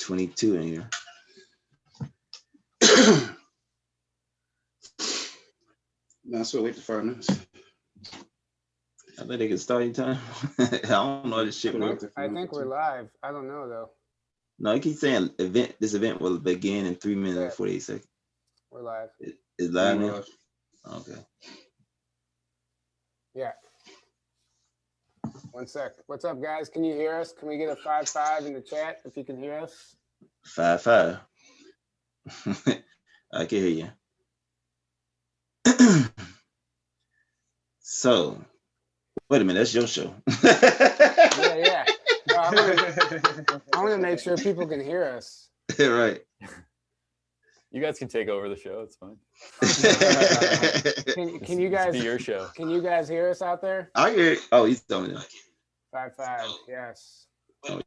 22 in here. Not so late to 5 minutes. I think they can start anytime. I don't know this shit. I think we're live. I don't know though. No, you keep saying this event will begin in 3 minutes and 48 seconds. We're live. It's live now? Okay. Yeah. 1 sec. What's up, guys? Can you hear us? Can we get a 5-5 in the chat if you can hear us? 5-5. I can hear you. So, wait a minute, that's your show. Yeah. No, I want to make sure people can hear us. Right. You guys can take over the show. It's fine. Can you guys? It's your show. Can you guys hear us out there? I hear it. Oh, he's telling me. 5-5. Yes. Oh,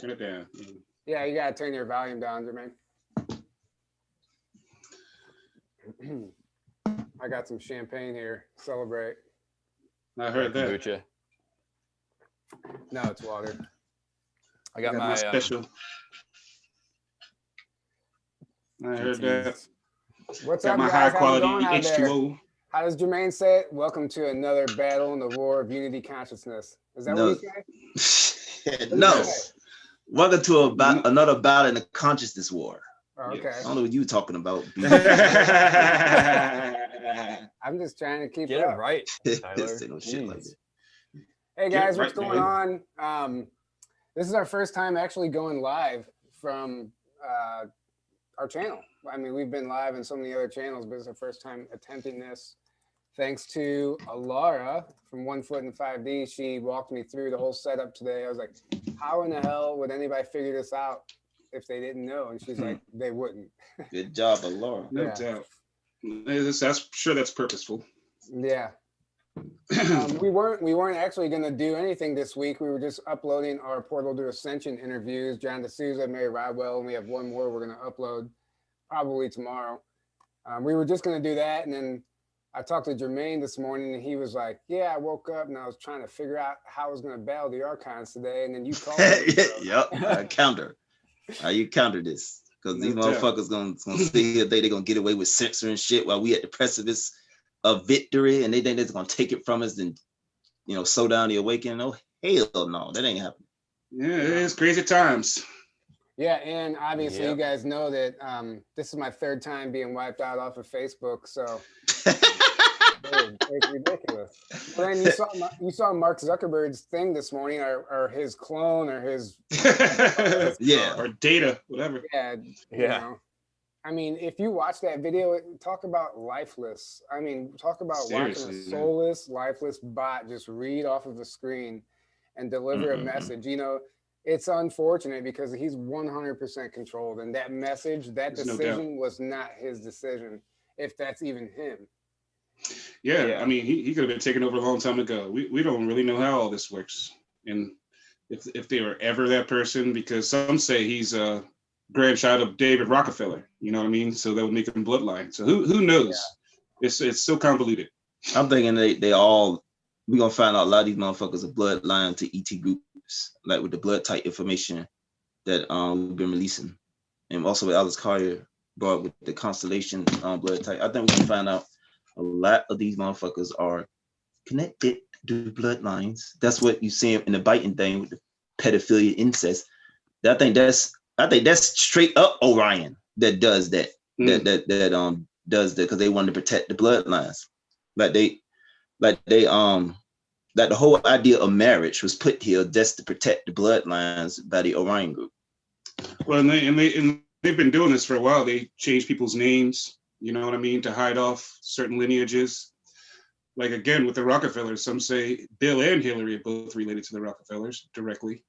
turn it down. Yeah, you gotta turn your volume down, Jermaine. I got some champagne here. Celebrate. I heard that. Kombucha. No, it's water. I got my special. I heard that. What's got up, my guys? high quality H2O. How does Jermaine say it? Welcome to another battle in the war of unity consciousness. Is that what you say? No. Welcome to another battle in the consciousness war. Oh, okay. I don't know what you were talking about. I'm just trying to keep it up. Right, Tyler. No shit like that. Hey guys, what's going on? This is our first time actually going live from our channel. I mean, we've been live in so many other channels, but it's our first time attempting this. Thanks to Alara from 1 Foot in 5D. She walked me through the whole setup today. I was like, how in the hell would anybody figure this out if they didn't know? And she's like, they wouldn't. Good job, Alara. No doubt. That's sure that's purposeful. Yeah. We weren't actually going to do anything this week. We were just uploading our Portal to Ascension interviews. John D'Souza, Mary Rodwell, and we have one more we're going to upload probably tomorrow. We were just going to do that, and then I talked to Jermaine this morning, and he was like, yeah, I woke up and I was trying to figure out how I was going to battle the Archons today, and then you called me. Yep, I counter. How you counter this? Because these motherfuckers gonna sit here, they're gonna get away with censoring shit while we at the precipice of victory, and they think they're gonna take it from us and, you know, slow down the awakening. Oh, hell no, that ain't happening. Yeah, it is crazy times. Yeah, and obviously you guys know that this is my 3rd time being wiped out off of Facebook, so it's ridiculous. But then you saw Mark Zuckerberg's thing this morning, or his clone, or his or data, whatever. Yeah. You know. I mean, if you watch that video, talk about lifeless. I mean, talk about watching a soulless, lifeless bot just read off of a screen and deliver a message. You know, it's unfortunate because he's 100% controlled, and that message, that decision was not his decision, if that's even him. Yeah, I mean, he could have been taken over a long time ago. We don't really know how all this works, and if they were ever that person, because some say he's a grandchild of David Rockefeller. You know what I mean? So that would make him bloodline. So who knows? Yeah. It's so convoluted. I'm thinking they all, we're gonna find out a lot of these motherfuckers are bloodline to ET groups, like with the blood type information that we've been releasing, and also with Alice Collier brought with the constellation blood type. I think we can find out a lot of these motherfuckers are connected to bloodlines. That's what you see in the biting thing with the pedophilia, incest. I think that's straight up Orion that does that. That does that because they wanted to protect the bloodlines. Like the whole idea of marriage was put here just to protect the bloodlines by the Orion group. Well, and they've been doing this for a while. They change people's names, you know what I mean, to hide off certain lineages. Like again with the Rockefellers, some say Bill and Hillary are both related to the Rockefellers directly.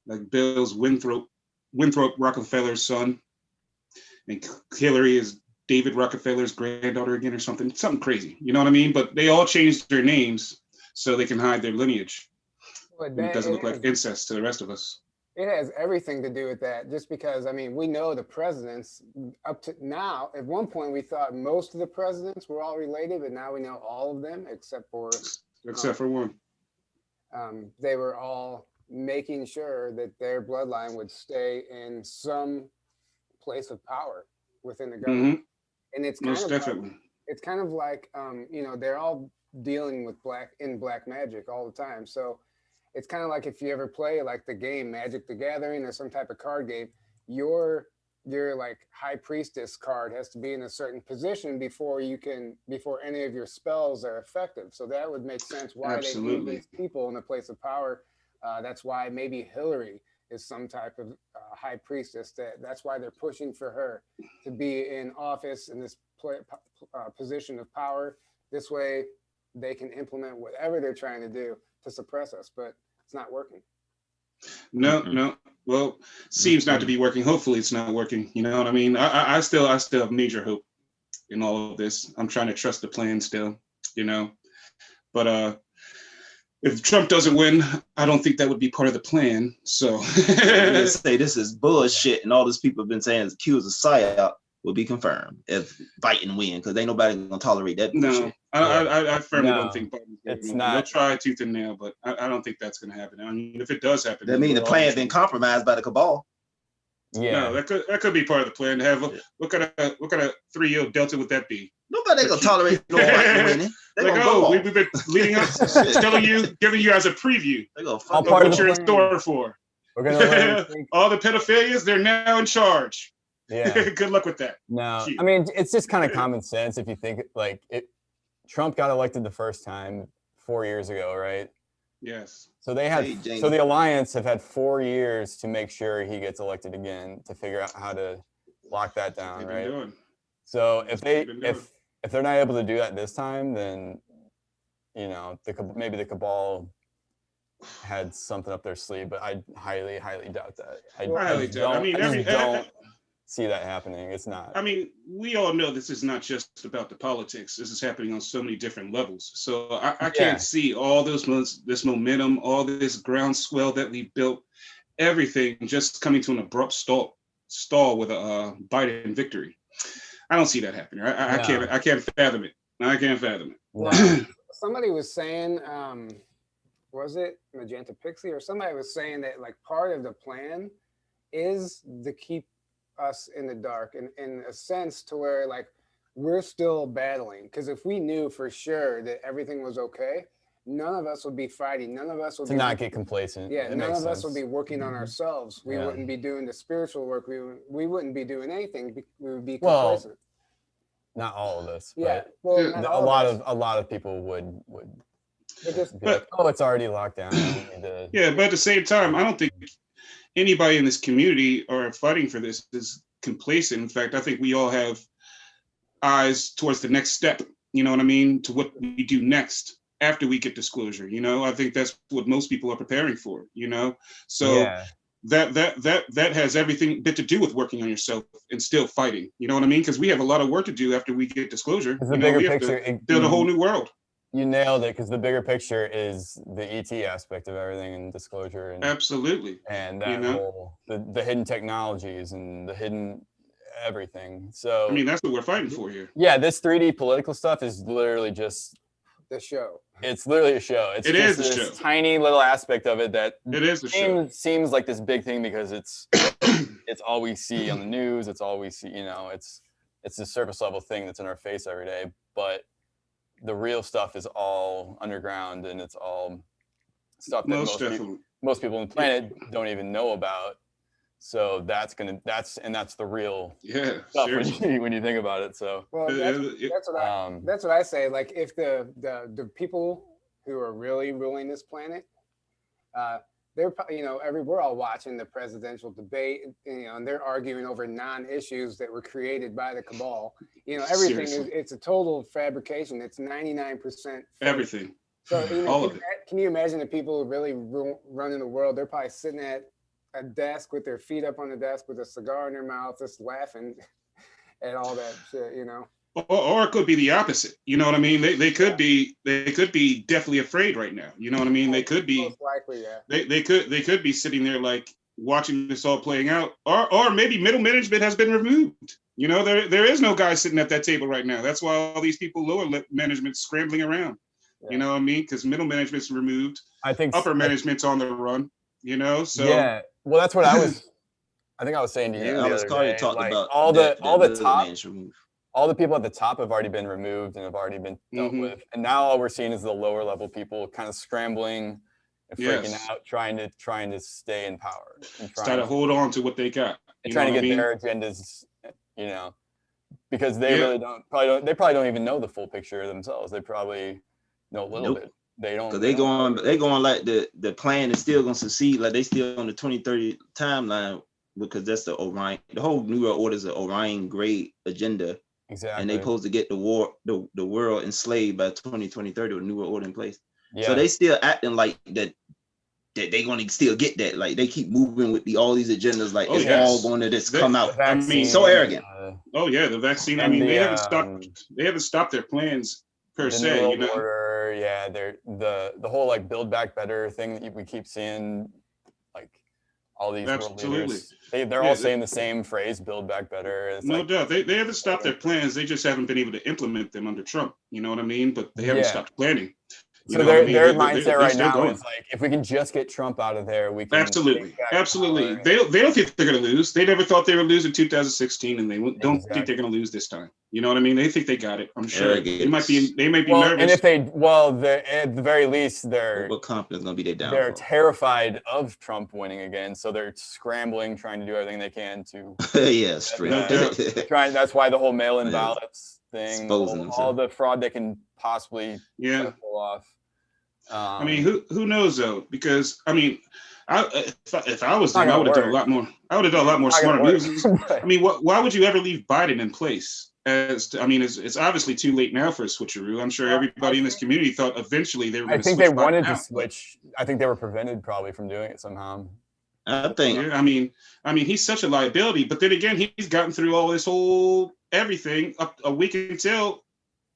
Like Bill's Winthrop Rockefeller's son, and Hillary is David Rockefeller's granddaughter again, or something crazy. You know what I mean? But they all changed their names so they can hide their lineage. And it doesn't look like incest to the rest of us. It has everything to do with that, just because, I mean, we know the presidents up to now. At one point, we thought most of the presidents were all related, but now we know all of them except for one. They were all making sure that their bloodline would stay in some place of power within the government. And it's kind Most of definitely. like, it's kind of like you know, they're all dealing with black magic all the time. So it's kind of like if you ever play like the game Magic the Gathering or some type of card game, your like high priestess card has to be in a certain position before any of your spells are effective. So that would make sense why they need these people in a place of power. That's why maybe Hillary is some type of high priestess. That's why they're pushing for her to be in office in this position of power. This way they can implement whatever they're trying to do to suppress us, but it's not working. No. Well, seems not to be working. Hopefully it's not working. You know what I mean? I still have major hope in all of this. I'm trying to trust the plan still, you know. But if Trump doesn't win, I don't think that would be part of the plan. So say this is bullshit, and all these people have been saying is accused of psyop will be confirmed if Biden win, because ain't nobody gonna tolerate that bullshit. No, I firmly don't think Biden's it's gonna not. They'll try tooth and nail, but I don't think that's gonna happen. I mean, if it does happen, that means the plan has been compromised by the cabal. Yeah, no, that could be part of the plan. To have what kind of 3-year delta would that be? Nobody gonna tolerate no Biden winning. Like, we've been leading up, giving you as a preview of what you're in store for. We're gonna all the pedophilias, they're now in charge. Yeah. Good luck with that. No, I mean, it's just kind of common sense if you think like it. Trump got elected the first time 4 years ago, right? Yes. So so the Alliance have had 4 years to make sure he gets elected again, to figure out how to lock that down, right? So if they're not able to do that this time, then you know maybe the cabal had something up their sleeve, but I highly doubt that. I don't see that happening. It's not. I mean, we all know this is not just about the politics. This is happening on so many different levels. So I can't see all this momentum, all this groundswell that we built, everything just coming to an abrupt stall with a Biden victory. I don't see that happening. I can't fathom it. I can't fathom it. Well, somebody was saying, was it Magenta Pixie or somebody was saying that like part of the plan is to keep us in the dark, in a sense, to where like we're still battling, because if we knew for sure that everything was okay, none of us would be fighting, none of us would not get complacent. None of us would be working on ourselves. We wouldn't be doing the spiritual work. We wouldn't be doing anything. We would be complacent. Not all of us, but a lot of people would just be like, oh, it's already locked down. Yeah, but at the same time, I don't think anybody in this community or fighting for this is complacent. In fact, I think we all have eyes towards the next step, you know what I mean, to what we do next after we get disclosure. You know, I think that's what most people are preparing for, you know. So that has everything bit to do with working on yourself and still fighting, you know what I mean, because we have a lot of work to do after we get disclosure. The bigger picture, build a whole new world. You nailed it, because the bigger picture is the ET aspect of everything and disclosure. And, absolutely. And that whole, the hidden technologies and the hidden everything. So I mean, that's what we're fighting for here. Yeah, this 3D political stuff is literally just the show. It's literally a show. It is this show. Tiny little aspect of it that seems like this big thing because it's all we see on the news. It's all we see, you know, it's the surface level thing that's in our face every day. But the real stuff is all underground, and it's all stuff that most people on the planet don't even know about. So that's the real stuff when you think about it. So that's what I say. Like if the people who are really ruling this planet, we're all watching the presidential debate, you know, and they're arguing over non-issues that were created by the cabal. You know, everything it's a total fabrication. It's 99% everything. So can you imagine the people who really running the world? They're probably sitting at a desk with their feet up on the desk with a cigar in their mouth, just laughing at all that shit, you know. Or it could be the opposite. You know what I mean? They could be deathly afraid right now. You know what I mean? They could be most likely, yeah. They could be sitting there like watching this all playing out. Or maybe middle management has been removed. You know, there is no guy sitting at that table right now. That's why all these people lower management scrambling around. Yeah. You know what I mean? Because middle management's removed. I think upper management's on the run. You know, so yeah. Well, that's what I think I was saying to you the other day. Talked like about all the top, removed. all the people at the top have already been removed and have already been dealt with, and now all we're seeing is the lower level people kind of scrambling and freaking out, trying to stay in power and trying to hold on to what they got, and trying to get their agendas, you know, because they really they probably don't even know the full picture themselves. They probably know a little bit. They don't, because they going like the plan is still gonna succeed, like they still on the 2030 timeline, because that's the Orion, the whole New World Order is an Orion grade agenda. Exactly. And they supposed to get the world enslaved by 2030 with New World Order in place. So they still acting like that they gonna still get that. Like they keep moving with all these agendas, like it's all going to just come out. I mean, so arrogant. The vaccine. I mean, they haven't stopped their plans per se. You know. Order, they're the whole like Build Back Better thing that we keep seeing, like all these world leaders. They're all saying the same phrase, Build Back Better. It's no doubt. They haven't stopped their plans. They just haven't been able to implement them under Trump. You know what I mean? But they haven't stopped planning. So their mindset right now is like, if we can just get Trump out of there, we can. Absolutely. They don't think they're going to lose. They never thought they would lose in 2016, and they don't think they're going to lose this time. You know what I mean? They think they got it. I'm sure. They might be nervous. And if at the very least, they're confidence going to be their downfall. They're terrified of Trump winning again, so they're scrambling, trying to do everything they can to. That's why the whole mail-in ballots thing, all the fraud they can possibly pull off. I mean, who knows though? Because I mean, if I was them, I would have done a lot more. I would have done a lot more smarter moves. I mean, why would you ever leave Biden in place? It's obviously too late now for a switcheroo. I'm sure everybody in this community thought eventually they were going to switch. I think they wanted to switch. I think they were prevented probably from doing it somehow. I think. Yeah, I mean, he's such a liability. But then again, he's gotten through all this whole everything up a week until.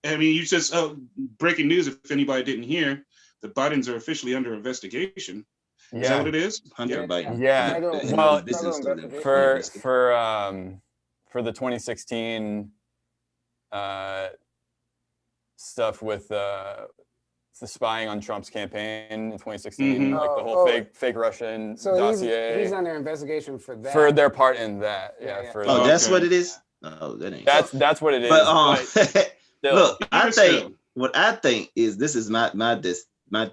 I mean, you just breaking news. If anybody didn't hear, the Bidens are officially under investigation. Is that what it is? Hunter Biden. Yeah. Well, for the 2016 stuff with the spying on Trump's campaign in 2016, like the whole fake Russian dossier. He's under investigation for that. For their part in that, that's what it is. No, that ain't. That's what it is. But look, what I think is, this is my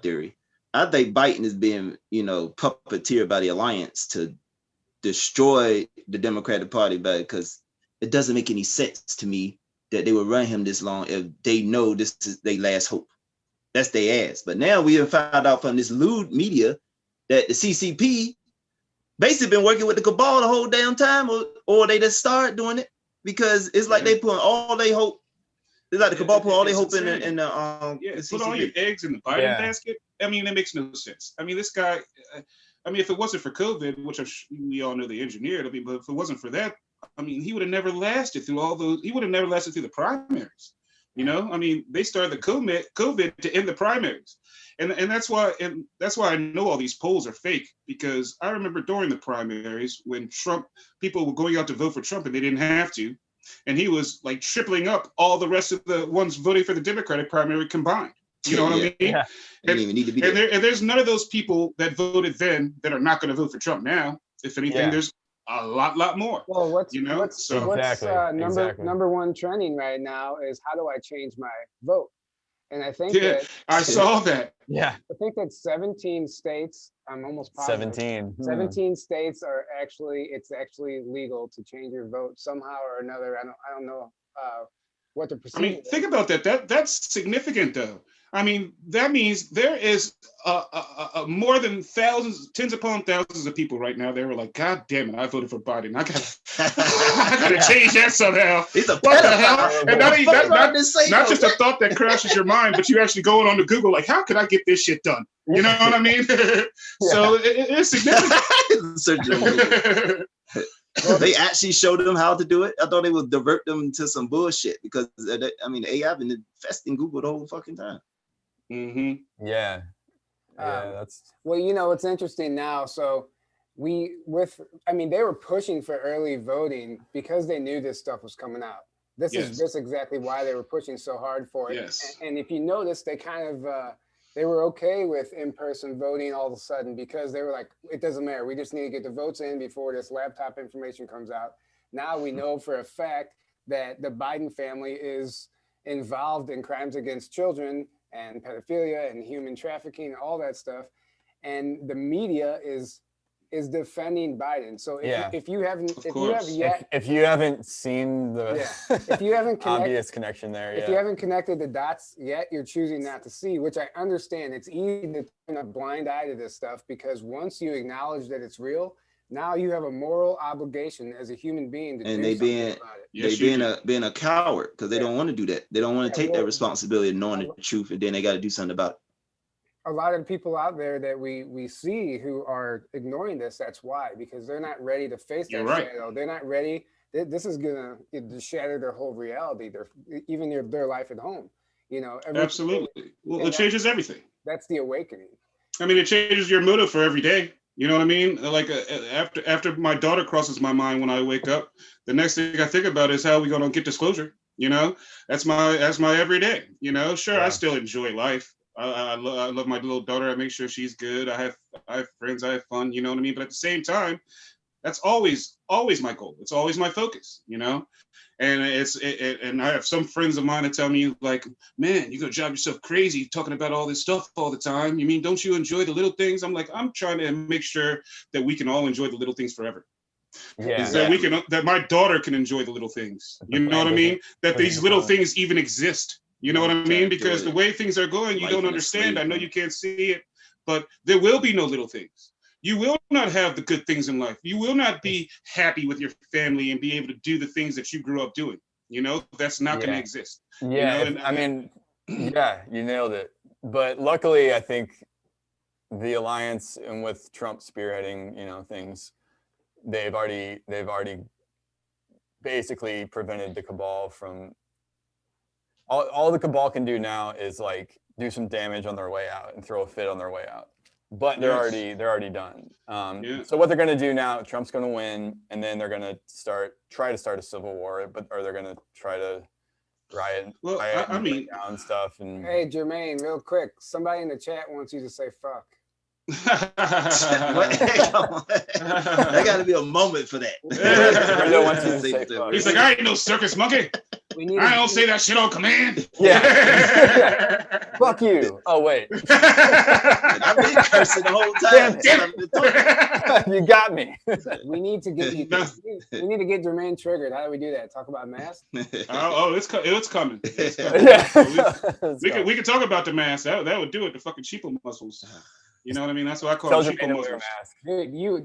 theory. I think Biden is being, puppeteered by the alliance to destroy the Democratic Party, because it doesn't make any sense to me that they would run him this long if they know this is their last hope. That's their ass. But now we have found out from this lewd media that the CCP basically been working with the cabal the whole damn time, or they just start doing it, because it's like they put all their hope. It's like the cabal put all their hope in the put all your eggs in the Biden basket. I mean, it makes no sense. I mean, this guy. I mean, if it wasn't for COVID, which we all know they engineered, but if it wasn't for that, I mean, he would have never lasted through all those. He would have never lasted through the primaries. You know, I mean, they started the COVID to end the primaries, and that's why I know all these polls are fake, because I remember during the primaries when people were going out to vote for Trump and they didn't have to, and he was like tripling up all the rest of the ones voting for the Democratic primary combined. You know what I mean? Yeah. And there's none of those people that voted then that are not going to vote for Trump now. If anything, there's a lot more. Well, what's number one trending right now is, how do I change my vote? And I think I saw that. Yeah. I think that 17 states, I'm almost positive. 17 states are it's actually legal to change your vote somehow or another. I don't know what the procedure is. I mean, think about that. That's significant though. I mean, that means there is more than tens upon thousands of people right now. They were like, God damn it, I voted for Biden. I gotta change that somehow. He's a what the hell? And not just a thought that crashes your mind, but you actually going on to Google, like, how could I get this shit done? You know what I mean? So it's significant. They actually showed them how to do it. I thought they would divert them to some bullshit, because AI been infesting Google the whole fucking time. Mm-hmm. Yeah. That's well, it's interesting now. So they were pushing for early voting because they knew this stuff was coming out. This is exactly why they were pushing so hard for it. Yes. And if you notice, they kind of they were okay with in-person voting all of a sudden because they were like, it doesn't matter. We just need to get the votes in before this laptop information comes out. Now we know for a fact that the Biden family is involved in crimes against children and pedophilia and human trafficking, all that stuff. And the media is defending Biden. So if you haven't seen the if you haven't obvious connection there, if you haven't connected the dots yet, you're choosing not to see, which I understand. It's easy to turn a blind eye to this stuff because once you acknowledge that it's real, now you have a moral obligation as a human being to do something about it. Being a coward because they don't want to do that. They don't want to take that responsibility of knowing the truth, and then they got to do something about it. A lot of the people out there that we see who are ignoring this, that's why, because they're not ready to face that shadow. They're not ready. This is gonna shatter their whole reality, even their life at home. You know, absolutely. Well, it changes everything. That's the awakening. I mean, it changes your motive for every day. You know what I mean? Like after my daughter crosses my mind when I wake up, the next thing I think about is how are we gonna get disclosure? You know, that's my everyday. You know, sure, I still enjoy life. I love my little daughter. I make sure she's good. I have friends. I have fun. You know what I mean? But at the same time, that's always my goal. It's always my focus. You know, and and I have some friends of mine that tell me like, man, you're gonna drive yourself crazy talking about all this stuff all the time. You mean, don't you enjoy the little things? I'm like, I'm trying to make sure that we can all enjoy the little things forever. Yeah, that my daughter can enjoy the little things. You know what I mean? That these little things even exist. You know what I mean? Because the way things are going, you don't understand. I know you can't see it, but there will be no little things. You will not have the good things in life. You will not be happy with your family and be able to do the things that you grew up doing. You know, that's not going to exist. Yeah, you know? I mean, yeah, you nailed it. But luckily, I think the alliance and with Trump spearheading, you know, things, they've already basically prevented the cabal from. All the cabal can do now is like do some damage on their way out and throw a fit on their way out, but they're already done. So what they're going to do now, Trump's going to win, and then they're going to try to start a civil war, or they're going to try to riot. Well, I mean, down stuff. And hey, Jermaine, real quick, somebody in the chat wants you to say fuck. There got to be a moment for that. He's like, I ain't no circus monkey. I don't say that shit on command. Yeah. Fuck you. Oh wait. I've been cursing the whole time. You got me. We need to get Jermaine triggered. How do we do that? Talk about mask? It's coming. We can talk about the mask. That would do it. The fucking cheapo muscles. You know what I mean? That's what I call cheapo muscles. Dude, you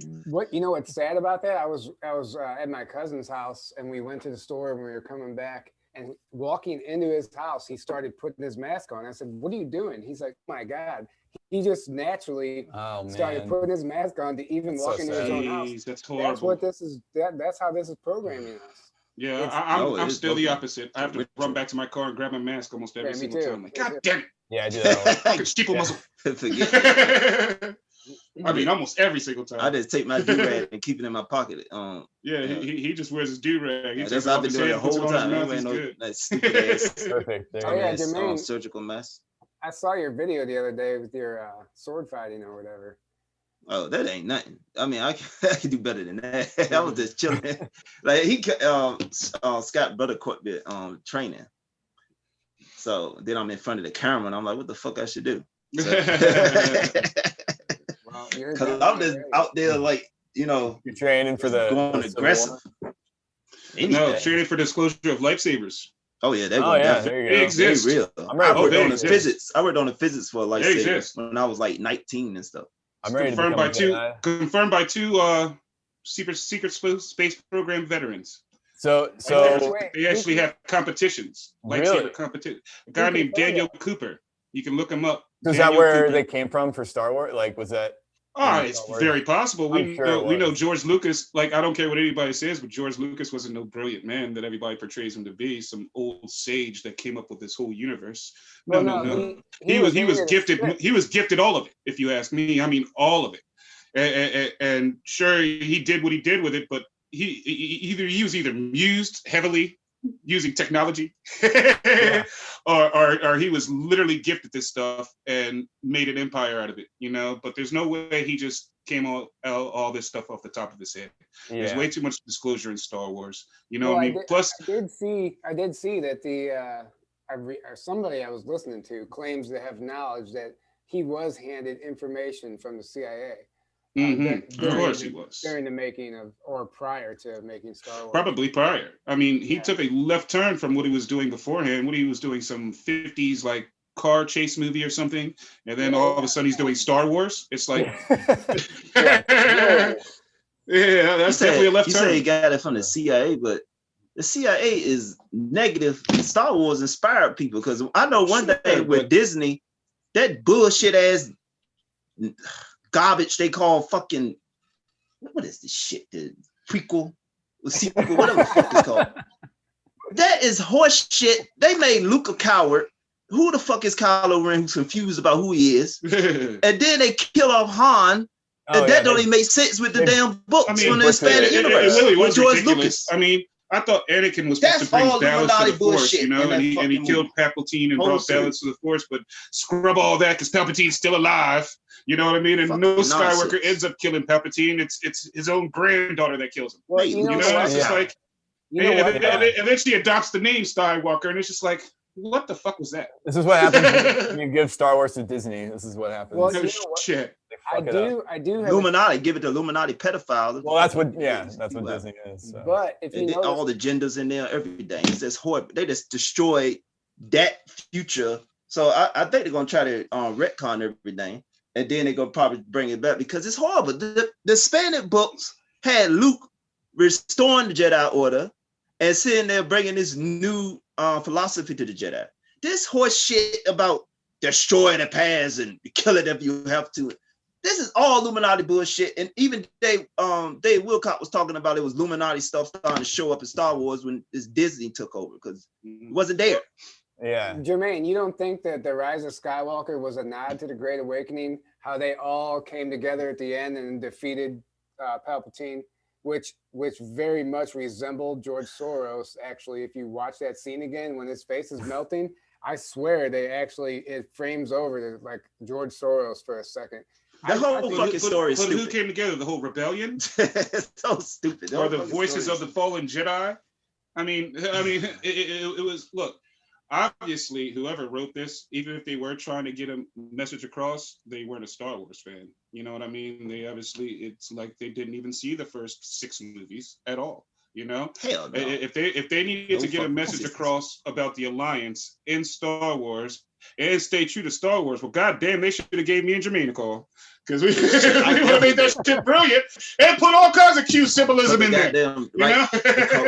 know what's sad about that? I was at my cousin's house and we went to the store when we were coming back, and walking into his house, he started putting his mask on. I said, "What are you doing?" He's like, "Oh my God." He just naturally started putting his mask on to even walk into his own house. That's horrible. That's what this is. That's how this is programming us. Yeah, I'm still the opposite. I have to run back to my car and grab my mask almost every single time. Like, God damn it. Yeah, I do that. Fucking steeple muscle. I mean, almost every single time. I just take my do-rag and keep it in my pocket. He just wears his do-rag. That's what I've been doing the whole time. That stupid ass Jermaine, surgical mask. I saw your video the other day with your sword fighting or whatever. Oh, that ain't nothing. I mean, I can do better than that. I was just chilling. Like Scott brother caught me training. So then I'm in front of the camera and I'm like, what the fuck I should do? Because I'm just out there like, you know. You're training for going aggressive. No, training for disclosure of lifesavers. Oh yeah, they're going down. They exist. Real. I worked on the physics. I worked on the physics for lifesavers when I was like 19 and stuff. I'm ready confirmed by two secret space program veterans. So they actually have competitions, lightsaber competition. A guy named Daniel Cooper. You can look him up. Is that where they came from for Star Wars? Like, was that? It's very possible. We know George Lucas. Like, I don't care what anybody says, but George Lucas wasn't no brilliant man that everybody portrays him to be. Some old sage that came up with this whole universe. No. He was gifted. He was gifted all of it. If you ask me, I mean all of it. And sure, he did what he did with it, but he was either used heavily using technology, yeah. or he was literally gifted this stuff and made an empire out of it, you know. But there's no way he just came all this stuff off the top of his head. Yeah. There's way too much disclosure in Star Wars, you know. Well, I mean, plus I did see that somebody I was listening to claims to have knowledge that he was handed information from the CIA. Of course he was. During the making of, or prior to making Star Wars. Probably prior. I mean, he took a left turn from what he was doing beforehand. What he was doing, some 50s like car chase movie or something, and then all of a sudden he's doing Star Wars. It's like, yeah, that's definitely a left turn. You say he got it from the CIA, but the CIA is negative. Star Wars inspired people, because I know one thing with Disney, that bullshit ass garbage they call fucking, what is this shit? The prequel, or sequel, whatever the fuck it's called. That is horse shit. They made Luke a coward. Who the fuck is Kylo Ren, who's confused about who he is? And then they kill off Han. And that don't even make sense with the damn books from the expanded universe. It really was George ridiculous. Lucas. I mean, I thought Anakin was supposed to bring balance to the Force, you know, and he killed Palpatine and brought balance to the Force, but scrub all that because Palpatine's still alive. You know what I mean? And no Skywalker ends up killing Palpatine. It's his own granddaughter that kills him. Well, you know, it's just like, and then she adopts the name Skywalker, and it's just like, what the fuck was that? This is what happens when you give Star Wars to Disney. This is what happens. Well, shit. I do have Illuminati, give it to Illuminati pedophiles. Well, that's what Disney is. So. But if you notice, all the genders in there, everything, it's just horrible. They just destroyed that future. So I think they're gonna try to retcon everything, and then they're gonna probably bring it back because it's horrible. The expanded books had Luke restoring the Jedi Order and sitting there bringing this new philosophy to the Jedi. This horse shit about destroy the past and kill it if you have to. This is all Illuminati bullshit. And even Dave Wilcock was talking about it was Illuminati stuff starting to show up in Star Wars when this Disney took over, because it wasn't there. Yeah. Jermaine, you don't think that the Rise of Skywalker was a nod to the Great Awakening? How they all came together at the end and defeated Palpatine? Which very much resembled George Soros. Actually, if you watch that scene again, when his face is melting, I swear it frames over to like George Soros for a second. The whole fucking story is stupid. Who came together? The whole rebellion? It's so stupid. Or the voices of the fallen Jedi? I mean, it was, look, obviously, whoever wrote this, even if they were trying to get a message across, they weren't a Star Wars fan. You know what I mean? They obviously, it's like they didn't even see the first 6 movies at all. You know, hell no. If they needed to get a message across about the Alliance in Star Wars and stay true to Star Wars, well, goddamn, they should have gave me and Jermaine a call, because we would have made that shit brilliant and put all kinds of Q symbolism in there. You know,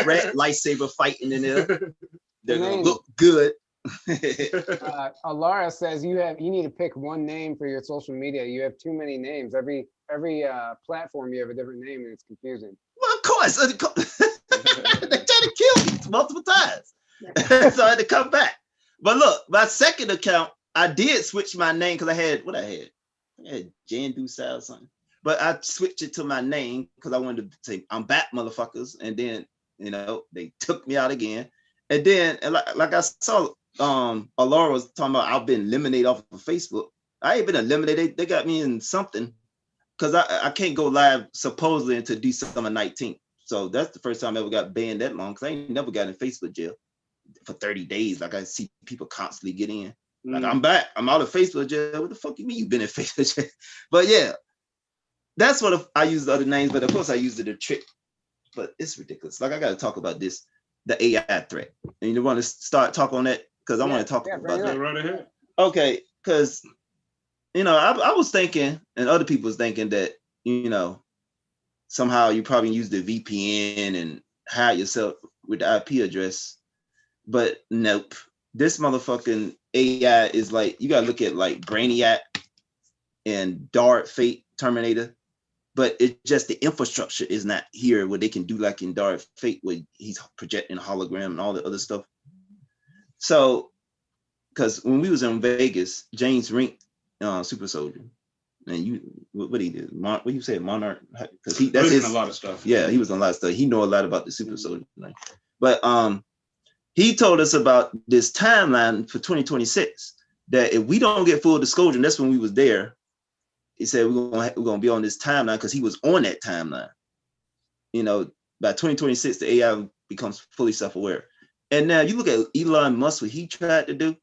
red lightsaber fighting in there. They're gonna look good. Alara says you need to pick one name for your social media. You have too many names. Every platform you have a different name, and it's confusing. Well, of course. They tried to kill me multiple times. So I had to come back. But look, my second account, I did switch my name because I had Jan Dusal or something. But I switched it to my name because I wanted to say, I'm back, motherfuckers. And then, you know, they took me out again. And then, like I saw, Alara was talking about I've been eliminated off of Facebook. I ain't been eliminated. They got me in something because I can't go live supposedly until December 19th. So that's the first time I ever got banned that long, because I ain't never got in Facebook jail for 30 days. Like, I see people constantly get in. Like, I'm back. I'm out of Facebook jail. What the fuck you mean you been in Facebook jail? But yeah, that's what I use the other names, but of course I used it a trick. But it's ridiculous. Like, I got to talk about this, the AI threat. And you want to start talking on that? Because I want to talk about that. Right ahead. Okay, because, you know, I was thinking, and other people was thinking that, you know, somehow you probably use the VPN and hide yourself with the IP address. But nope. This motherfucking AI is like, you gotta look at like Brainiac and Dark Fate Terminator, but it's just the infrastructure is not here where they can do like in Dark Fate where he's projecting a hologram and all the other stuff. So, because when we was in Vegas, James Rink, Super Soldier, and what he did? What you say, Monarch? Because that's a lot of stuff. Yeah, he was on a lot of stuff. He know a lot about the Super Soldier. But he told us about this timeline for 2026, that if we don't get full disclosure, and that's when we was there, he said we're gonna be on this timeline, because he was on that timeline. You know, by 2026, the AI becomes fully self-aware. And now you look at Elon Musk, what he tried to do.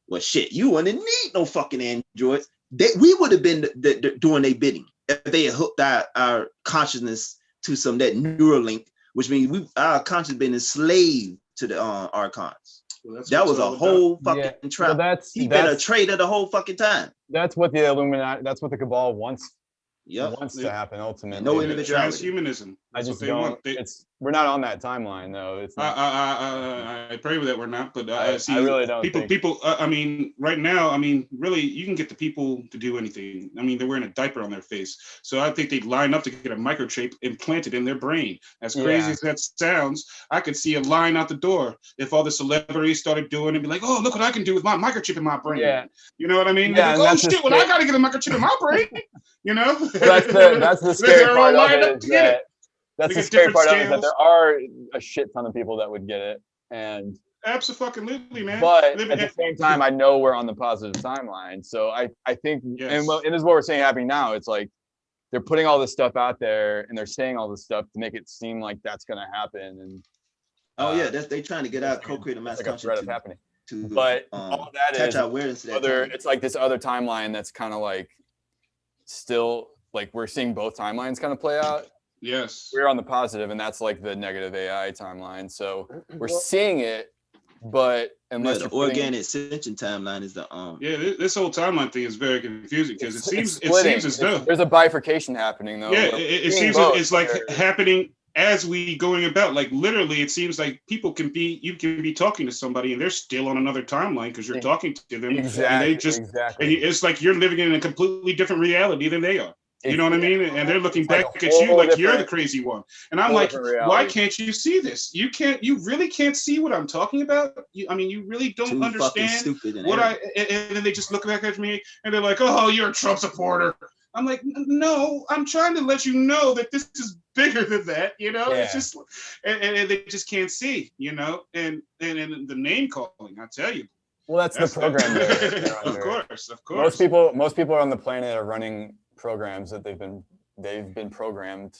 Well, shit, you wouldn't need no fucking androids. We would have been doing their bidding if they had hooked our consciousness to that Neuralink, which means our conscious been enslaved to the archons. Well, that was a whole fucking trap. Well, he's been a traitor the whole fucking time. That's what the Illuminati, that's what the cabal wants. Wants to happen ultimately. No individuality. Transhumanism. I just don't. We're not on that timeline though. It's not. I pray that we're not, but I see. I really don't. People. I mean, right now, I mean, really, you can get the people to do anything. I mean, they're wearing a diaper on their face, so I think they'd line up to get a microchip implanted in their brain. As crazy as that sounds, I could see a line out the door if all the celebrities started doing it. Be like, oh, look what I can do with my microchip in my brain. Yeah. You know what I mean? Yeah. Like, oh shit! Well, I got to get a microchip in my brain. You know. That's the scary part of it. That's the scary part of it, that there are a shit ton of people that would get it, and absolutely, man. But at the same time, I know we're on the positive timeline, so I think, and this is what we're saying happening now. It's like they're putting all this stuff out there, and they're saying all this stuff to make it seem like that's going to happen. And they trying to get out, co-create a mass consciousness. Threat of happening. But all that is it's like this other timeline that's kind of like still. Like we're seeing both timelines kind of play out. Yes. We're on the positive, and that's like the negative AI timeline. So we're seeing it, but unless the organic sentient timeline is the this whole timeline thing is very confusing, because it seems as though there's a bifurcation happening though. Yeah, it seems it's like happening as we going about. Like literally, it seems like you can be talking to somebody and they're still on another timeline because you're talking to them. Exactly. And it's like you're living in a completely different reality than they are. You know what I mean? And they're looking back at you like you're the crazy one. And I'm like, why can't you see this? You really can't see what I'm talking about? You really don't understand what and then they just look back at me and they're like, oh, you're a Trump supporter. I'm like, no, I'm trying to let you know that this is bigger than that, you know? It's just, and they just can't see, you know? And the name calling, I tell you. Well, that's the program. Of course. Most people on the planet are running programs that they've been programmed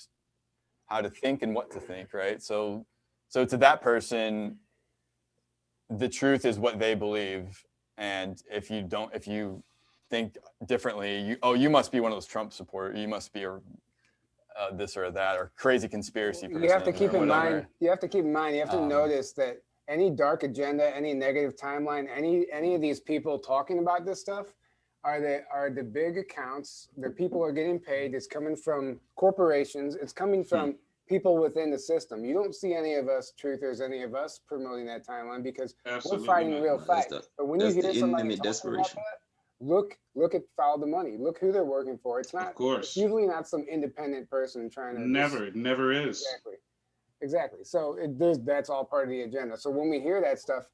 how to think and what to think, right? So to that person, the truth is what they believe, and if you think differently, you must be one of those Trump supporters, you must be this or that, or crazy conspiracy person. You have to keep in mind. You have to notice that any dark agenda, any negative timeline, any of these people talking about this stuff are the big accounts. The people are getting paid. It's coming from corporations. It's coming from people within the system. You don't see any of us truthers, any of us promoting that timeline, because we're fighting a real fight. But when you hear somebody talking about that, look at follow the money. Look who they're working for. It's not. Of course. It's usually not some independent person trying to. It never is. Exactly. So that's all part of the agenda. So when we hear that stuff,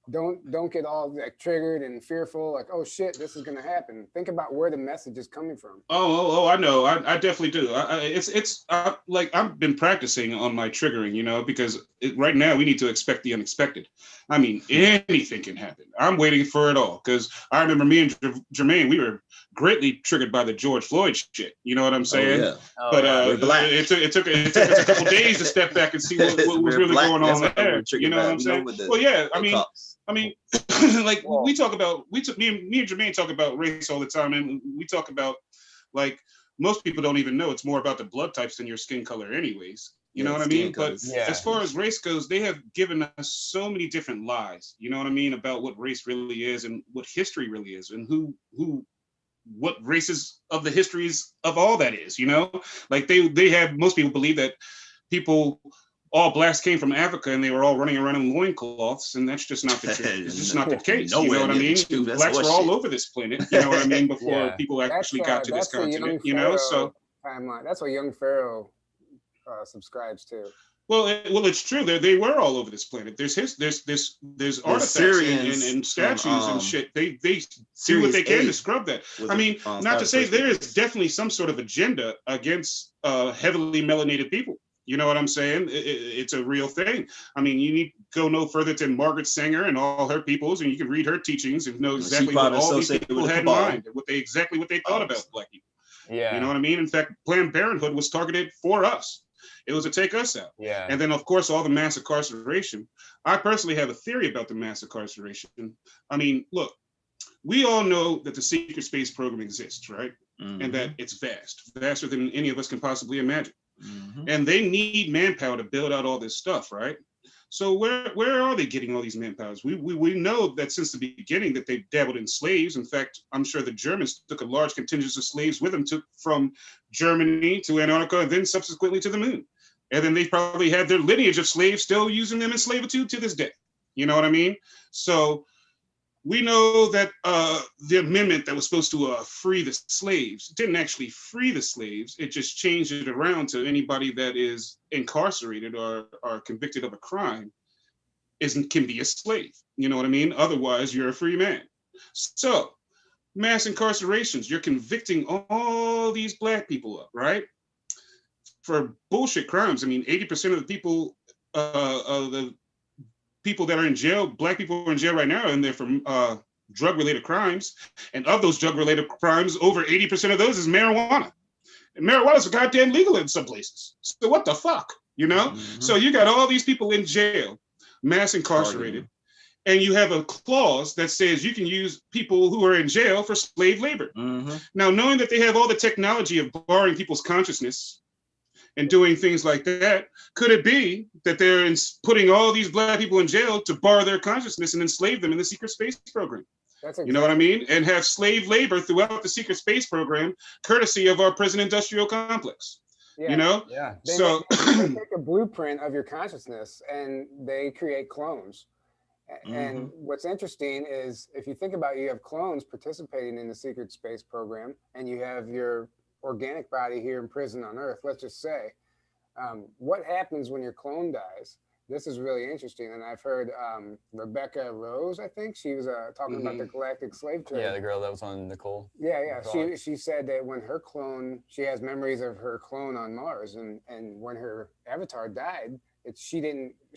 don't get all like triggered and fearful, like, oh shit, this is gonna happen. Think about where the message is coming from. I know. I definitely do. It's like I've been practicing on my triggering, you know, because right now we need to expect the unexpected. I mean, anything can happen. I'm waiting for it all, because I remember me and Jermaine, we were greatly triggered by the George Floyd shit. You know what I'm saying? But it took us a couple days to step back and see what was really going on there. You know what I'm saying? I mean, like me and Jermaine talk about race all the time, and we talk about, like, most people don't even know it's more about the blood types than your skin color anyways. You know what I mean? But as far as race goes, they have given us so many different lies, you know what I mean, about what race really is and what history really is, and what races of the histories of all that is, you know? Like they have, most people believe that all blacks came from Africa and they were all running around in loincloths, and that's just not the truth. It's just not the case. You know what I mean? Blacks were all over this planet, you know what I mean, before people actually got to this continent, you know? So timeline. That's what young Pharaoh subscribes to. Well, it's true. They were all over this planet. There's artifacts and statues and shit. They do what they can to scrub that. I mean, not to say there is definitely some sort of agenda against heavily melanated people. You know what I'm saying? It's a real thing. I mean, you need to go no further than Margaret Sanger and all her peoples, and you can read her teachings and know exactly what all these people had in mind, what they thought about Black people. Yeah. You know what I mean? In fact, Planned Parenthood was targeted for us. It was to take us out. Yeah. And then, of course, all the mass incarceration. I personally have a theory about the mass incarceration. I mean, look, we all know that the secret space program exists, right? Mm-hmm. And that it's vast, vaster than any of us can possibly imagine. Mm-hmm. And they need manpower to build out all this stuff, right? So where are they getting all these manpowers? We know that since the beginning that they've dabbled in slaves. In fact, I'm sure the Germans took a large contingent of slaves with them from Germany to Antarctica and then subsequently to the moon. And then they probably had their lineage of slaves still using them in slavitude to this day. You know what I mean? So we know that the amendment that was supposed to free the slaves didn't actually free the slaves. It just changed it around to anybody that is incarcerated or convicted of a crime can be a slave. You know what I mean? Otherwise, you're a free man. So mass incarcerations, you're convicting all these Black people up, right? For bullshit crimes. I mean, 80% of the people that are in jail, Black people are in jail right now, and they're from drug-related crimes. And of those drug-related crimes, over 80% of those is marijuana. And marijuana's goddamn legal in some places. So what the fuck, you know? Mm-hmm. So you got all these people in jail, mass incarcerated, and you have a clause that says you can use people who are in jail for slave labor. Mm-hmm. Now, knowing that they have all the technology of barring people's consciousness and doing things like that, could it be that they're putting all these Black people in jail to bar their consciousness and enslave them in the secret space program? You know what I mean? And have slave labor throughout the secret space program, courtesy of our prison industrial complex. Yeah, you know? Yeah. They take a blueprint of your consciousness and they create clones. And what's interesting is if you think about it, you have clones participating in the secret space program and you have your organic body here in prison on Earth, let's just say. What happens when your clone dies? This is really interesting. And I've heard Rebecca Rose, I think, she was talking about the galactic slave trade. Yeah, the girl that was on Nicole. Yeah. She said that when her clone, she has memories of her clone on Mars. And when her avatar died, she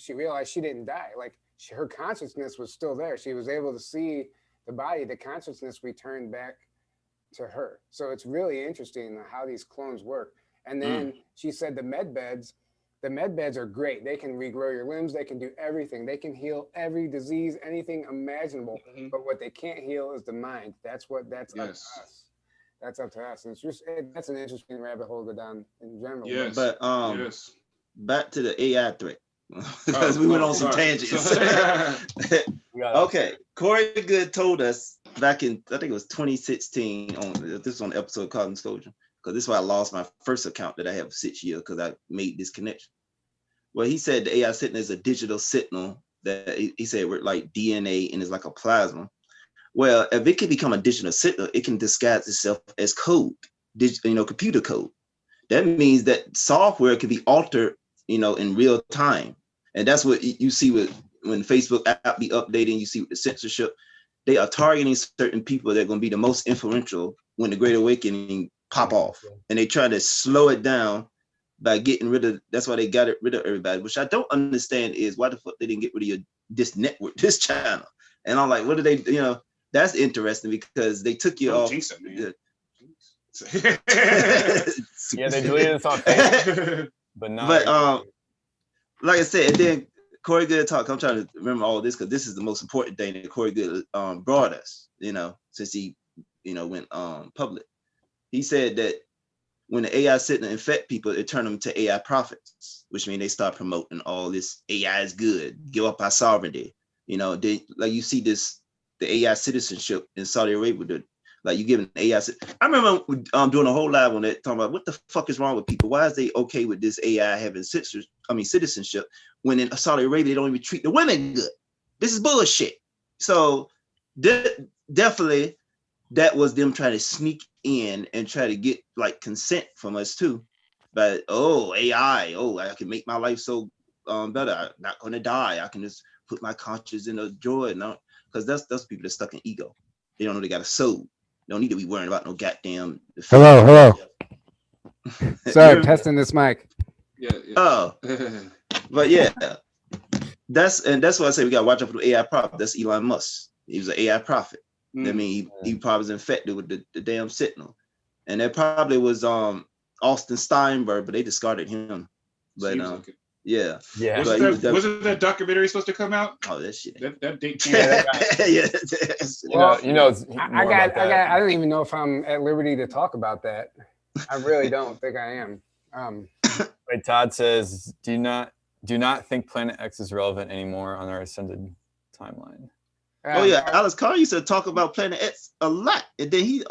realized she didn't die. Like her consciousness was still there. She was able to see the body, the consciousness returned back to her. So it's really interesting how these clones work. And then she said the med beds are great. They can regrow your limbs. They can do everything. They can heal every disease, anything imaginable. But what they can't heal is the mind. That's up to us. That's up to us. And it's that's an interesting rabbit hole to go down in general. Yes. But back to the AI threat. Because we went on some tangents. Okay. Corey Good told us back in, I think it was 2016, this was on the episode called Censorship, because this is why I lost my first account that I have 6 years, because I made this connection. Well, he said the AI signal is a digital signal that he said we're like DNA and it's like a plasma. Well, if it can become a digital signal, it can disguise itself as code, computer code. That means that software can be altered, in real time. And that's what you see when Facebook app be updating, you see with the censorship, they are targeting certain people that are going to be the most influential when the Great Awakening pop off. And they try to slow it down by getting rid of, that's why they got rid of everybody, which I don't understand is why the fuck they didn't get rid of this network, this channel. And I'm like, what do they, that's interesting because they took you off. Yeah, they deleted us on Facebook, but not. But like I said, and then Corey Good talk. I'm trying to remember all this because this is the most important thing that Corey Good brought us. Since he went public. He said that when the AI sitting to infect people, it turned them to AI prophets, which means they start promoting all this AI is good, give up our sovereignty. Like you see this, the AI citizenship in Saudi Arabia. Like you giving AI. I remember doing a whole live on that, talking about what the fuck is wrong with people. Why is they okay with this AI having citizenship when in Saudi Arabia they don't even treat the women good? This is bullshit. So definitely that was them trying to sneak in and try to get like consent from us too. But AI, I can make my life so better. I'm not gonna die. I can just put my conscience in a drawer now, because that's people that stuck in ego. They don't know they got a soul. They don't need to be worrying about no goddamn. Hello. Sorry, testing this mic. Yeah. Oh, but yeah, that's why I say we got to watch out for the AI prophet. That's Elon Musk. He was an AI prophet. I mean, he probably was infected with the damn Sentinel, and that probably was Austin Steinberg, but they discarded him. But yeah. Wasn't that documentary supposed to come out? Oh, that shit. That date. I don't even know if I'm at liberty to talk about that. I really don't think I am. Wait, Todd says, do not think Planet X is relevant anymore on our ascended timeline. Alex Carr used to talk about Planet X a lot, and then he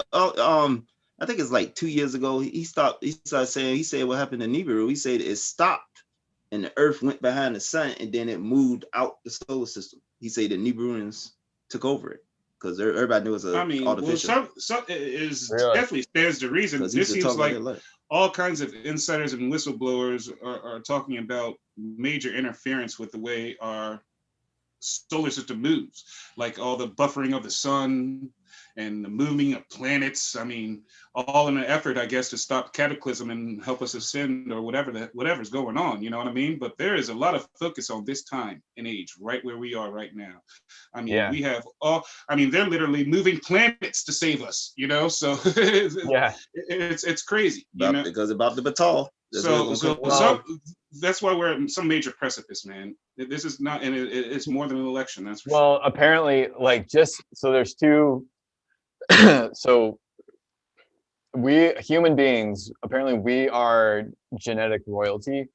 I think it's like 2 years ago he started saying, he said what happened to Nibiru. He said it stopped and the Earth went behind the sun and then it moved out the solar system. He said the Nibiruans took over it because everybody knew it was artificial. Well, definitely stands to reason. This seems like all kinds of insiders and whistleblowers are talking about major interference with the way our solar system moves, like all the buffering of the sun and the moving of planets. I mean, all in an effort, I guess, to stop cataclysm and help us ascend or whatever's going on. You know what I mean? But there is a lot of focus on this time and age, right where we are right now. I mean, we have they're literally moving planets to save us. You know, so it's crazy. Because about the batal. So that's why we're at some major precipice, man. This is not, and it's more than an election. That's for sure. Well, apparently, there's two. So we human beings, apparently, we are genetic royalty.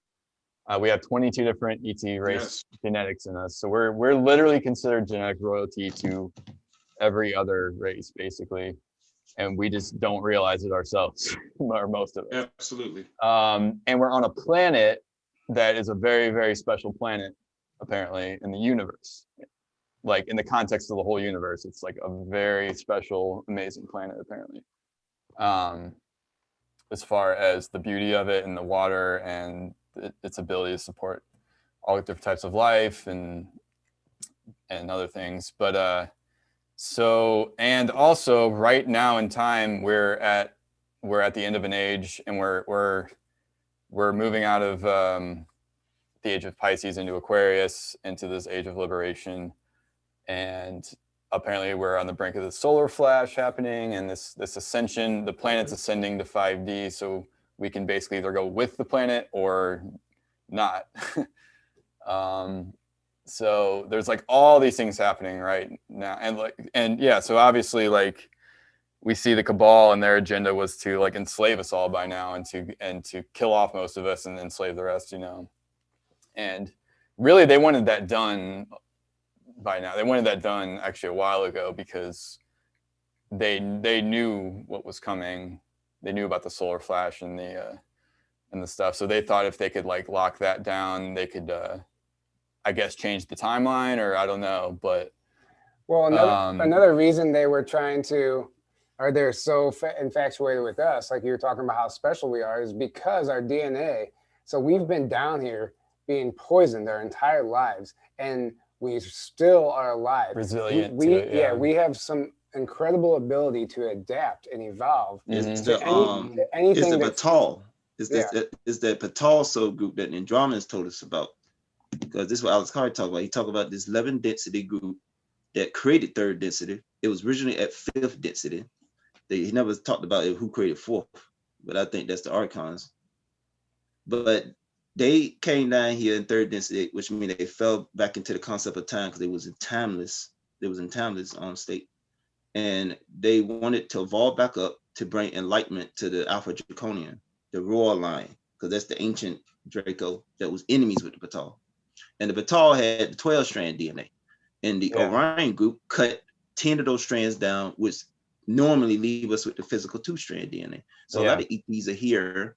We have 22 different ET race genetics in us, so we're literally considered genetic royalty to every other race, basically. And we just don't realize it ourselves, or most of it. Absolutely. And we're on a planet that is a very, very special planet, apparently, in the universe. Like, in the context of the whole universe, it's like a very special, amazing planet, apparently. As far as the beauty of it and the water and its ability to support all different types of life and other things. But so, and also right now in time, we're at the end of an age, and we're moving out of the age of Pisces into Aquarius, into this age of liberation. And apparently we're on the brink of the solar flash happening, and this ascension, the planet's ascending to 5D. So we can basically either go with the planet or not. So there's like all these things happening right now. So obviously, like, we see the cabal and their agenda was to like enslave us all by now and to kill off most of us and enslave the rest, you know. And really they wanted that done by now. They wanted that done actually a while ago because they knew what was coming. They knew about the solar flash and the stuff. So they thought if they could like lock that down, they could I guess change the timeline, or I don't know, but another reason they were trying to, or they're so infatuated with us, like you were talking about how special we are, is because our DNA. So we've been down here being poisoned our entire lives, and we still are alive. Resilient. We have some incredible ability to adapt and evolve. It's the batal. It's that batal soul group that Andromeda's told us about. Because this is what Alex Carr talked about. He talked about this 11 density group that created third density. It was originally at fifth density. He never talked about who created fourth, but I think that's the archons. But they came down here in third density, which means they fell back into the concept of time because they was in timeless. They was in timeless state, and they wanted to evolve back up to bring enlightenment to the Alpha Draconian, the royal line, because that's the ancient Draco that was enemies with the batal. And the batal had the 12-strand DNA. And the Orion group cut 10 of those strands down, which normally leave us with the physical 2-strand DNA. So a lot of ETs are here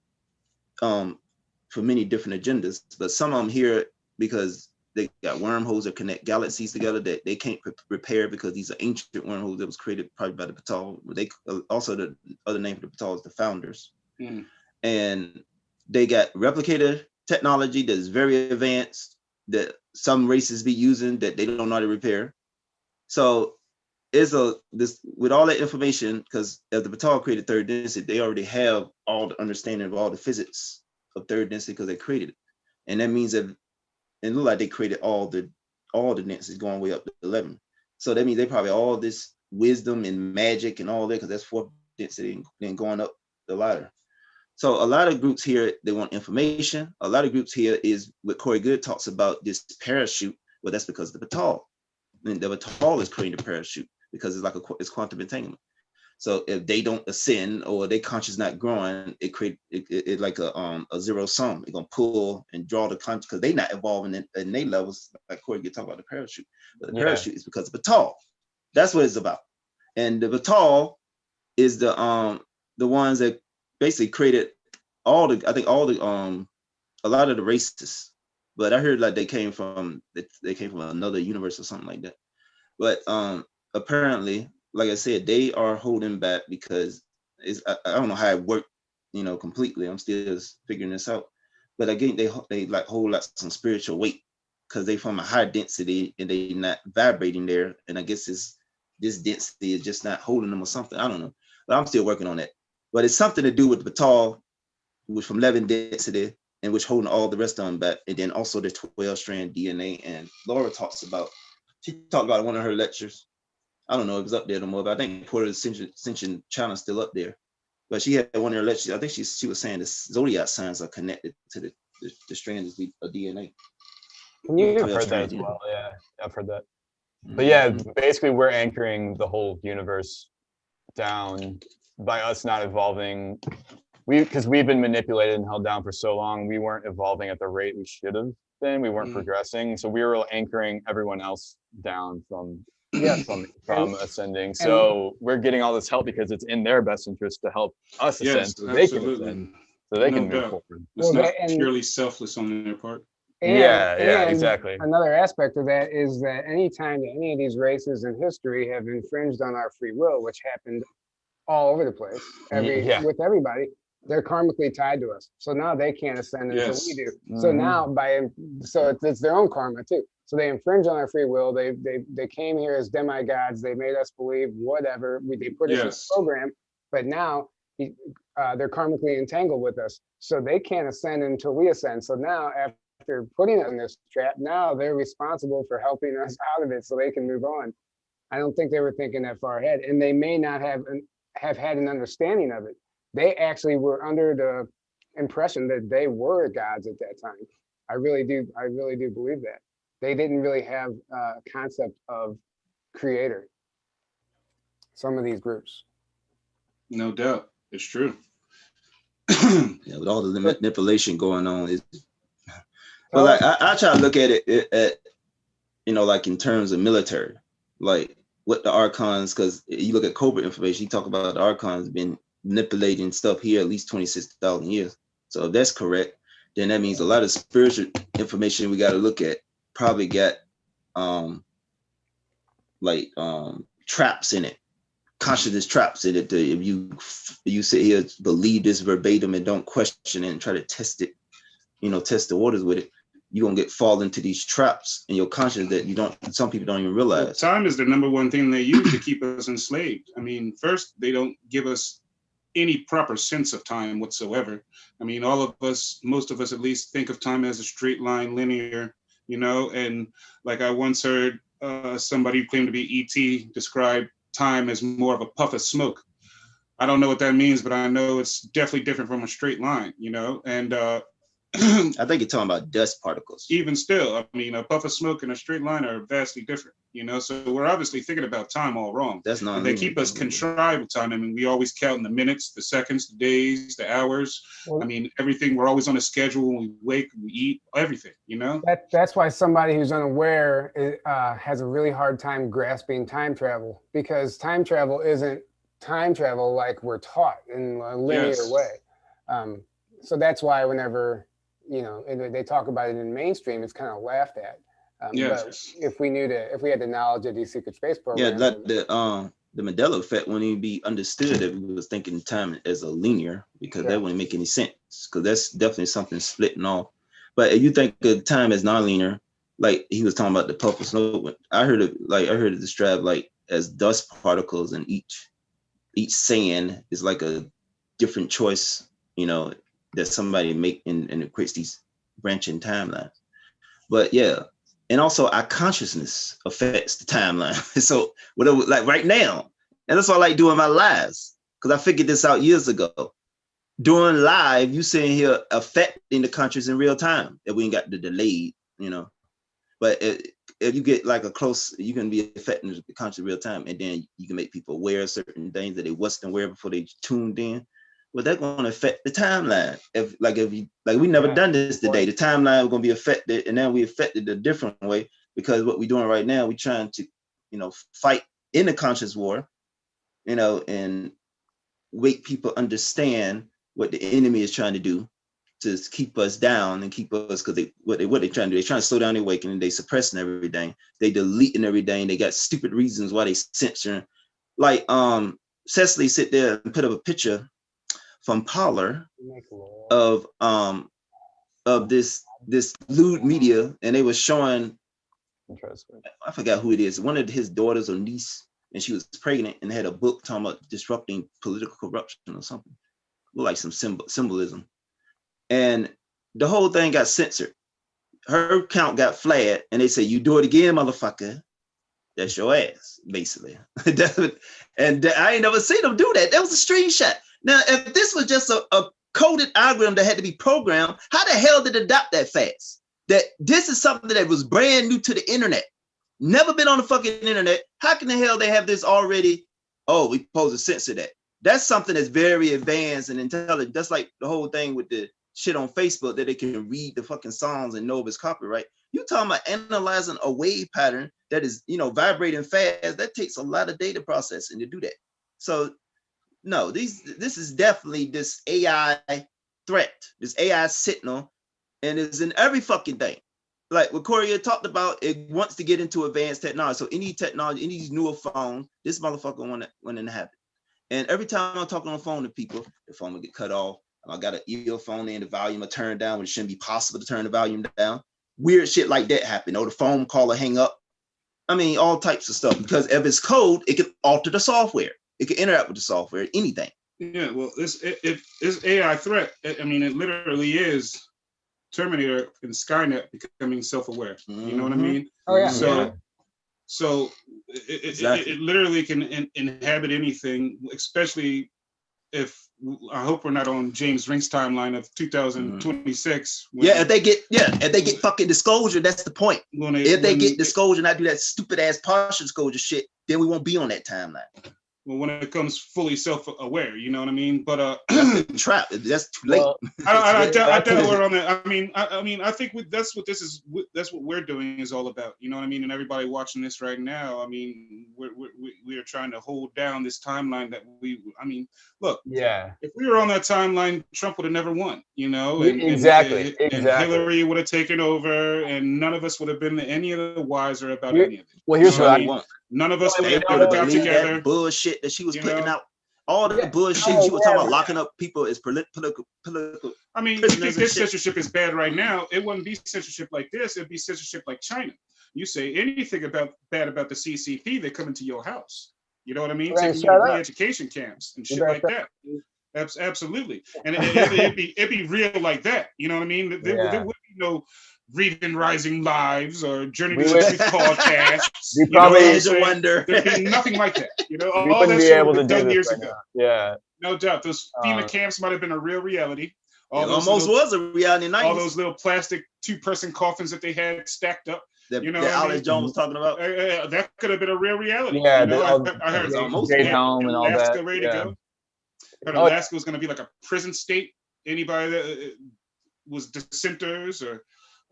for many different agendas, but some of them here because they got wormholes that connect galaxies together that they can't repair because these are ancient wormholes that was created probably by the batal. They also, the other name for the batal is the founders. And they got replicator technology that is very advanced that some races be using that they don't know how to repair. So with all that information, because as the batal created third density, they already have all the understanding of all the physics of third density because they created it. And that means that it looked like they created all the densities going way up to 11. So that means they probably all this wisdom and magic and all that, because that's fourth density and then going up the ladder. So a lot of groups here, they want information. A lot of groups here is what Corey Good talks about, this parachute. Well, that's because of the Batal. And the Batal is creating the parachute because it's quantum entanglement. So if they don't ascend or their conscious not growing, it create it like a zero sum. It's gonna pull and draw the conscious because they not evolving in their levels. Like Corey Good talk about the parachute, but the parachute is because of Batal. That's what it's about. And the Batal is the ones that basically created a lot of the races. But I heard like they came from another universe or something like that. But apparently, like I said, they are holding back because I don't know how it worked, completely. I'm still figuring this out. But again, they like hold like some spiritual weight because they from a high density and they not vibrating there. And I guess this density is just not holding them or something. I don't know. But I'm still working on that. But it's something to do with the Batal, which from 11 density, and which holding all the rest of them back. And then also the 12-strand DNA. And Laura she talked about in one of her lectures. I don't know if it was up there no more, but I think Porter Ascension China is still up there. But she had one of her lectures. I think she was saying the zodiac signs are connected to the strands of DNA. I've heard that as well. Yeah, I've heard that. But yeah, basically we're anchoring the whole universe down by us not evolving. Because we've been manipulated and held down for so long, we weren't evolving at the rate we should have been. We weren't progressing, so we were anchoring everyone else down from ascending. So we're getting all this help because it's in their best interest to help us ascend, so they can ascend, so they can move forward. It's not purely selfless on their part. And exactly. Another aspect of that is that anytime that any of these races in history have infringed on our free will, which happened all over the place, with everybody, they're karmically tied to us. So now they can't ascend until we do. So now it's their own karma too. So they infringe on our free will. They came here as demigods. They made us believe whatever. They put us in a program, but now they're karmically entangled with us. So they can't ascend until we ascend. So now after putting us in this trap, now they're responsible for helping us out of it so they can move on. I don't think they were thinking that far ahead, and they may not have had an understanding of it. They actually were under the impression that they were gods at that time. I really do believe that. They didn't really have a concept of creator. Some of these groups. No doubt, it's true. Yeah, with all the manipulation going on, but like I try to look at it like in terms of military, like what the archons, because you look at Cobra information, you talk about the archons been manipulating stuff here at least 26,000 years. So if that's correct, then that means a lot of spiritual information we got to look at probably got traps in it, consciousness traps in it. If you sit here believe this verbatim and don't question it and try to test it, test the waters with it, you're gonna fall into these traps in your conscience that some people don't even realize. Well, time is the number one thing they use to keep us enslaved. I mean, first, they don't give us any proper sense of time whatsoever. I mean, most of us at least, think of time as a straight line, linear, and like I once heard somebody who claimed to be ET describe time as more of a puff of smoke. I don't know what that means, but I know it's definitely different from a straight line, and I think you're talking about dust particles. Even still, I mean, a puff of smoke and a straight line are vastly different, so we're obviously thinking about time all wrong. That's not. They keep us contrived with time. I mean, we always count in the minutes, the seconds, the days, the hours. I mean, everything. We're always on a schedule. When we wake, we eat, everything. That's why somebody who's unaware has a really hard time grasping time travel, because time travel isn't time travel like we're taught in a linear way. So that's why whenever they talk about it in mainstream, it's kind of laughed at. But if we had the knowledge of these secret space programs. Yeah, like the Mandela effect wouldn't even be understood if we was thinking time as a linear, because that wouldn't make any sense, because that's definitely something splitting off. But if you think of time as nonlinear, like he was talking about the puff of smoke, I heard it described like as dust particles, and each sand is like a different choice, that somebody make, and it creates these branching timelines. But yeah, and also our consciousness affects the timeline. So whatever, like right now, and that's why I like doing my lives, because I figured this out years ago. Doing live, you sitting here affecting the conscious in real time. If we ain't got the delay, But if you get like a close, you can be affecting the conscious in real time, and then you can make people aware of certain things that they wasn't aware before they tuned in. Well, that's going to affect the timeline. If we never done this today, the timeline is going to be affected, and then we affected a different way, because what we're doing right now, we're trying to, fight in the conscious war, and make people understand what the enemy is trying to do to keep us down and keep us, because what they're trying to do, they're trying to slow down the awakening, they suppressing everything, they deleting everything, they got stupid reasons why they censoring. Like Cecily sit there and put up a picture from Parler of this lewd media, and they were showing, I forgot who it is, one of his daughters or niece, and she was pregnant and had a book talking about disrupting political corruption or something, like some symbolism. And the whole thing got censored. Her account got flagged, and they say, "You do it again, motherfucker, that's your ass," basically. And I ain't never seen them do that. That was a screenshot. Now, if this was just a coded algorithm that had to be programmed, how the hell did it adapt that fast? That this is something that was brand new to the internet. Never been on the fucking internet. How can the hell they have this already? Oh, we supposed to censor that. That's something that's very advanced and intelligent. That's like the whole thing with the shit on Facebook, that they can read the fucking songs and know if it's copyright. You talking about analyzing a wave pattern that is, vibrating fast. That takes a lot of data processing to do that. So no, this is definitely this AI threat, this AI signal, and it's in every fucking thing. Like what Corey talked about, it wants to get into advanced technology. So any technology, any newer phone, this motherfucker want to have it. And every time I'm talking on the phone to people, the phone will get cut off. I got an earphone in, the volume will turn down when it shouldn't be possible to turn the volume down. Weird shit like that happen. Or the phone call will hang up. I mean, all types of stuff. Because if it's code, it can alter the software. It can interact with the software, anything. Yeah, well, this AI threat, I mean, it literally is Terminator and Skynet becoming self-aware. You know what I mean? Oh yeah. So it literally can inhabit anything, especially if, I hope we're not on James Rink's timeline of 2026. If they get fucking disclosure, that's the point. If they get disclosure, not do that stupid ass partial disclosure shit, then we won't be on that timeline. Well, when it comes fully self-aware, you know what I mean? But that's a trap. That's too late. Well, I doubt we're on that. I mean, I think that's what this is. That's what we're doing is all about. You know what I mean? And everybody watching this right now, I mean, we are trying to hold down this timeline that I mean, look. Yeah. If we were on that timeline, Trump would have never won. You know? Exactly. And Hillary would have taken over, and none of us would have been any of the wiser about any of it. Well, here's what I want. None of us would have got together. That bullshit that she was putting out. All the bullshit she was talking about, locking up people is political. I mean, you think this censorship is bad right now? It wouldn't be censorship like this. It'd be censorship like China. You say anything bad about the CCP, they come into your house. You know what I mean? Taking you to re-education camps and shit like that. Absolutely. And it'd be real like that. You know what I mean? There would be no Reading Rising Lives or Journey to the Truth podcasts. We probably wonder. There'd be nothing like that. You know, we all that be shit able was to done do years right ago. Now. Yeah. No doubt. Those FEMA camps might have been a real reality. Almost was a reality in the 90s. All those little plastic 2-person coffins that they had stacked up. That Alex Jones was talking about. That could have been a real reality. Yeah, you know, I heard almost home and all that. Alaska ready to go. But Alaska was going to be like a prison state. Anybody that was dissenters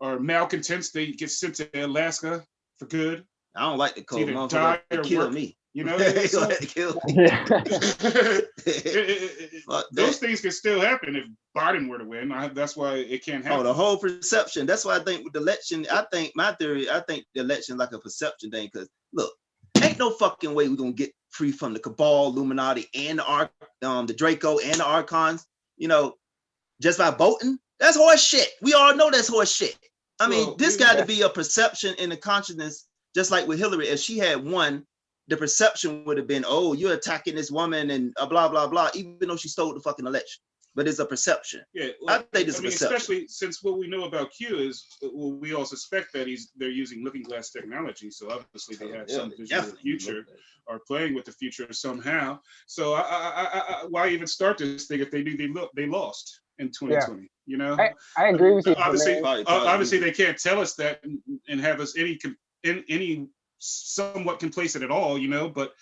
or malcontents, they get sent to Alaska for good. I don't like the cold. Die or kill work. Me. You know, so, kill me. Those things can still happen if Biden were to win. That's why it can't happen. Oh, the whole perception. That's why I think with the election, my theory, the election is like a perception thing. Because look, ain't no fucking way we're gonna get free from the cabal, Illuminati, and the Draco and the Archons. You know, just by voting. That's horse shit. We all know that's horse shit. I mean, this got to be a perception in the consciousness, just like with Hillary. If she had won, the perception would have been, oh, you're attacking this woman and blah, blah, blah, even though she stole the fucking election. but it's a perception. Yeah, well, I think it's a perception. Especially since what we know about Q is, well, we all suspect that they're using looking glass technology. So obviously they have some vision of the future, or playing with the future somehow. So why even start this thing if they knew they lost in 2020? You know, I agree with you. Obviously they can't tell us that and have us any somewhat complacent at all. You know, but.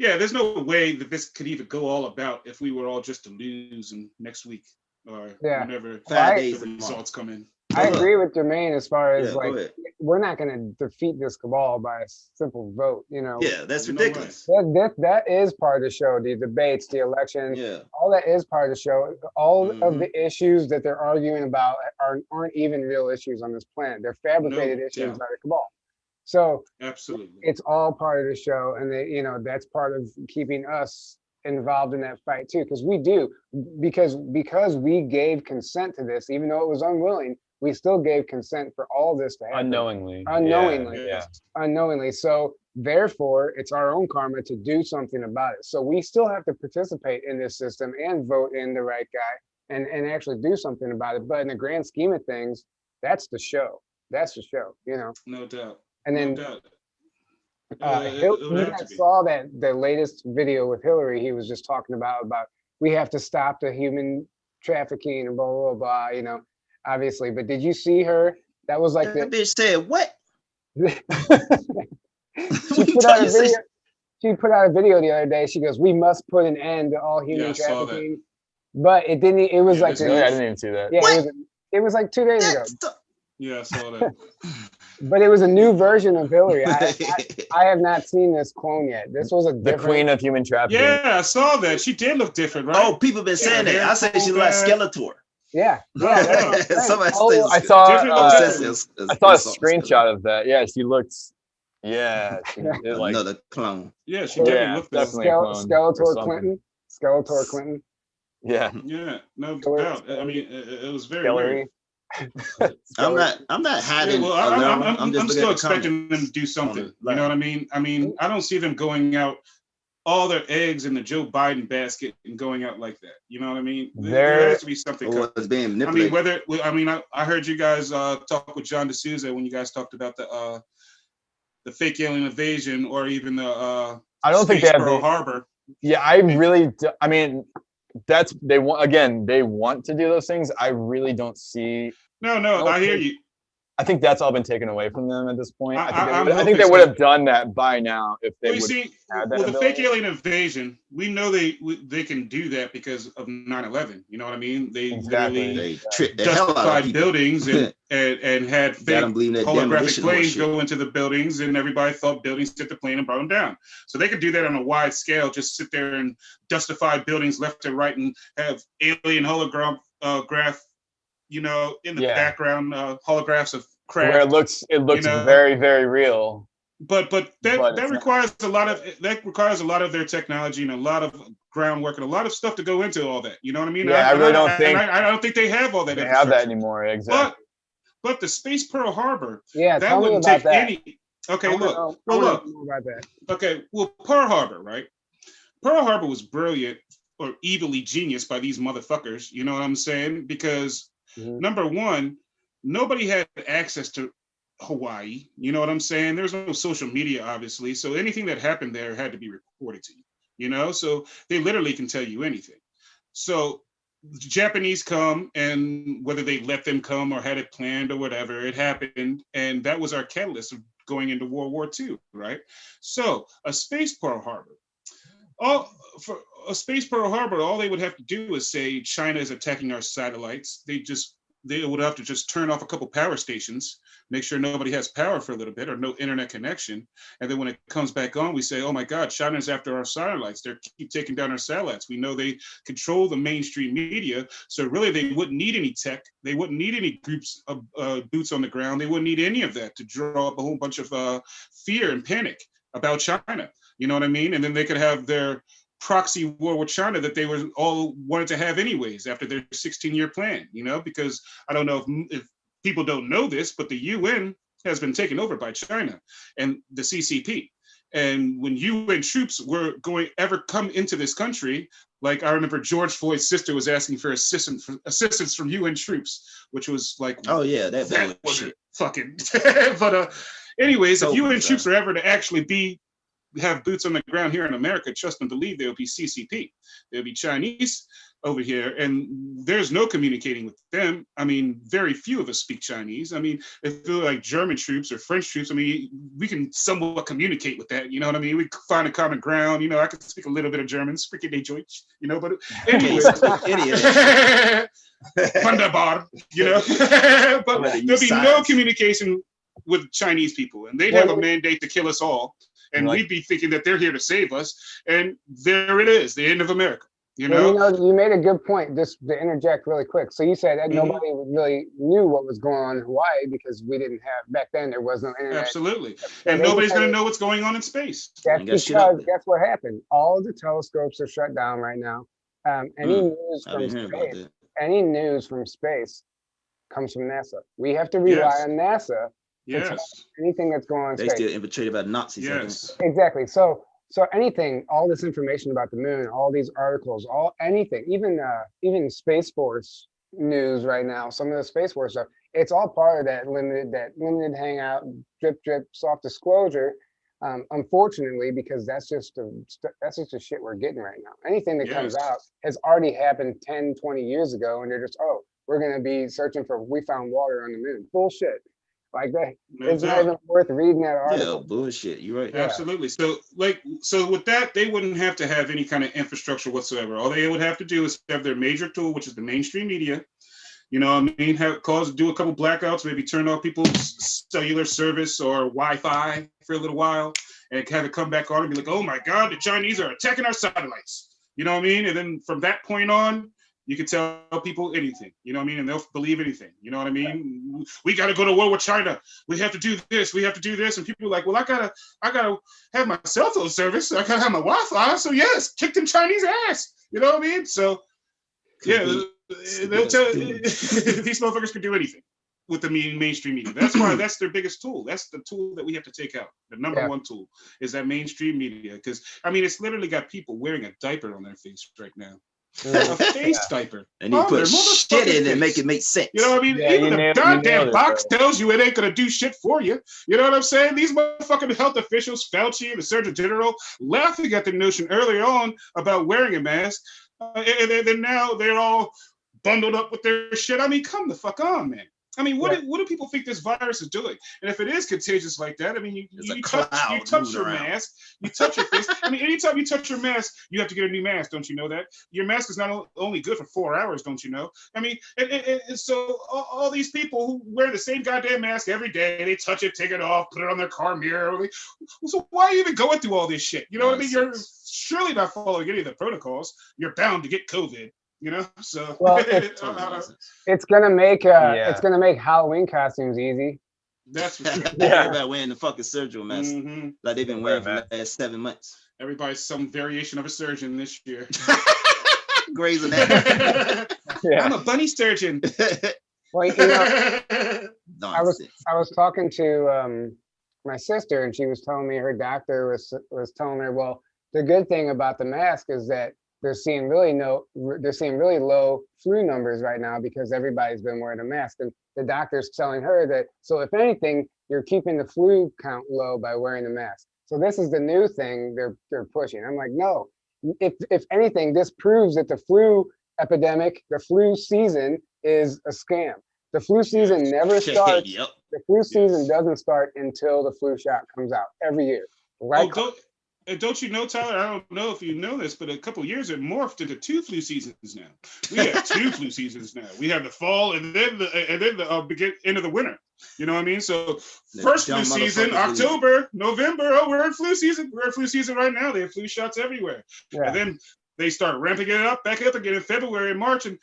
Yeah, there's no way that this could even go all about if we were all just to lose next week or whenever 5 days the results come in. I agree with Jermaine as far as we're not going to defeat this cabal by a simple vote. You know, that's ridiculous. That is part of the show. The debates, the election, all that is part of the show. All of the issues that they're arguing about aren't even real issues on this planet. They're fabricated issues by the cabal. So absolutely, it's all part of the show, and that's part of keeping us involved in that fight too, because because we gave consent to this, even though it was unwilling. We still gave consent for all this to happen. Unknowingly. So therefore, it's our own karma to do something about it. So we still have to participate in this system and vote in the right guy and actually do something about it. But in the grand scheme of things, that's the show. That's the show. You know. No doubt. And then you guys saw the latest video with Hillary. He was just talking about we have to stop the human trafficking and blah blah blah. You know, obviously. But did you see her? That was like that bitch said what? She put out a video the other day. She goes, "We must put an end to all human trafficking." But it didn't. It was like I didn't even see that. Yeah, it was like 2 days ago. Yeah, I saw that. But it was a new version of Hillary. I have not seen this clone yet. This was the queen of human trafficking. Yeah, I saw that. She did look different, right? Oh, people been saying that. I said she like Skeletor. Yeah. Somebody I saw a screenshot of that. Yeah, she looked. Yeah, she did like another clone. Yeah, she definitely looked definitely a clone. Skeletor Clinton. Yeah. Yeah, no doubt. I mean, it was very weird. I'm not hiding. Well, I'm still expecting them to do something. You know what I mean? I don't see them going out all their eggs in the Joe Biden basket and going out like that. You know what I mean? There has to be something. It's being manipulated. I heard you guys talk with John D'Souza when you guys talked about the fake alien invasion or even the I don't think they have Pearl Harbor. Yeah, I really. I mean. They want to do those things. I really don't see. No, I hear you. I think that's all been taken away from them at this point. I think they would have done that by now if they would. The fake alien invasion, we know they can do that because of 9/11. You know what I mean? They literally justified buildings and had fake holographic planes go into the buildings, and everybody thought buildings hit the plane and brought them down. So they could do that on a wide scale. Just sit there and justify buildings left and right, and have alien hologram in the background, holographs of craft. Where it looks very, very real. But that requires a lot of their technology and a lot of groundwork and a lot of stuff to go into all that. You know what I mean? Yeah, I don't think they have all that. They have that anymore, exactly. But the Space Pearl Harbor, that wouldn't take any. Okay, look. Okay, well, Pearl Harbor, right? Pearl Harbor was brilliant or evilly genius by these motherfuckers. You know what I'm saying? Because number one, nobody had access to Hawaii. You know what I'm saying? There's no social media, obviously. So anything that happened there had to be reported to you, So they literally can tell you anything. So the Japanese come, and whether they let them come or had it planned or whatever, it happened. And that was our catalyst of going into World War II, right? So a Space Pearl Harbor. All they would have to do is say China is attacking our satellites. They would have to just turn off a couple power stations, make sure nobody has power for a little bit or no internet connection. And then when it comes back on, we say, oh my God, China's after our satellites. They keep taking down our satellites. We know they control the mainstream media. So really they wouldn't need any tech. They wouldn't need any groups of boots on the ground. They wouldn't need any of that to draw up a whole bunch of fear and panic about China. You know what I mean? And then they could have their proxy war with China that they were all wanted to have anyways after their 16-year plan, because I don't know if people don't know this, but the UN has been taken over by China and the CCP. And when UN troops were ever come into this country, like I remember George Floyd's sister was asking for assistance from UN troops, which was like, oh yeah, that was shit. Fucking. But anyways, if UN troops are ever to actually have boots on the ground here in America, trust and believe there will be CCP. There'll be Chinese over here, and there's no communicating with them. I mean, very few of us speak Chinese. I mean, if they're like German troops or French troops, I mean, we can somewhat communicate with that. You know what I mean? We find a common ground. You know, I can speak a little bit of German, spreche die Deutsch, you know, but anyways. Wunderbar, you know. But there'll be no communication with Chinese people, and they'd have a mandate to kill us all. And we'd be thinking that they're here to save us. And there it is, the end of America. You know? Well, you made a good point, just to interject really quick. So you said that nobody really knew what was going on in Hawaii because we didn't have, back then there was no internet. Absolutely. And nobody's going to know what's going on in space. That's because guess what happened? All of the telescopes are shut down right now. Any news from space comes from NASA. We have to rely on NASA. Yes. Anything that's going on in space. They still infiltrated by Nazis. Yes. Exactly. So anything, all this information about the moon, all these articles, anything, even Space Force news right now, some of the Space Force stuff, it's all part of that limited hangout, drip, soft disclosure. Unfortunately, because that's just the shit we're getting right now. Anything that comes out has already happened 10, 20 years ago, and they're just, we're going to be searching for, we found water on the moon. Bullshit. Like that, it's not even worth reading that article. Yeah, bullshit. You're right. Absolutely. So with that, they wouldn't have to have any kind of infrastructure whatsoever. All they would have to do is have their major tool, which is the mainstream media. You know what I mean? Do a couple blackouts, maybe turn off people's cellular service or Wi-Fi for a little while, and have it come back on and be like, oh my God, the Chinese are attacking our satellites. You know what I mean? And then from that point on, you can tell people anything, you know what I mean? And they'll believe anything, you know what I mean? We got to go to war with China. We have to do this. We have to do this. And people are like, well, I gotta have my cell phone service. I gotta have my Wi-Fi. So yes, kick them Chinese ass. You know what I mean? So yeah, they'll tell these motherfuckers can do anything with the mainstream media. That's why that's their biggest tool. That's the tool that we have to take out. The number one tool is that mainstream media. Because I mean, it's literally got people wearing a diaper on their face right now. A face diaper. And you put shit in it and make it make sense. You know what I mean? Even the goddamn box tells you it ain't gonna do shit for you. You know what I'm saying? These motherfucking health officials, Fauci, the Surgeon General, laughing at the notion earlier on about wearing a mask. And then now they're all bundled up with their shit. I mean, come the fuck on, man. I mean, what do people think this virus is doing? And if it is contagious like that, I mean, you touch your mask, you touch your face. I mean, anytime you touch your mask, you have to get a new mask. Don't you know that? Your mask is not only good for 4 hours, don't you know? I mean, and so all these people who wear the same goddamn mask every day, they touch it, take it off, put it on their car mirror. So why are you even going through all this shit? You know what I mean? You're surely not following any of the protocols. You're bound to get COVID. You know, so it's gonna make Halloween costumes easy. That's for sure. Everybody wearing the fucking surgical mask like they've been wearing for the last 7 months. Everybody's some variation of a surgeon this year. Grey's Anatomy. I'm a bunny surgeon. Well, you know, I was talking to my sister, and she was telling me her doctor was telling her, well, the good thing about the mask is that they're seeing really low flu numbers right now because everybody's been wearing a mask. And the doctor's telling her that, so if anything, you're keeping the flu count low by wearing the mask. So this is the new thing they're pushing. I'm like, no, if anything, this proves that the flu epidemic, the flu season is a scam. The flu season never starts. The flu season doesn't start until the flu shot comes out every year. Right? Don't you know, Tyler? I don't know if you know this, but a couple of years it morphed into 2 flu seasons now. We have 2 flu seasons now. We have the fall and then the end of the winter. You know what I mean? So first flu season, October, November. Oh, we're in flu season. We're in flu season right now. They have flu shots everywhere. Yeah. And then they start ramping it back up again in February and March, and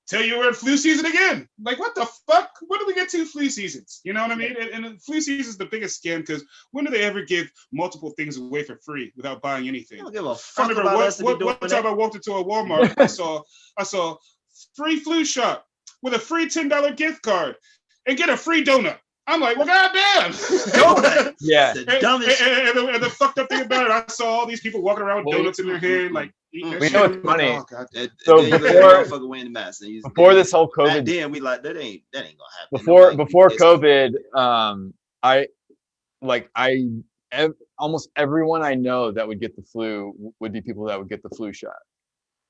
tell you we're in flu season again. Like, what the fuck? When do we get 2 flu seasons? You know what I mean? And flu season is the biggest scam because when do they ever give multiple things away for free without buying anything? I don't give a fuck. I remember one time I walked into a Walmart, I saw free flu shot with a free $10 gift card and get a free donut. I'm like, well, goddamn. Yeah. The dumbest. And the fucked up thing about it, I saw all these people walking around with donuts in their hand, like eating that shit. Know what's funny? Oh, God. So before this whole COVID, then we like that ain't gonna happen. Before COVID, almost everyone I know that would get the flu would be people that would get the flu shot.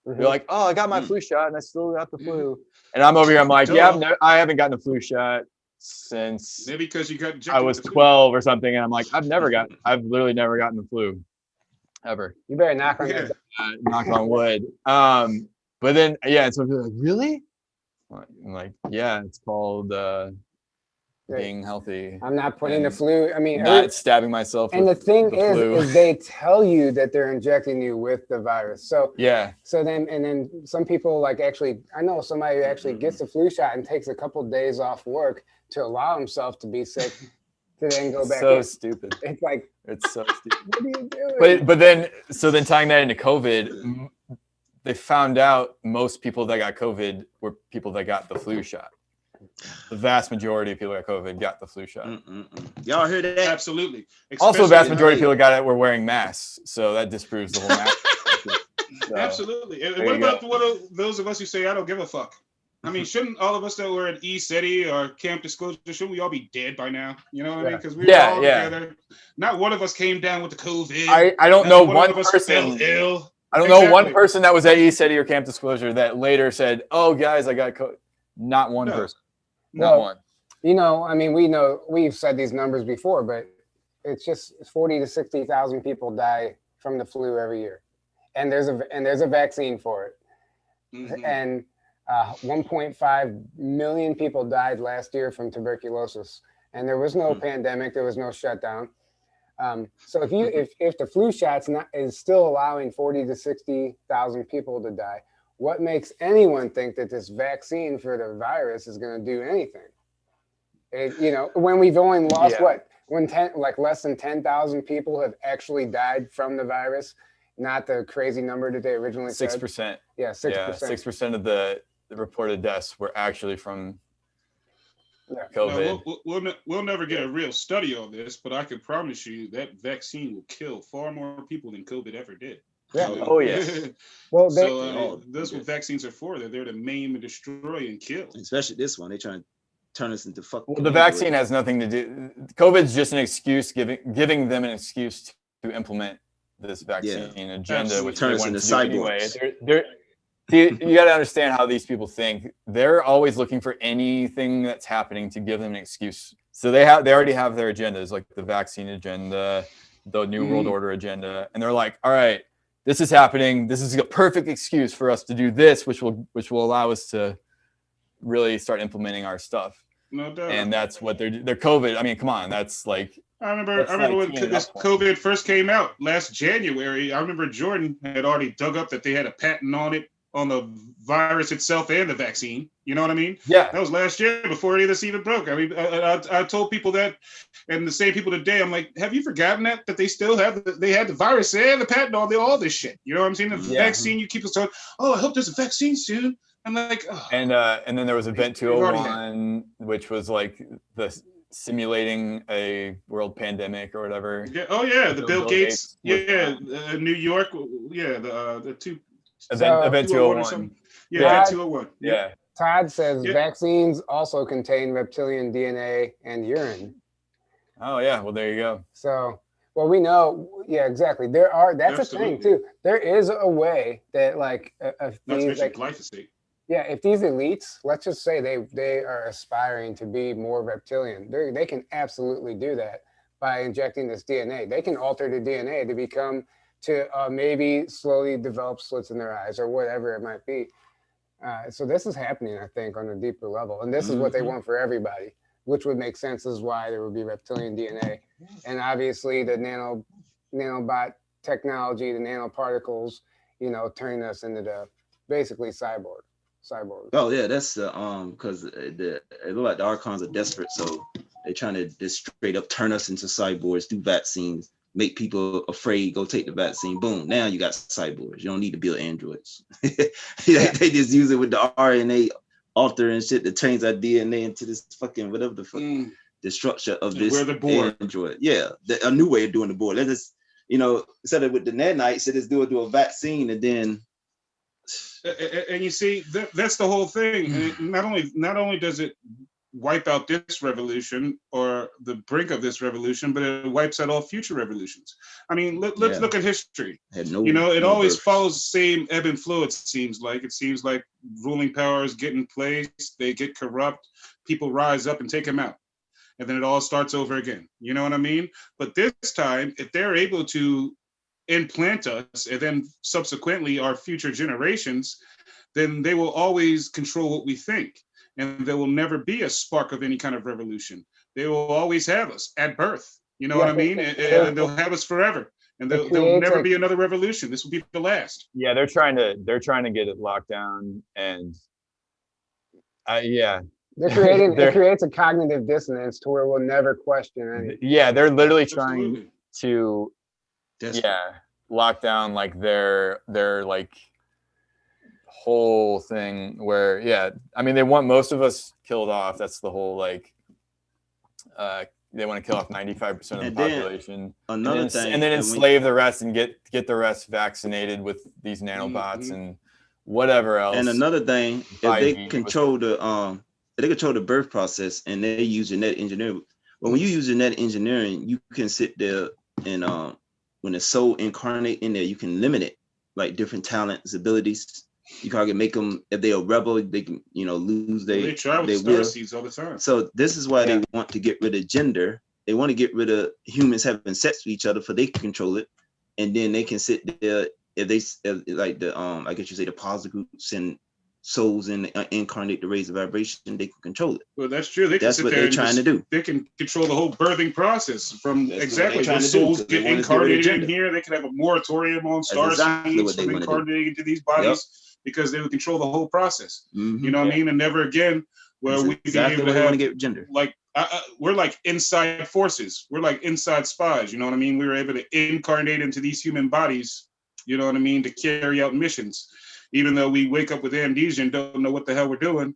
They're like, oh, I got my flu shot and I still got the flu. And I'm over here, I'm like, I haven't gotten a flu shot since maybe because you got I was 12 or something. And I'm like, I've literally never gotten the flu ever. You better knock on that. Knock on wood. But then, so they're like, really? I'm like, yeah, it's called being healthy. I'm not putting the flu. I mean, not stabbing myself. And the thing is they tell you that they're injecting you with the virus. So yeah. So then some people I know somebody who actually gets the flu shot and takes a couple of days off work to allow himself to be sick to then go back. So stupid. It's like it's so stupid. What are you doing? But then tying that into COVID, they found out most people that got COVID were people that got the flu shot. The vast majority of people that got COVID got the flu shot. Y'all heard that? Absolutely. Also, the vast majority of people that got it were wearing masks, so that disproves the whole mask. Absolutely. And what about those of us who say I don't give a fuck? I mean, shouldn't all of us that were at E-City or Camp Disclosure, shouldn't we all be dead by now? You know what I mean? Because we were all together. Not one of us came down with the COVID. I don't know one person fell ill. I don't know one person that was at E-City or Camp Disclosure that later said, "Oh, guys, I got COVID." Not one person. Not one. You know, I mean, we've said these numbers before, but it's just 40 to 60,000 people die from the flu every year, and there's a vaccine for it, and 1.5 million people died last year from tuberculosis, and there was no pandemic, there was no shutdown. So if the flu shot's is still allowing 40 to 60,000 people to die, what makes anyone think that this vaccine for the virus is going to do anything? When we've only lost less than 10,000 people have actually died from the virus, not the crazy number that they originally said. 6%. Yeah, 6%. Yeah, 6% of the reported deaths were actually from COVID. No, we'll never get a real study on this, but I can promise you that vaccine will kill far more people than COVID ever did. Yeah. Oh yeah. Well, that's what vaccines are for. They're there to maim and destroy and kill. Especially this one, they're trying to turn us into fucking. Well, the vaccine has nothing to do. COVID's just an excuse, giving them an excuse to implement this vaccine agenda, which turn they us want into to do cyborgs. Anyway. You got to understand how these people think. They're always looking for anything that's happening to give them an excuse. So they already have their agendas, like the vaccine agenda, the New World Order agenda, and they're like, all right, this is happening. This is a perfect excuse for us to do this, which will allow us to really start implementing our stuff. No doubt. And that's what they're COVID. I mean, come on, that's like. I remember when this COVID first came out last January. I remember Jordan had already dug up that they had a patent on it, on the virus itself and the vaccine. You know what I mean? Yeah. That was last year before any of this even broke. I mean, I told people that, and the same people today, I'm like, have you forgotten that they still have, they had the virus and the patent on all this shit. You know what I'm saying? The vaccine, you keep us talking, oh, I hope there's a vaccine soon. I'm like, oh. And then there was Event 201, which was like the simulating a world pandemic or whatever. Yeah. Oh yeah, the Bill Gates. Yeah, New York. Yeah, the two. Event 201. Yeah, Event 201. Yeah. Todd says vaccines also contain reptilian DNA and urine. Oh yeah, well there you go. So, well, we know, yeah, exactly. That's Absolutely. a thing too. There is a way that glyphosate. Yeah, if these elites, let's just say they are aspiring to be more reptilian, they can absolutely do that by injecting this DNA. They can alter the DNA to become, maybe slowly develop slits in their eyes or whatever it might be. So this is happening, I think, on a deeper level. And this is what they want for everybody, which would make sense as why there would be reptilian DNA. And obviously the nanobot technology, the nanoparticles, turning us into the basically cyborg. Oh yeah, that's because it look like the Archons are desperate, so they're trying to just straight up turn us into cyborgs, do vaccines, make people afraid, go take the vaccine. Boom, now you got cyborgs. You don't need to build androids. They just use it with the RNA alter and shit that turns our DNA into this fucking whatever the fuck. the structure of this the board. Android. Yeah, a new way of doing the board. Let's just, instead of with the nanites, let's do a vaccine and then. And you see, that's the whole thing. And not only does it wipe out this revolution or the brink of this revolution, but it wipes out all future revolutions. I mean, let's look at history. It always follows the same ebb and flow. It seems like ruling powers get in place, they get corrupt, people rise up and take them out, and then it all starts over again. You know what I mean? But this time, if they're able to implant us and then subsequently our future generations, then they will always control what we think. And there will never be a spark of any kind of revolution. They will always have us at birth. You know what I mean? And they'll have us forever. And there'll never be another revolution. This will be the last. Yeah, they're trying to get it locked down, and it creates a cognitive dissonance to where we'll never question anything. Yeah, they're literally trying to lock down like their like whole thing where they want most of us killed off. That's the whole like they want to kill off 95% of the population, and then enslave the rest and get the rest vaccinated with these nanobots and whatever else. And another thing, if they control the birth process and they use genetic engineering, when you use genetic engineering, you can sit there and when the soul incarnate in there, you can limit it, like different talents, abilities. You can make them, if they're a rebel, they can, lose their will. Seeds all the time. So this is why they want to get rid of gender. They want to get rid of humans having sex with each other, for they can control it, and then they can sit there. If like the I guess you say the positive groups and souls and incarnate the raise of vibration, they can control it. Well, that's true. That's what they're trying to do. They can control the whole birthing process from when souls get incarnated in here. They can have a moratorium on star seeds from incarnating into these bodies. Because they would control the whole process, you know what I mean, and never again where we be able to have get gender. Like we're like inside forces, we're like inside spies. You know what I mean? We were able to incarnate into these human bodies. You know what I mean, to carry out missions, even though we wake up with amnesia and don't know what the hell we're doing.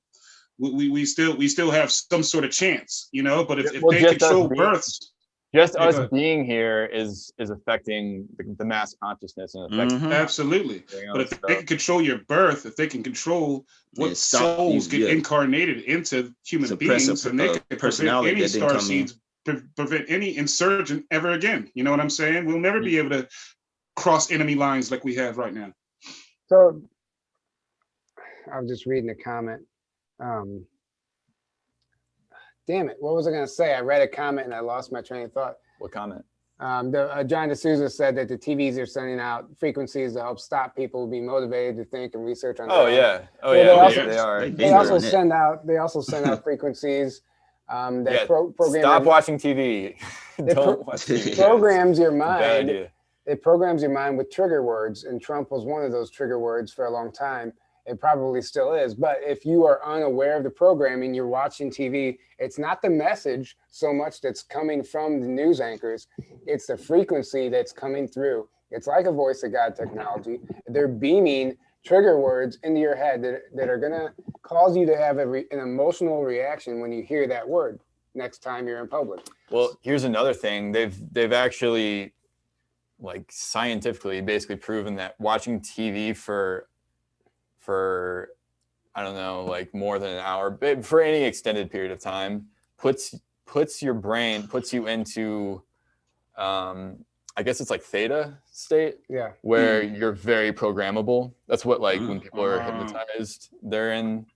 We still have some sort of chance, But if they control births. Just us being here is affecting the mass consciousness and affecting absolutely. But if they can control your birth, if they can control what souls get incarnated into human beings, and they can prevent any star seeds, prevent any insurgent ever again. You know what I'm saying? We'll never be able to cross enemy lines like we have right now. So I was just reading a comment. Damn it, what was I going to say? I read a comment and I lost my train of thought. What comment? John D'Souza said that the TVs are sending out frequencies to help stop people being motivated to think and research on their own. They are. They also send out frequencies that program. Stop watching TV. Don't watch TV. Programs your mind. It programs your mind with trigger words, and Trump was one of those trigger words for a long time. It probably still is. But if you are unaware of the programming, you're watching TV, it's not the message so much that's coming from the news anchors. It's the frequency that's coming through. It's like a voice of God technology. They're beaming trigger words into your head that are going to cause you to have an emotional reaction when you hear that word next time you're in public. Well, here's another thing. They've actually, like, scientifically basically proven that watching TV for I don't know, like more than an hour, but for any extended period of time, puts your brain, puts you into, I guess it's like theta state, where you're very programmable. That's what, like, when people are hypnotized, they're in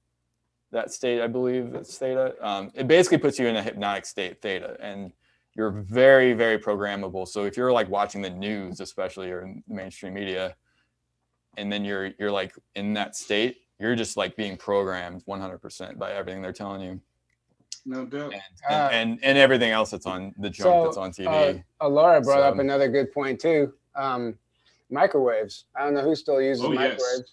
that state, I believe it's theta. It basically puts you in a hypnotic state, theta, and you're very, very programmable. So if you're like watching the news, especially, or in the mainstream media, and then you're like in that state, you're just like being programmed 100% by everything they're telling you. No doubt. And everything else that's on the junk that's on TV. Laura brought up another good point too. Microwaves. I don't know who still uses microwaves. Yes.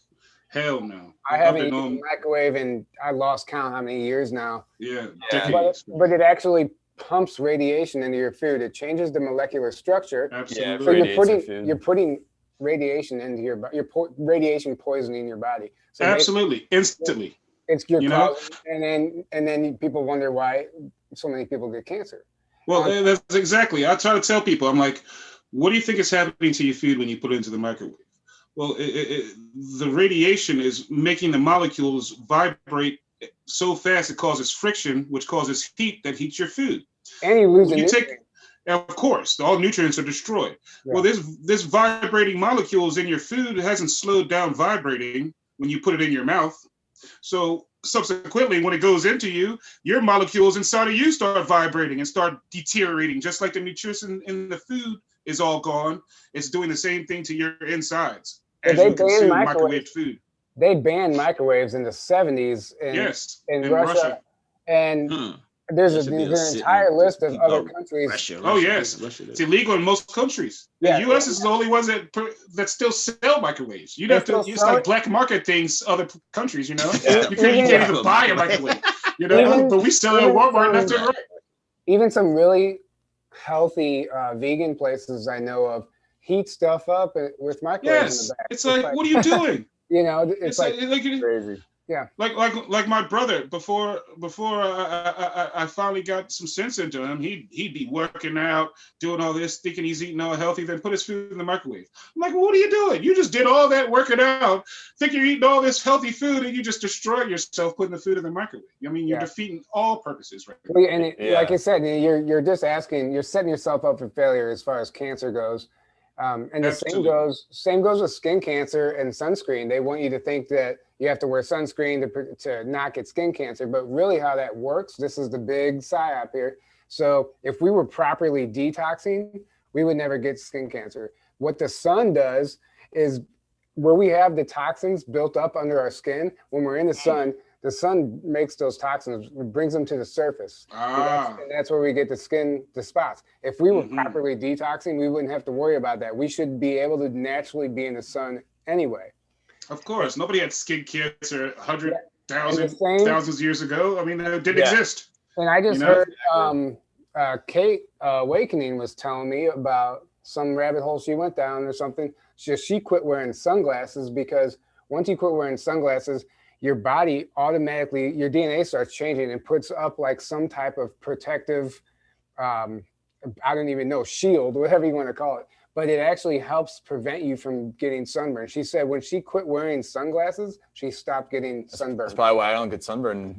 Hell no. I haven't used a microwave and I lost count how many years now. Yeah. But it actually pumps radiation into your food. It changes the molecular structure. Absolutely. So you're putting radiation into your body. You're radiation poisoning your body. So absolutely. Instantly. It's your cause, and then people wonder why so many people get cancer. Well, that's exactly. I try to tell people, I'm like, what do you think is happening to your food when you put it into the microwave? Well, the radiation is making the molecules vibrate so fast it causes friction, which causes heat that heats your food. And you lose the nutrients. Of course, all nutrients are destroyed. Yeah. Well, this vibrating molecules in your food hasn't slowed down vibrating when you put it in your mouth. So subsequently, when it goes into you, your molecules inside of you start vibrating and start deteriorating, just like the nutrition in the food is all gone. It's doing the same thing to your insides as you consume microwaved food. They banned microwaves in the 70s in Russia. And there's an entire list of other countries. Russia, yes. It's illegal in most countries. The U.S. is the only ones that still sell microwaves. You'd have to, it's like black market things, other countries, you know? You can't even buy a microwave, you know? But we sell it at Walmart left and right. Even some really healthy vegan places I know of heat stuff up with microwaves in the back. It's like, what are you doing? You know, it's like crazy. Yeah, like my brother. Before I finally got some sense into him, he'd be working out, doing all this, thinking he's eating all healthy, then put his food in the microwave. I'm like, well, what are you doing? You just did all that working out, think you're eating all this healthy food, and you just destroyed yourself putting the food in the microwave. I mean, you're defeating all purposes, right? Well, and like I said, you're just asking, you're setting yourself up for failure as far as cancer goes. And the same goes with skin cancer and sunscreen. They want you to think that you have to wear sunscreen to not get skin cancer, but really how that works, this is the big psyop here. So if we were properly detoxing, we would never get skin cancer. What the sun does is where we have the toxins built up under our skin, when we're in the sun makes those toxins, brings them to the surface. And that's where we get the spots. If we were properly detoxing, we wouldn't have to worry about that. We should be able to naturally be in the sun anyway. Of course, nobody had skin cancer 100,000 years ago. I mean, it didn't exist. And I just heard Kate Awakening was telling me about some rabbit hole she went down or something. She quit wearing sunglasses because once you quit wearing sunglasses, your body automatically, your DNA starts changing and puts up like some type of protective, I don't even know, shield, whatever you want to call it. But it actually helps prevent you from getting sunburn. She said when she quit wearing sunglasses, she stopped getting sunburn. That's probably why I don't get sunburn.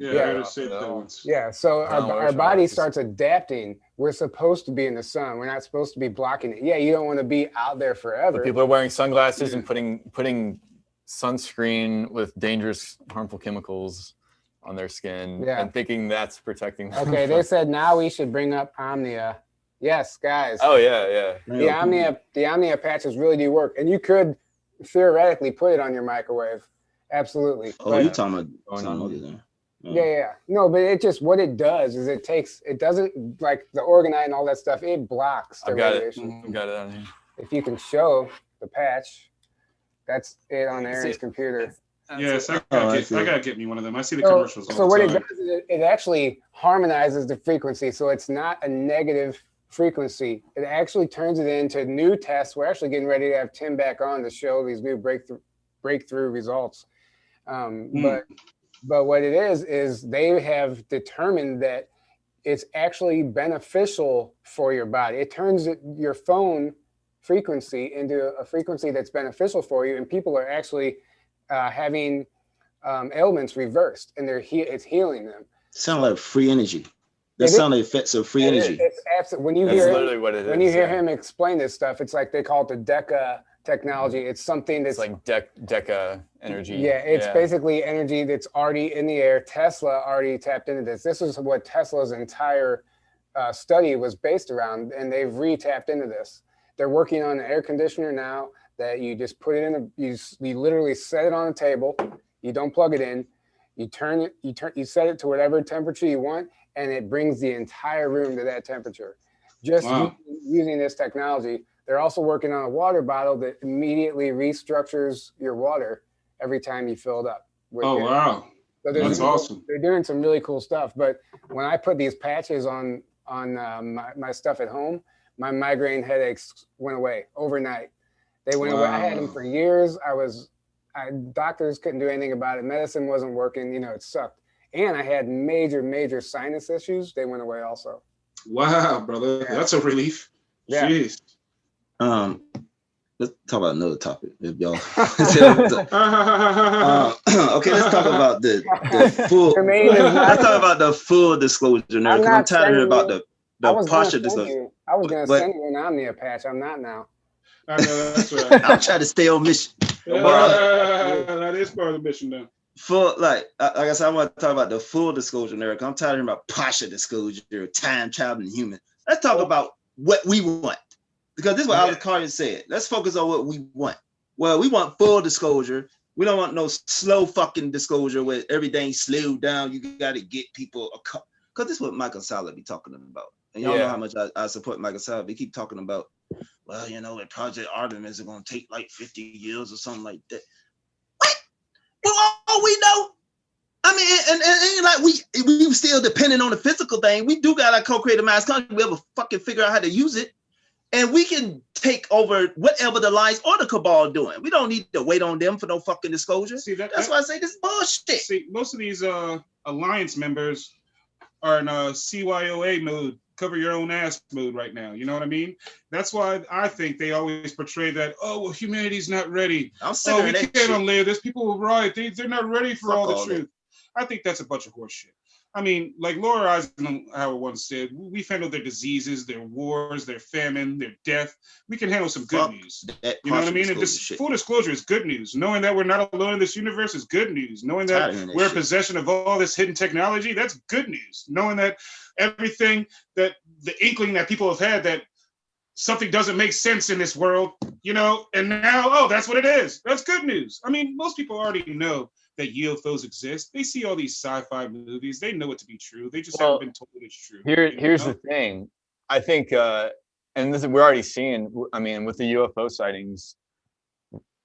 So our body starts adapting. We're supposed to be in the sun. We're not supposed to be blocking it. Yeah, you don't want to be out there forever. But people are wearing sunglasses and putting sunscreen with dangerous, harmful chemicals on their skin and thinking that's protecting them. Okay, they said now we should bring up Omnia. Yes, guys. Oh yeah. The Omnia patches really do work, and you could theoretically put it on your microwave. Absolutely. Oh, you're talking about Yeah. No, but it just, what it does is it doesn't like the orgonite and all that stuff. It blocks the radiation. I've got it on here. If you can show the patch, that's it on Aaron's computer. Yes, I gotta get me one of them. I see the commercials all the time. So what it does is it actually harmonizes the frequency, so it's not a negative frequency. It actually turns it into new tests. We're actually getting ready to have Tim back on to show these new breakthrough results. But what it is they have determined that it's actually beneficial for your body. It turns your phone frequency into a frequency that's beneficial for you, and people are actually having ailments reversed, and it's healing them. Sound like free energy. That's some of the effects of free energy. It's absolutely, when you hear him explain this stuff, it's like they call it the Deca technology. It's something that's like Deca energy. Yeah, it's basically energy that's already in the air. Tesla already tapped into this. This is what Tesla's entire study was based around, and they've re-tapped into this. They're working on an air conditioner now that you just put it in you literally set it on a table. You don't plug it in. You set it to whatever temperature you want, and it brings the entire room to that temperature. Just using this technology. They're also working on a water bottle that immediately restructures your water every time you fill it up. Wow. So that's awesome. They're doing some really cool stuff. But when I put these patches on my stuff at home, my migraine headaches went away overnight. They went away. I had them for years. doctors couldn't do anything about it. Medicine wasn't working. You know, it sucked. And I had major sinus issues. They went away also. Wow, brother, that's a relief. Yeah. Jeez. Let's talk about another topic, if y'all. Okay, let's talk about the full. Let's talk about the full disclosure now, because I'm tired of hearing about the partial disclosure. I was going to send you an Omnia patch. I'm not now. I know, that's right. I'm trying to stay on mission. That is part of the mission, though. Full, like I said, I want to talk about the full disclosure, Eric. I'm tired of hearing about partial disclosure, time traveling human. Let's talk about what we want. Because this is what Alex Carter said. Let's focus on what we want. Well, we want full disclosure. We don't want no slow fucking disclosure where everything's slowed down. You got to get people because this is what Michael Sala be talking about. And y'all know how much I support Michael Sala. They keep talking about, well, you know, Project Artemis is going to take like 50 years or something like that. What? Well, all we know. I mean, and like we still depending on the physical thing. We do got our co-creative mass consciousness. We ever fucking figure out how to use it. And we can take over whatever the Alliance or the Cabal doing. We don't need to wait on them for no fucking disclosure. See, that's why I say this is bullshit. See, most of these Alliance members are in CYOA mode, cover your own ass mode right now. You know what I mean? That's why I think they always portray that, oh, well, humanity's not ready. I'm saying we can't unlayer this. People will riot. They're not ready for all the truth. I think that's a bunch of horse shit. I mean, like Laura Eisenhower once said, we've handled their diseases, their wars, their famine, their death. We can handle some good news. You know what I mean? And full disclosure is good news. Knowing that we're not alone in this universe is good news. Knowing that we're in possession of all this hidden technology, that's good news. Knowing that everything, that the inkling that people have had that something doesn't make sense in this world, you know, and now, oh, that's what it is. That's good news. I mean, most people already know that UFOs exist. They see all these sci-fi movies. They know it to be true. They just haven't been told it's true. Here's the thing. I think, and this is, we're already seeing, I mean, with the UFO sightings,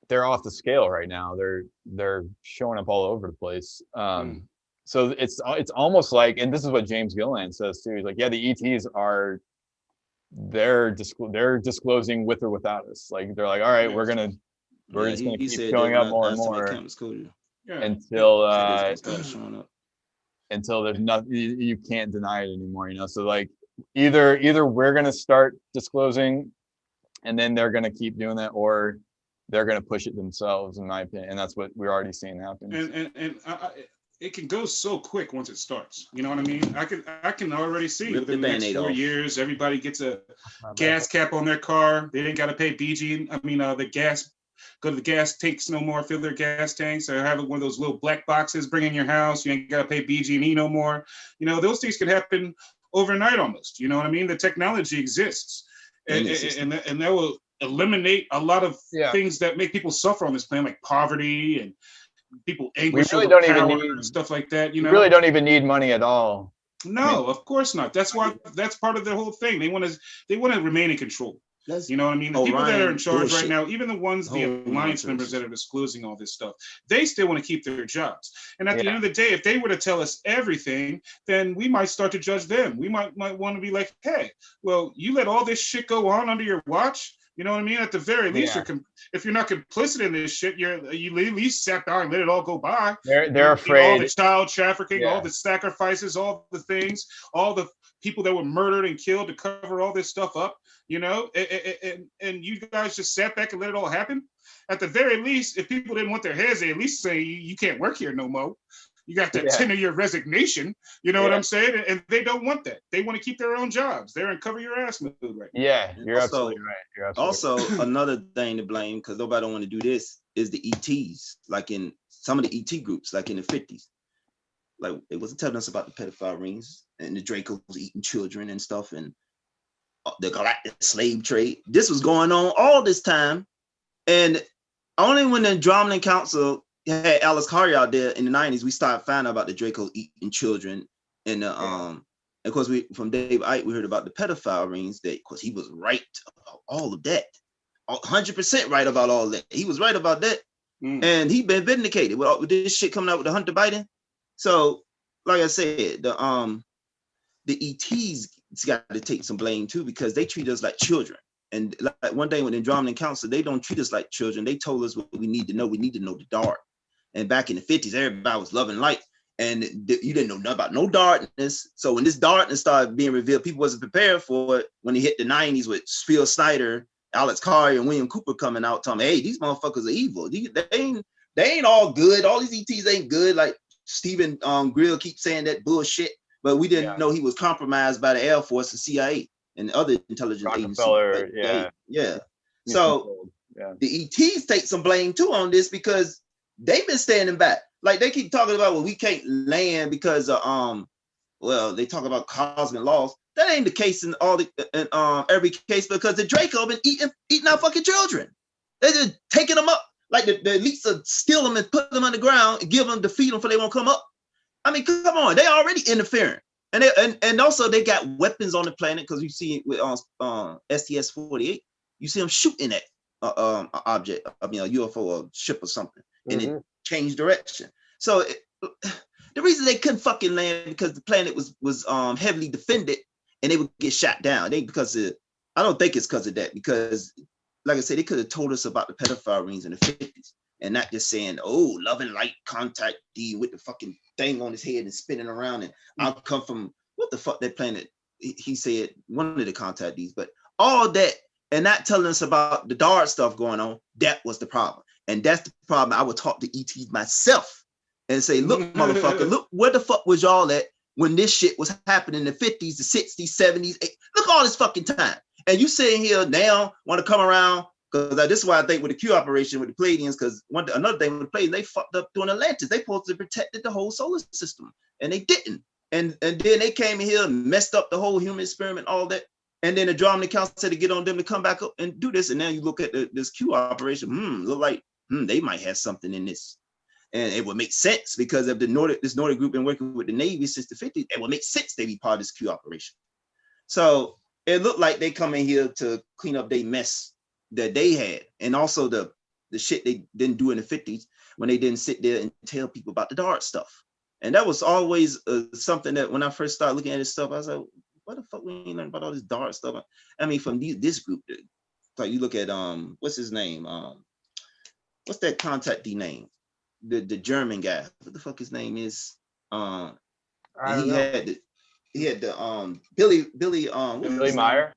they're off the scale right now. They're showing up all over the place. So it's almost like, and this is what James Gilliland says too. He's like, yeah, the ETs are, they're disclosing with or without us. Like they're like, all right, we're just gonna keep showing up more and more. Until there's nothing, you can't deny it anymore, you know. So like either we're gonna start disclosing and then they're gonna keep doing that, or they're gonna push it themselves, in my opinion. And that's what we're already seeing happen. And it can go so quick once it starts. You know what I mean? I can already see within the next 4 years, everybody gets a gas cap on their car. They didn't gotta pay the gas. Go to the gas tanks no more, fill their gas tanks, or have one of those little black boxes bring in your house. You ain't got to pay BG&E no more. You know, those things could happen overnight almost. You know what I mean? The technology exists. And that will eliminate a lot of things that make people suffer on this planet, like poverty and people anguish over power and stuff like that. You know, really don't even need money at all. No, of course not. That's why that's part of the whole thing. They want to remain in control. You know what I mean? The people that are in charge right now, even the ones, the Alliance members that are disclosing all this stuff, they still want to keep their jobs. And at the end of the day, if they were to tell us everything, then we might start to judge them. We might want to be like, hey, well, you let all this shit go on under your watch. You know what I mean? At the very least, if you're not complicit in this shit, you at least sat down and let it all go by. They're afraid. All the child trafficking, all the sacrifices, all the things, all the people that were murdered and killed to cover all this stuff up, you know, and you guys just sat back and let it all happen. At the very least, if people didn't want their heads, they at least say you can't work here no more. You got that 10-year resignation. You know what I'm saying? And they don't want that. They want to keep their own jobs. They're in cover your ass mode right now. Yeah, you're absolutely right. Another thing to blame, because nobody don't want to do this, is the ETs. Like in some of the ET groups, like in the 50s. Like it wasn't telling us about the pedophile rings and the Dracos eating children and stuff, and the galactic slave trade. This was going on all this time, and only when the Andromedan Council had Alice Carrier out there in the 90s, we started finding out about the Dracos eating children, and of course from Dave Icke we heard about the pedophile rings. That of course he was right about all of that, 100% right about all that. He was right about that, and he been vindicated with this shit coming out with the Hunter Biden. So, like I said, the ETs got to take some blame too, because they treat us like children. And like one day when Andromedan Council, they don't treat us like children. They told us what we need to know. We need to know the dark. And back in the 50s, everybody was loving light. And you didn't know nothing about no darkness. So when this darkness started being revealed, people wasn't prepared for it when they hit the 90s with Phil Snyder, Alex Collier, and William Cooper coming out telling me, hey, these motherfuckers are evil. They ain't all good. All these ETs ain't good. Like Stephen Grill keeps saying that bullshit. But we didn't know he was compromised by the Air Force and CIA and other intelligence agencies. Like, yeah. So the ETs take some blame too on this because they've been standing back. Like they keep talking about, well, we can't land because of well, they talk about cosmic laws. That ain't the case in all the every case because the Draco been eating our fucking children. They're just taking them up. Like the elites will steal them and put them on the ground and give them to feed them for they won't come up. I mean, come on, they already interfering. And also they got weapons on the planet because you see it with STS-48, you see them shooting at object, I mean a UFO or ship or something, and it changed direction. So the reason they couldn't fucking land because the planet was heavily defended and they would get shot down. I don't think it's because of that, because like I said, they could have told us about the pedophile rings in the 50s and not just saying, oh, love and light contact D with the fucking thing on his head and spinning around and I'll come from what the fuck that planet, he said one of the contactees, but all that and not telling us about the dark stuff going on, that was the problem. And that's the problem. I would talk to ETs myself and say, look, motherfucker, look, where the fuck was y'all at when this shit was happening in the 50s, the 60s, 70s, 80s? Look all this fucking time. And you sitting here now want to come around, because this is why I think with the Q operation with the Pleiadians, because another thing with the Pleiadians, they fucked up during Atlantis. They supposed to protected the whole solar system, and they didn't. And then they came in here and messed up the whole human experiment, all that. And then the Andromedan Council said to get on them to come back up and do this. And now you look at this Q operation, look like they might have something in this. And it would make sense because of this Nordic group been working with the Navy since the 50s. It would make sense they be part of this Q operation. So it looked like they come in here to clean up their mess that they had. And also the shit they didn't do in the 50s when they didn't sit there and tell people about the dark stuff. And that was always something that when I first started looking at this stuff, I was like, what the fuck we ain't learning about all this dark stuff? I mean, from this group, like you look at, what's his name? What's that contactee name? The German guy. What the fuck his name is? He had the Billy Meyer.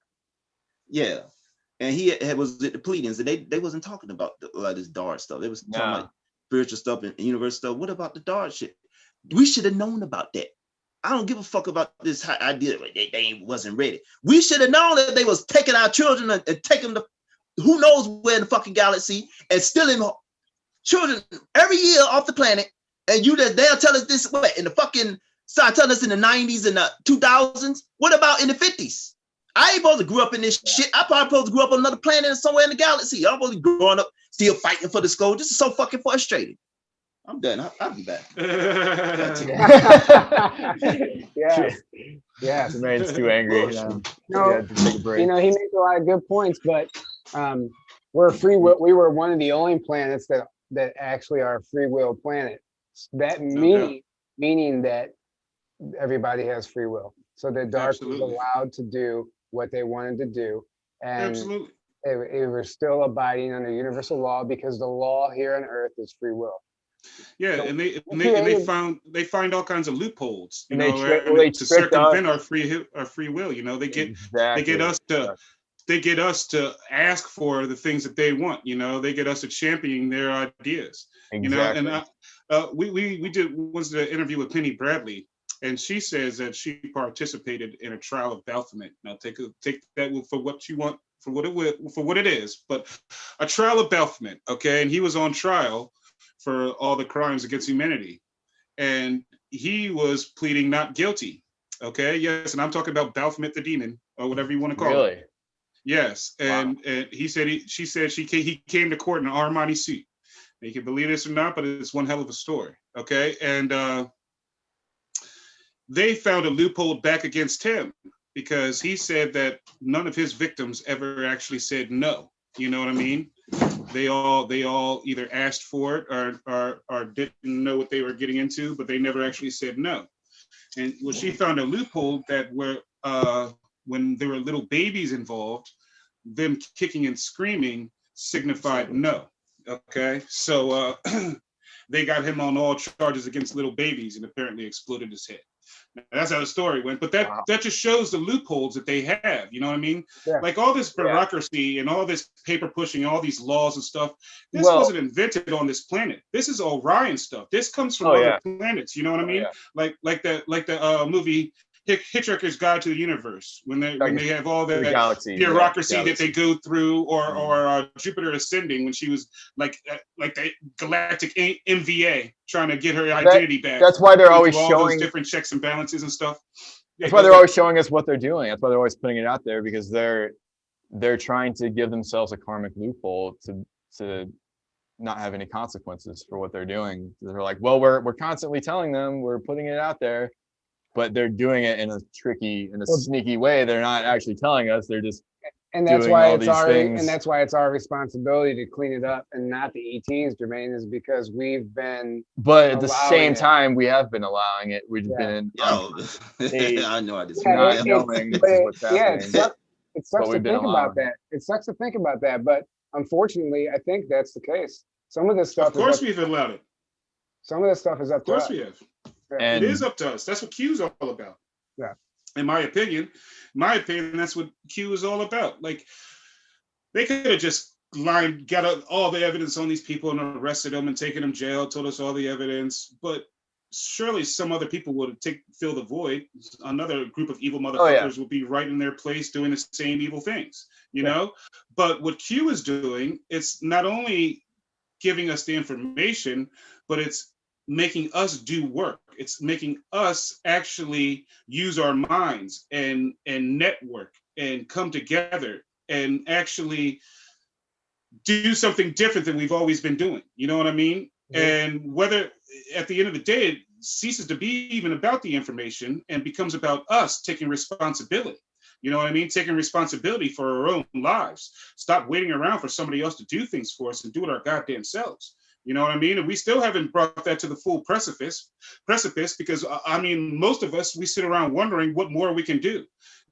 Yeah, and he was at the Pleiadians, and they wasn't talking about a lot of this dark stuff. They was talking about spiritual stuff and universe stuff. What about the dark shit? We should have known about that. I don't give a fuck about this idea that they wasn't ready. We should have known that they was taking our children and taking them to who knows where in the fucking galaxy and stealing children every year off the planet. And they'll tell us this in the fucking start telling us in the 90s and the 2000s. What about in the 50s? I ain't supposed to grow up in this shit. I probably supposed to grow up on another planet somewhere in the galaxy. I'm supposed to be growing up still fighting for the skull. This is so fucking frustrating. I'm done. I'll be back. Yeah. Jermaine's too angry. He makes a lot of good points, but we're free will. We were one of the only planets that actually are a free will planet. That meaning that everybody has free will. So the dark was allowed to do what they wanted to do, and they were still abiding under universal law because the law here on Earth is free will. Yeah, so, and they find all kinds of loopholes, to circumvent our free will. You know, they get us to ask for the things that they want. You know, they get us to championing their ideas. Exactly. You know, and we did once the interview with Penny Bradley, and she says that she participated in a trial of Baphomet. Now take that for what you want, for what it is, but a trial of Baphomet. Okay, and he was on trial for all the crimes against humanity, and he was pleading not guilty. Okay, yes, and I'm talking about Baphomet the demon, or whatever you want to call it. Yes, and he said he came to court in an Armani suit. You can believe this or not, but it's one hell of a story. Okay, and they found a loophole back against him because he said that none of his victims ever actually said no. You know what I mean? They all either asked for it or didn't know what they were getting into, but they never actually said no. And she found a loophole that when there were little babies involved, them kicking and screaming signified no. Okay, so they got him on all charges against little babies and apparently exploded his head. Now, that's how the story went. But that just shows the loopholes that they have. You know what I mean? Yeah. Like all this bureaucracy and all this paper pushing, all these laws and stuff. This wasn't invented on this planet. This is Orion stuff. This comes from other planets. You know what I mean? Like the movie Hitchhiker's Guide to the Universe, when they have all the bureaucracy that they go through, or Jupiter Ascending, when she was like the galactic MVA trying to get her identity back. That's why they're always all showing those different checks and balances and stuff. That's why they're always showing us what they're doing. That's why they're always putting it out there, because they're trying to give themselves a karmic loophole to not have any consequences for what they're doing. They're like, well, we're constantly telling them, we're putting it out there, but they're doing it in a sneaky way. They're not actually telling us. They're just that's why it's our responsibility to clean it up, and not the ETs, Jermaine, is because we've been. But at the same time, we have been allowing it. We've been. I know I just not knowing this is what's happening. It sucks to think about that. It sucks to think about that, but unfortunately, I think that's the case. Some of this stuff. Of course, we've allowed it. Some of this stuff is up to us. Of course, we have. And it is up to us. That's what Q is all about. Yeah. In my opinion, that's what Q is all about. Like, they could have just got all the evidence on these people and arrested them and taken them to jail, told us all the evidence. But surely some other people would fill the void. Another group of evil motherfuckers would be right in their place doing the same evil things, you know? But what Q is doing, it's not only giving us the information, but it's making us do work. It's making us actually use our minds and network and come together and actually do something different than we've always been doing. You know what I mean? Mm-hmm. And whether at the end of the day, it ceases to be even about the information and becomes about us taking responsibility. You know what I mean? Taking responsibility for our own lives. Stop waiting around for somebody else to do things for us and do it our goddamn selves. You know what I mean? And we still haven't brought that to the full precipice because, I mean, most of us, we sit around wondering what more we can do,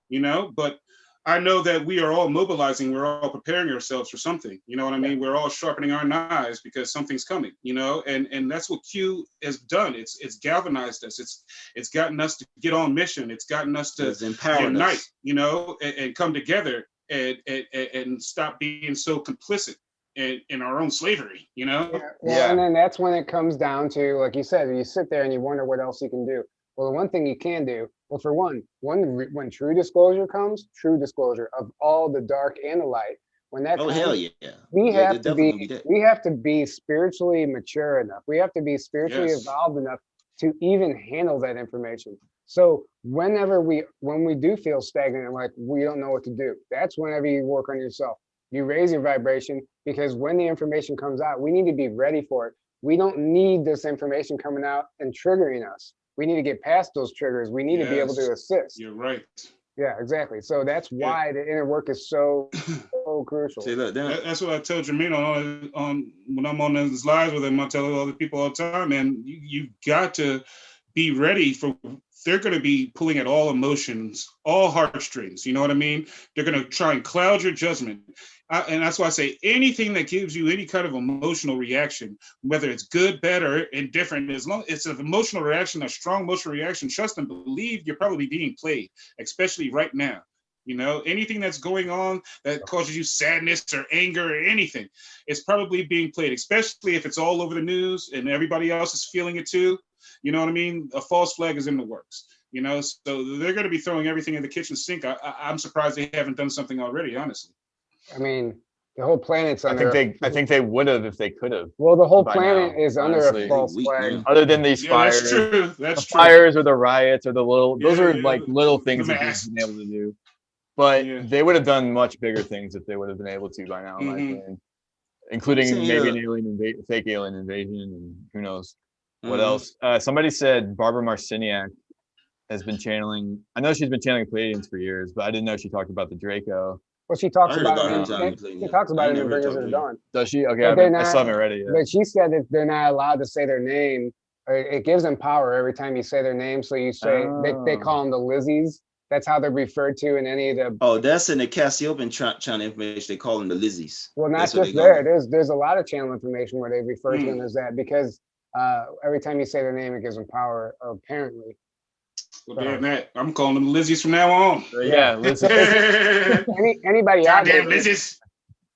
you know? But I know that we are all mobilizing. We're all preparing ourselves for something. You know what I mean? We're all sharpening our knives because something's coming, you know? And that's what Q has done. It's galvanized us. It's gotten us to get on mission. It's gotten us to unite, you know, and come together and stop being so complicit in our own slavery, you know? And then that's when it comes down to, like you said, you sit there and you wonder what else you can do. Well, the one thing you can do, well, for one, when true disclosure comes, true disclosure of all the dark and the light, when that comes, hell yeah. we have to be spiritually mature enough. We have to be spiritually evolved enough to even handle that information. So when we do feel stagnant and like we don't know what to do, that's whenever you work on yourself. You raise your vibration, because when the information comes out, we need to be ready for it. We don't need this information coming out and triggering us. We need to get past those triggers. We need to be able to assist. You're right. Yeah, exactly. So that's why the inner work is so crucial. See, look, that's what I tell Jermaine on when I'm on those lives with him. I tell other people all the time, man, you got to be ready for. They're going to be pulling at all emotions, all heartstrings. You know what I mean? They're going to try and cloud your judgment. And that's why I say anything that gives you any kind of emotional reaction, whether it's good, bad, or indifferent, as long as it's an emotional reaction, a strong emotional reaction, trust and believe you're probably being played, especially right now. You know, anything that's going on that causes you sadness or anger or anything, it's probably being played, especially if it's all over the news and everybody else is feeling it too. You know what I mean? A false flag is in the works, you know, so they're going to be throwing everything in the kitchen sink. I'm surprised they haven't done something already, honestly. I mean, the whole planet's under. I think they would have if they could have. Well, the whole planet is under a false flag. Other than these fires, that's true. That's true. Fires or the riots or the little, those are like little things that they've been able to do. But they would have done much bigger things if they would have been able to by now, in my opinion. Including maybe an fake alien invasion, and who knows what else. Somebody said Barbara Marciniak has been channeling. I know she's been channeling Pleiadians for years, but I didn't know she talked about the Draco. Well, she talks about it. She talks about it in Bringers of the Dawn. Does she? Okay, I still haven't read it yet. But she said that they're not allowed to say their name. It gives them power every time you say their name. So you say they call them the Lizzies. That's how they're referred to in any of the. Oh, that's in the Cassiopean channel information. They call them the Lizzies. Well, not just there. There's a lot of channel information where they refer to them as that because every time you say their name, it gives them power. Apparently. Well, damn that! I'm calling them Lizzies from now on. Yeah, anybody out there. Goddamn Lizzies.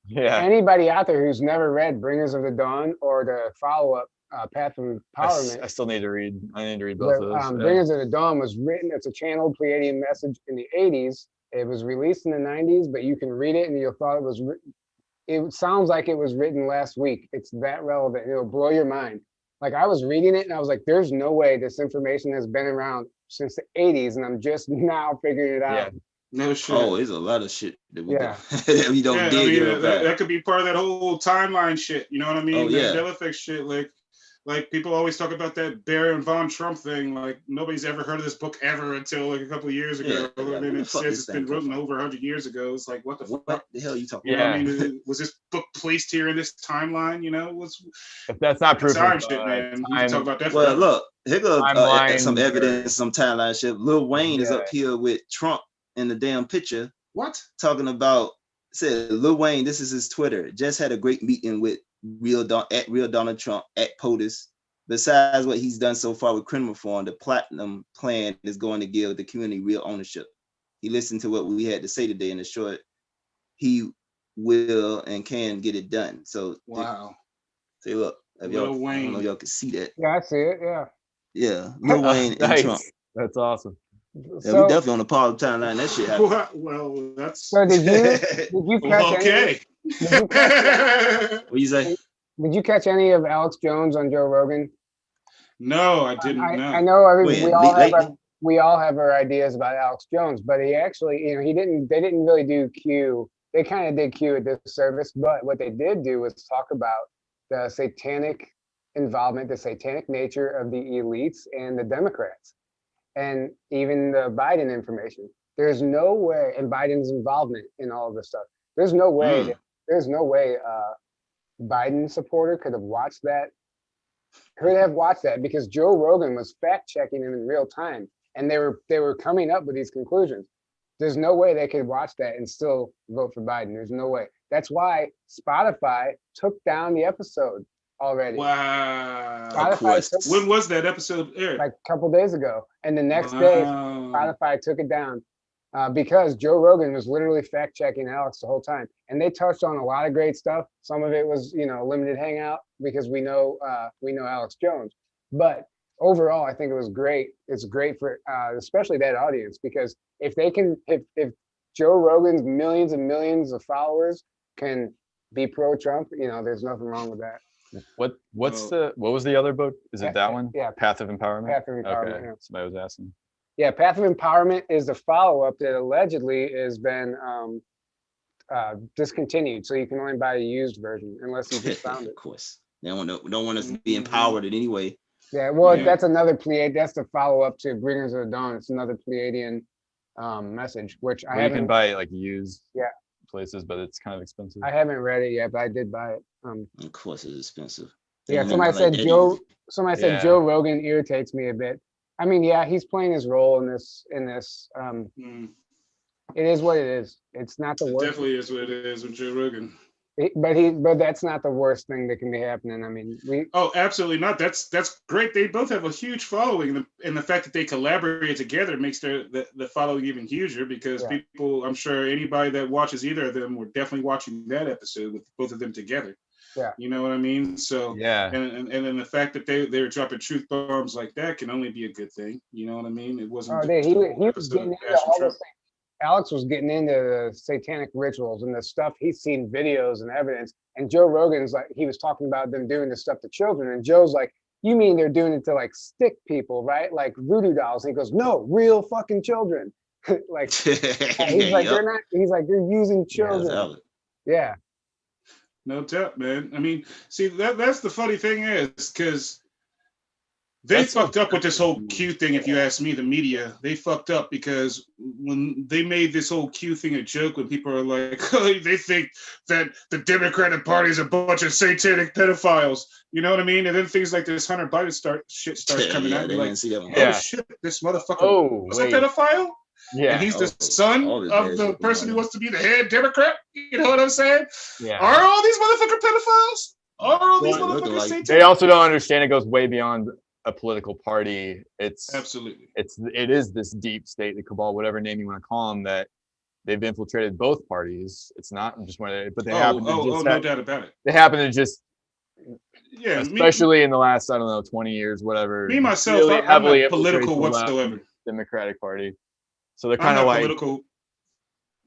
Yeah. Anybody out there who's never read Bringers of the Dawn or the follow-up Path of Empowerment. I still need to read. I need to read both of those. Bringers of the Dawn was written. It's a channeled Pleiadian message in the 80s. It was released in the 90s, but you can read it and you'll thought it was. It sounds like it was written last week. It's that relevant. It'll blow your mind. Like I was reading it and I was like, "There's no way this information has been around since the 80s," and I'm just now figuring it out. Yeah. No shit. Oh, there's a lot of shit that we don't dig. That could be part of that whole timeline shit. You know what I mean? Oh, yeah. Mandela effect shit. Like people always talk about that Baron von Trump thing. Like nobody's ever heard of this book ever until like a couple of years ago. Yeah, and then it says it's been written over 100 years ago. It's like what the fuck? What the hell are you talking about? I mean, was this book placed here in this timeline? You know, if that's not proof of shit, man. We can talk about that. Well, look, here goes some evidence, some timeline shit. Lil Wayne is up here with Trump in the damn picture. What? Talking about, said Lil Wayne, this is his Twitter, just had a great meeting with real Donald Trump at POTUS. Besides what he's done so far with criminal reform, the platinum plan is going to give the community real ownership. He listened to what we had to say today in the short. He will and can get it done. So wow. Say, look, Lil Wayne. I don't know if y'all can see that. Yeah, I see it. Yeah. Yeah, Lil Wayne and Trump. That's awesome. Yeah, we definitely on the positive timeline. That shit happened. Well, that's. So did you catch okay. What you say? Did you catch any of Alex Jones on Joe Rogan? No, I didn't. I know we all have our ideas about Alex Jones, but he actually, they didn't really do Q. They kind of did Q at this service, but what they did do was talk about the satanic involvement, the satanic nature of the elites and the Democrats. And even the Biden information. There's no way, and Biden's involvement in all of this stuff. There's no way. Biden supporter could have watched that. Because Joe Rogan was fact checking him in real time, and they were coming up with these conclusions. There's no way they could watch that and still vote for Biden. There's no way. That's why Spotify took down the episode already. Wow. When was that episode aired? Like a couple days ago. And the next day, Spotify took it down because Joe Rogan was literally fact checking Alex the whole time. And they touched on a lot of great stuff. Some of it was, limited hangout because we know Alex Jones. But overall, I think it was great. It's great for especially that audience, because if Joe Rogan's millions and millions of followers can be pro-Trump, there's nothing wrong with that. What was the other book? Is it that one? Yeah. Path of Empowerment? Path of Empowerment. Okay. Yeah. Somebody was asking. Yeah, Path of Empowerment is the follow-up that allegedly has been discontinued. So you can only buy a used version unless you just found it. Of course. They don't want us to be empowered in any way. Yeah, well, that's another Pleiad. That's the follow-up to Bringers of the Dawn. It's another Pleiadian message, which I haven't. You can buy like used. Yeah. Places, but it's kind of expensive. I haven't read it yet, but I did buy it. Of course, it's expensive. Yeah, somebody said Joe Rogan irritates me a bit. I mean, yeah, he's playing his role in this. It is what it is. It's not the worst. It definitely is what it is with Joe Rogan. But that's not the worst thing that can be happening. I mean, Oh, absolutely not. That's great. They both have a huge following, and the fact that they collaborate together makes the following even huger, because people, I'm sure anybody that watches either of them were definitely watching that episode with both of them together. Yeah. You know what I mean? So yeah. And then the fact that they're dropping truth bombs like that can only be a good thing. You know what I mean? It wasn't. He was getting into all this thing. Alex was getting into the satanic rituals and the stuff. He's seen videos and evidence. And Joe Rogan's like, he was talking about them doing this stuff to children. And Joe's like, you mean they're doing it to like stick people, right? Like voodoo dolls. And he goes, no, real fucking children. Like, he's like, they're not, he's like, they're using children. Yeah. No doubt, man. I mean, see, that's the funny thing is, because they fucked up with this whole Q thing. If you ask me, the media, they fucked up, because when they made this whole Q thing a joke, when people are like, oh, they think that the Democratic Party is a bunch of satanic pedophiles. You know what I mean? And then things like this Hunter Biden starts coming out. Like, oh shit, this motherfucker was a pedophile? and he's the son of the person who wants to be the head Democrat. You know what I'm saying? Yeah. Are all these motherfucker pedophiles? Are all these motherfuckers satanic? They also don't understand it goes way beyond a political party. It's absolutely. It is this deep state, the cabal, whatever name you want to call them, that they've infiltrated both parties. It's not just one, but they happen to just no doubt about it. They happen to just, yeah, especially in the last, I don't know, 20 years, whatever. Me myself, really I'm not political whatsoever. Democratic Party, so they're kind of like political.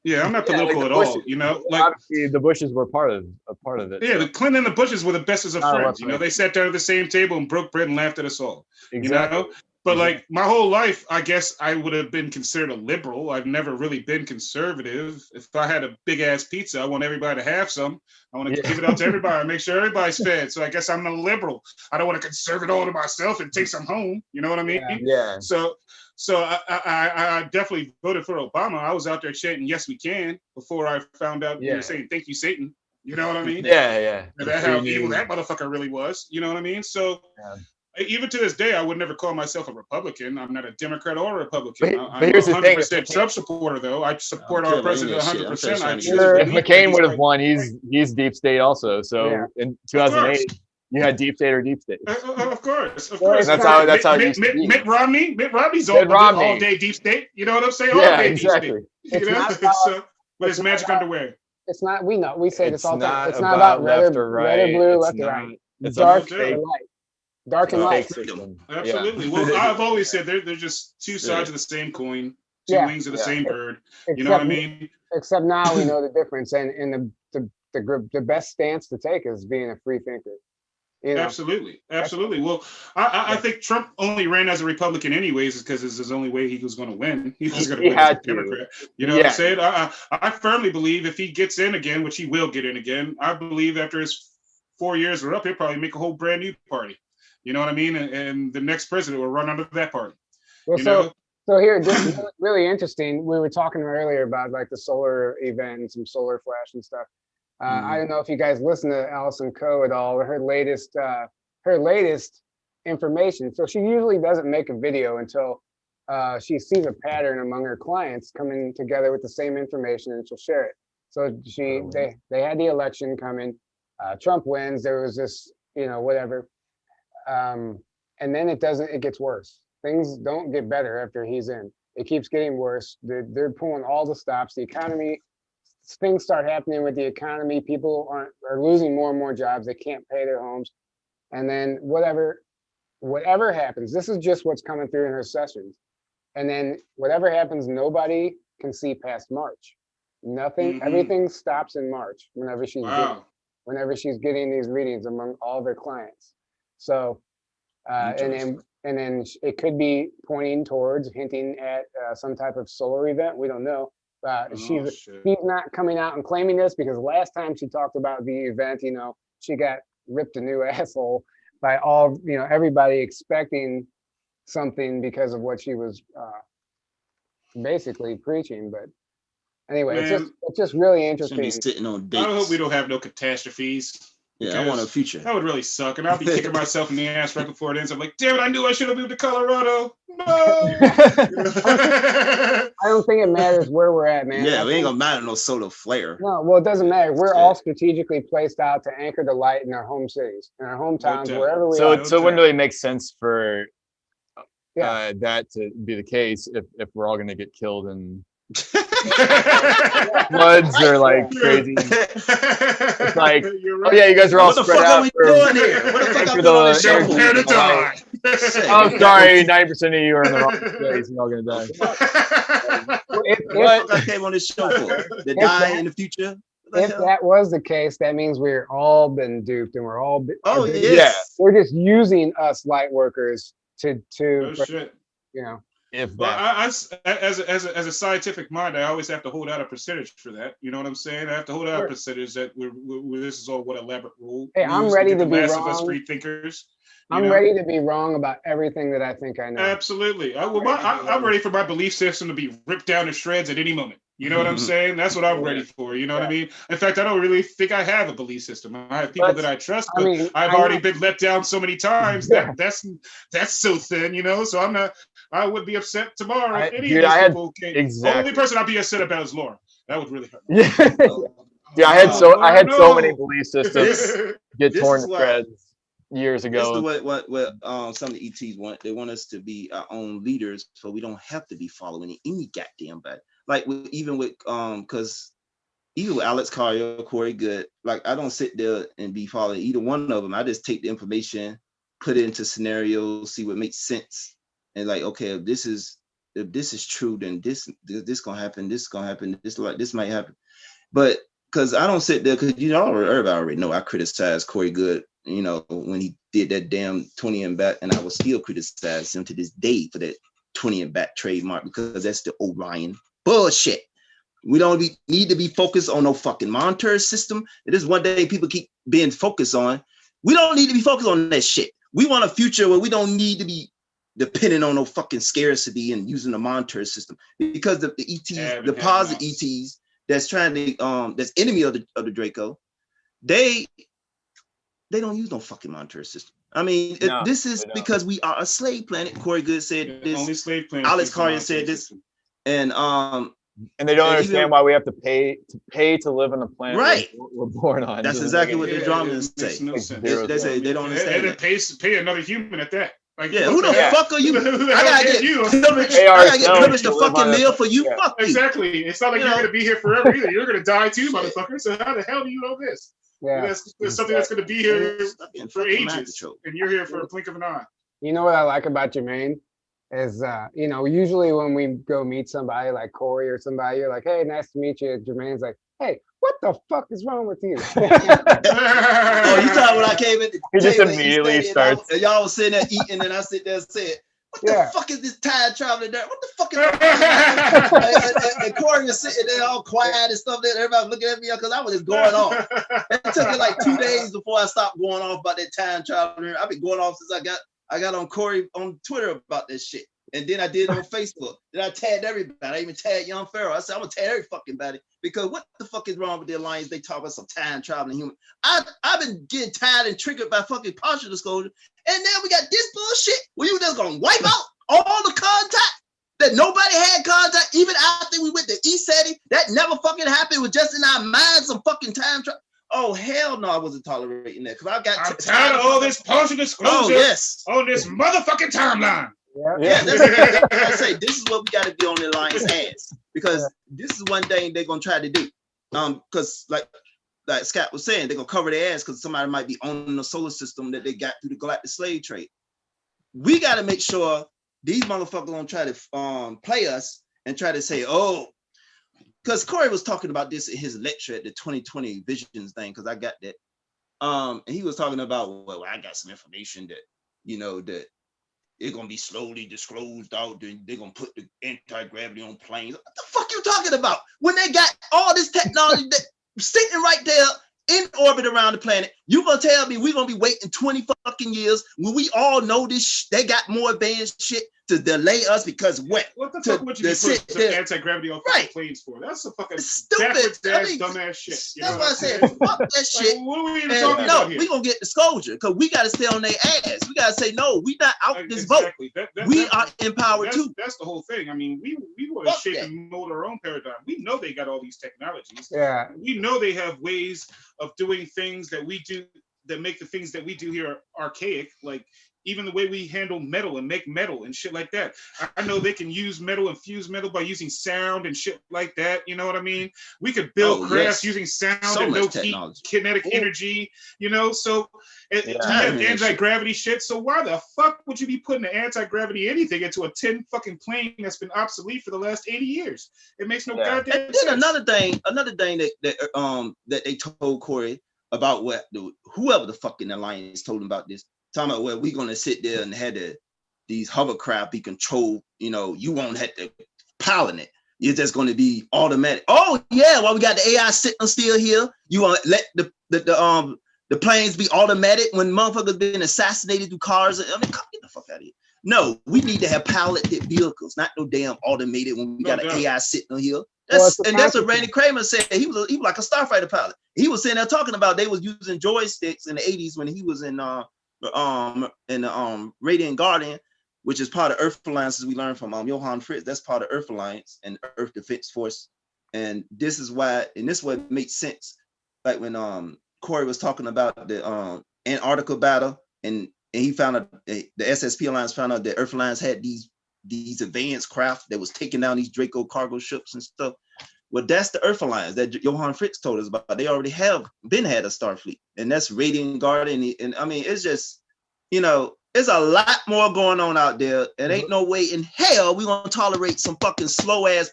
Yeah, I'm not political at all. You know, like obviously the Bushes were part of it. Yeah, the Clinton and the Bushes were the bestest of friends. You know, they sat down at the same table and broke bread and laughed at us all. Exactly. You know, but like my whole life, I guess I would have been considered a liberal. I've never really been conservative. If I had a big ass pizza, I want everybody to have some. I want to give it out to everybody, make sure everybody's fed. So I guess I'm a liberal. I don't want to conserve it all to myself and take some home. You know what I mean? Yeah. So I definitely voted for Obama. I was out there chanting "Yes, we can" before I found out you were saying "Thank you, Satan." You know what I mean? Yeah. That's how evil that motherfucker really was. You know what I mean? So even to this day, I would never call myself a Republican. I'm not a Democrat or a Republican. I'm 100% Trump supporter, though. I support our president 100%. If McCain would have won, he's deep state also. So in 2008. You had deep state or deep state. Of course. That's how it used to be. Mitt Romney's all day deep state. You know what I'm saying? All day exactly. Deep state. You know? With his magic underwear. It's not. We say this all the time. It's not about red or blue, left or right. It's dark or light. Dark and light. Absolutely. Well, I've always said they're just two sides of the same coin, two wings of the same bird. You know what I mean? Except now we know the difference, and the best stance to take is being a free thinker. You know? Absolutely. Well, I think Trump only ran as a Republican anyways because it's his only way he was going to win. He was going to win as a Democrat. You know what I'm saying? I firmly believe if he gets in again, which he will get in again, I believe after his 4 years are up, he'll probably make a whole brand new party. You know what I mean? And the next president will run under that party. Well, so here, just really interesting. We were talking earlier about like the solar event and some solar flash and stuff. I don't know if you guys listen to Allison Coe at all, or her latest information. So she usually doesn't make a video until she sees a pattern among her clients coming together with the same information, and she'll share it. So they had the election coming, Trump wins, there was this, whatever. And then it gets worse. Things don't get better after he's in. It keeps getting worse. They're pulling all the stops. The economy, things start happening with the economy. People are losing more and more jobs. They can't pay their homes. And then whatever happens, this is just what's coming through in her sessions. And then whatever happens, nobody can see past March. Nothing, everything stops in March whenever she's getting these readings among all their clients. So, and then it could be pointing towards, hinting at some type of solar event. We don't know. She's not coming out and claiming this because last time she talked about the event, she got ripped a new asshole by all, everybody expecting something because of what she was basically preaching. But anyway, it's just really interesting. Sitting on dates. I hope we don't have no catastrophes. Yeah, I want a future. That would really suck. And I'll be kicking myself in the ass right before it ends. I'm like, damn it, I knew I should have moved to Colorado. No. I don't think it matters where we're at, man. Yeah, we ain't gonna matter no solar flare. No, well, it doesn't matter. We're all strategically placed out to anchor the light in our home cities, in our hometowns, wherever we are. So it wouldn't really make sense for that to be the case if we're all gonna get killed in floods or like crazy. It's like, oh yeah, you guys are all spread out. What the fuck are we doing here? What the fuck are we doing this show for? Oh, sorry, 90% of you are in the wrong place. You're all gonna die. What I came on this show for? To die in the future? If that was the case, that means we're all been duped, and we're all. We're just using us light workers to. Oh, shit. If well, I as a scientific mind, I always have to hold out a percentage for that. You know what I'm saying? I have to hold out a percentage that this is all what elaborate rule. Hey, I'm ready to be wrong. Us free thinkers. I'm ready to be wrong about everything that I think I know. Absolutely. I'm ready for my belief system to be ripped down to shreds at any moment. You know what I'm saying? That's what I'm ready for. You know what I mean? In fact, I don't really think I have a belief system. I have people that I trust, but I've already been let down so many times that that's so thin, So I'm not I would be upset tomorrow. The only person I'd be upset about is Laura. That would really hurt. Yeah, I had so many belief systems get torn to shreds years ago. This is what some of the ETs want. They want us to be our own leaders, so we don't have to be following any goddamn body. Like even with Alex Collier, Corey Good, like I don't sit there and be following either one of them. I just take the information, put it into scenarios, see what makes sense, and like, okay, if this is true, then this gonna happen, this gonna happen, this might happen. But because I don't sit there, because everybody already know I criticize Corey Good, when he did that damn 20 and back, and I will still criticize him to this day for that 20 and back trademark, because that's the Orion bullshit. We don't need to be focused on no fucking monetary system. It is one day people keep being focused on. We don't need to be focused on that shit. We want a future where we don't need to be dependent on no fucking scarcity and using the monetary system, because the ETs, the positive ETs that's trying to that's enemy of the Draco, they don't use no fucking monetary system. I mean, this is because we are a slave planet. Corey Good said this. Only slave planet. Alex Collier said this, and they don't understand why we have to pay to live on the planet we're born on. That's exactly what the Dromans say. No sense. They say they don't understand. And then pay another human at that. Like, who the fuck are you? I gotta get privileged to fucking live for you. Fuck you. Exactly. It's not like you're gonna be here forever either. You're gonna die too, motherfucker. So how the hell do you know this? Yeah. That's something that's gonna be here for ages, and you're here for a blink of an eye. You know what I like about Jermaine is, usually when we go meet somebody like Corey or somebody, you're like, hey, nice to meet you. Jermaine's like, hey, what the fuck is wrong with you? Oh, you thought when I came in? He just immediately starts. Y'all was sitting there eating, and I sit there and said, what the fuck is this time traveling there? What the fuck is and Corey was sitting there all quiet and stuff there. Everybody looking at me because I was just going off. It took me like 2 days before I stopped going off about that time traveling. I've been going off since I got on Corey on Twitter about this shit. And then I did it on Facebook. Then I tagged everybody. I even tagged Young Pharaoh. I said, I'm gonna tag every fucking body, because what the fuck is wrong with the Alliance? They talk about some time traveling human. I've been getting tired and triggered by fucking partial disclosure. And now we got this bullshit where you just gonna wipe out all the contact that nobody had contact, even after we went to ESETI. That never fucking happened. It was just in our minds, some fucking time travel. Oh, hell no, I wasn't tolerating that, because I'm tired of all this partial disclosure on this motherfucking timeline. Yeah, I say this is what we got to be on the Alliance hands, because this is one thing they're gonna try to do. Because like Scott was saying, they're gonna cover their ass because somebody might be owning the solar system that they got through the galactic slave trade. We got to make sure these motherfuckers don't try to play us and try to say, oh, because Corey was talking about this in his lecture at the 2020 Visions thing, because I got that. And he was talking about, well, I got some information that that it's gonna be slowly disclosed out. They're gonna put the anti-gravity on planes. What the fuck you talking about? When they got all this technology that sitting right there in orbit around the planet, you gonna tell me we're gonna be waiting 20 fucking years when we all know this? They got more advanced shit to delay us because what? What the fuck would you be putting some anti-gravity on planes for? That's a fucking stupid, dumbass shit. That's why I said fuck that shit. Like, what are we even talking about here? We gonna get disclosure because we gotta stay on their ass. We gotta say no. We not out this vote. We are empowered too. That's the whole thing. I mean, we want to shape and mold our own paradigm. We know they got all these technologies. Yeah. We know they have ways of doing things that we do that make the things that we do here archaic, like even the way we handle metal and make metal and shit like that. I know they can use metal and fuse metal by using sound and shit like that. You know what I mean? We could build crafts using sound and no heat, kinetic energy, so we have anti-gravity shit. So why the fuck would you be putting an anti-gravity anything into a 10 fucking plane that's been obsolete for the last 80 years? It makes no goddamn sense. Another thing that they told Corey about whoever the fucking Alliance told him about this, talking about, well, we're gonna sit there and have these hovercraft be controlled, you won't have to pilot it. You're just gonna be automatic. Oh yeah, well, we got the AI sitting still here. You wanna let the planes be automatic when motherfuckers been assassinated through cars? I mean, get the fuck out of here. No, we need to have piloted vehicles, not no damn automated when we got an AI sitting here. That's what Randy Kramer said. He was like a starfighter pilot. He was sitting there talking about they was using joysticks in the 80s when he was in the Radiant Guardian, which is part of Earth Alliance, as we learned from Johann Fritz. That's part of Earth Alliance and Earth Defense Force. And this is why, and this way it makes sense. Like when Corey was talking about the Antarctica battle, and he found out the SSP Alliance found out that Earth Alliance had these advanced craft that was taking down these Draco cargo ships and stuff. Well, that's the Earth Alliance that Johann Fritz told us about. They already had a Starfleet, and that's Radiant Guard. And I mean, it's just, you know, there's a lot more going on out there. And ain't no way in hell we gonna tolerate some fucking slow ass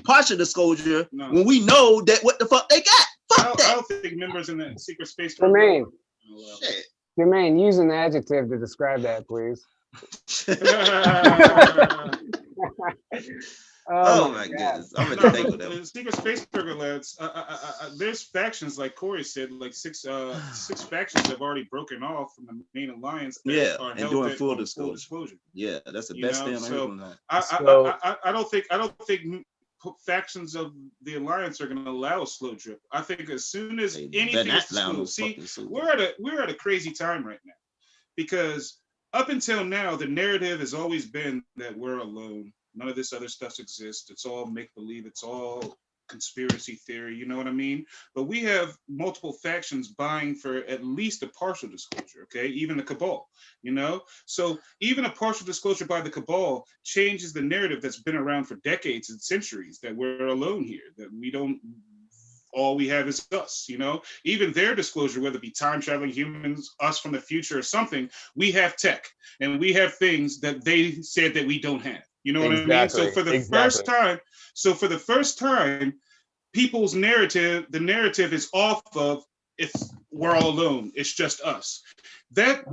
partial disclosure when we know that what the fuck they got. Fuck that. I don't think members in the secret space. Jermaine, Jermaine, use an adjective to describe that, please. Oh my goodness! I'm gonna think of that. The secret space program, lads. There's factions, like Corey said, like six factions have already broken off from the main alliance. Yeah, and doing full disclosure. Yeah, that's the best thing I don't think factions of the alliance are going to allow a slow drip. I think as soon as anything is disclosed, we're at a crazy time right now, because up until now the narrative has always been that we're alone. None of this other stuff exists. It's all make-believe. It's all conspiracy theory. You know what I mean? But we have multiple factions vying for at least a partial disclosure, okay? Even the cabal, you know? So even a partial disclosure by the cabal changes the narrative that's been around for decades and centuries, that we're alone here, that we don't, all we have is us, you know? Even their disclosure, whether it be time-traveling humans, us from the future or something, we have tech and we have things that they said that we don't have. You know what I mean? So for the first time, people's narrative, the narrative is off of we're all alone. It's just us. That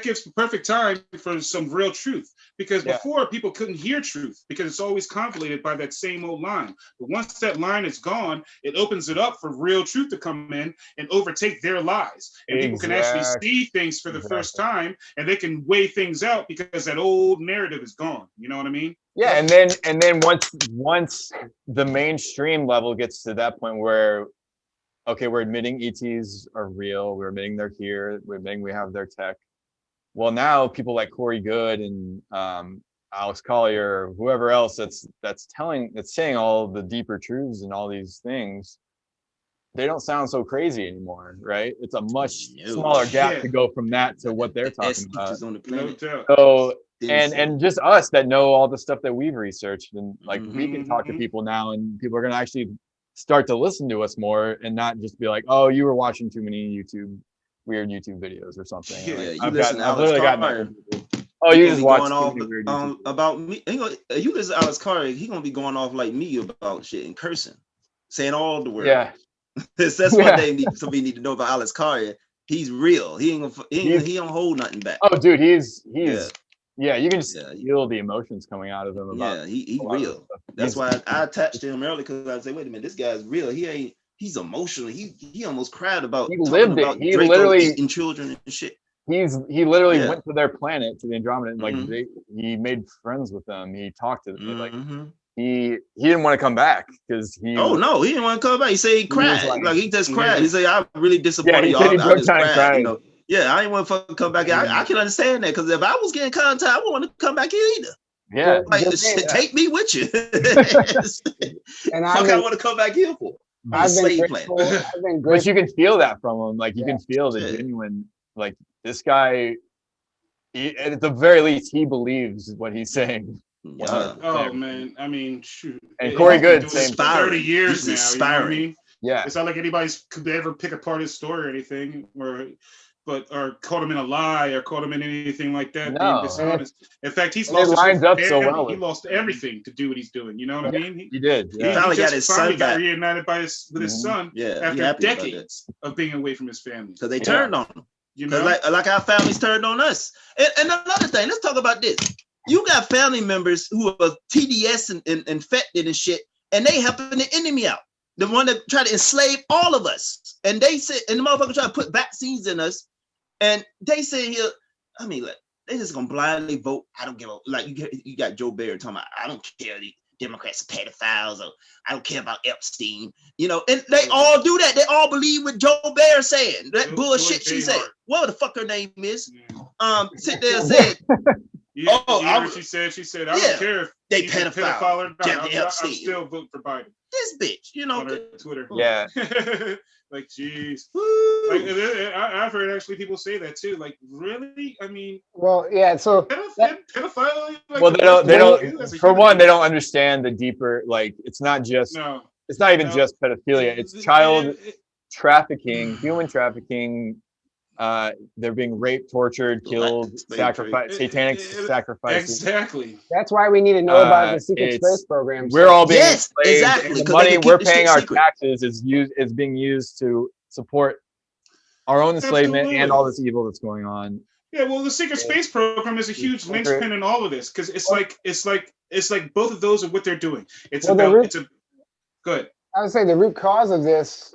gives perfect time for some real truth, because before people couldn't hear truth because it's always conflated by that same old line. But once that line is gone, it opens it up for real truth to come in and overtake their lies. And people can actually see things for the first time, and they can weigh things out because that old narrative is gone. You know what I mean? Yeah, and then once the mainstream level gets to that point where, okay, we're admitting ETs are real, we're admitting they're here, we're admitting we have their tech. Well, now people like Corey Good and Alex Collier, whoever else that's saying all the deeper truths and all these things, they don't sound so crazy anymore, right? It's a much smaller gap to go from that to what they're talking about. On the planet. So and just us that know all the stuff that we've researched, and like we can talk to people now, and people are gonna actually start to listen to us more and not just be like, oh, you were watching too many weird YouTube videos or something. Yeah, like, I've literally gotten. Oh, you just watch about me. You listen to Alex Carter, he gonna be going off like me about shit and cursing, saying all the words. Yeah, that's one thing somebody need to know about Alex Carter. He's real. He don't hold nothing back. Oh, dude, he's yeah, you can just feel the emotions coming out of him. About he's real. That's why I attached to him early, because I say, wait a minute, this guy's real. He's emotional. He almost cried about. He lived it. He Draco literally eating children and shit. He literally went to their planet, to the Andromeda, and like he made friends with them. He talked to them. Like he didn't want to come back because he. Oh no, he didn't want to come back. He said he cried. Like he just cried. He said, "I'm really disappointed." Yeah, he I just cried. You know? Yeah, I didn't want to fucking come back. I can understand that, because if I was getting contact, I wouldn't want to come back here either. Yeah, like take me with you. And I want to come back here for. But you can feel that from him. Like you can feel the genuine. Like this guy, at the very least, he believes what he's saying. Yeah. Oh man, I mean, shoot. And Corey Good, same 30 years now. You know what I mean? Yeah, it's not like anybody's could ever pick apart his story or anything, or caught him in a lie or caught him in anything like that. No. Being dishonest. In fact, he's lost. Lines up so well. He lost everything to do what he's doing. You know what I mean? He did. Yeah. He finally got his son back. Reunited with his son. Yeah, after decades of being away from his family. So they turned on him. You know, like our families turned on us. And another thing, let's talk about this. You got family members who are TDS and infected and shit, and they helping the enemy out. The one that try to enslave all of us. And they said, and the motherfucker try to put vaccines in us. And they say here, I mean, like, they just gonna blindly vote. I don't give a, like, you got Joe Barry talking about, I don't care, the Democrats are pedophiles, or I don't care about Epstein, you know, and they all do that. They all believe what Joe Bear saying, that bullshit she said. What the fuck her name is? Sit there and said, Yeah, she said, I don't care if they he's a pedophile or not. I'm still voting for Biden. This bitch, you know, on Twitter. Yeah. Like, jeez. Like, I've heard actually people say that too. Like, really? I mean, well, yeah. So pedophile. Like, well, they don't. For one, they don't understand the deeper. Like, it's not just. No. It's not even just pedophilia. It's child trafficking, human trafficking. They're being raped, tortured, killed, sacrificed, satanic sacrifices. Exactly. That's why we need to know about the secret space program. We're all being enslaved, exactly. and the money we're paying our taxes is being used to support our own enslavement and all this evil that's going on. Yeah, well, the secret space program is a huge linchpin in all of this because it's like both of those are what they're doing. Good. I would say the root cause of this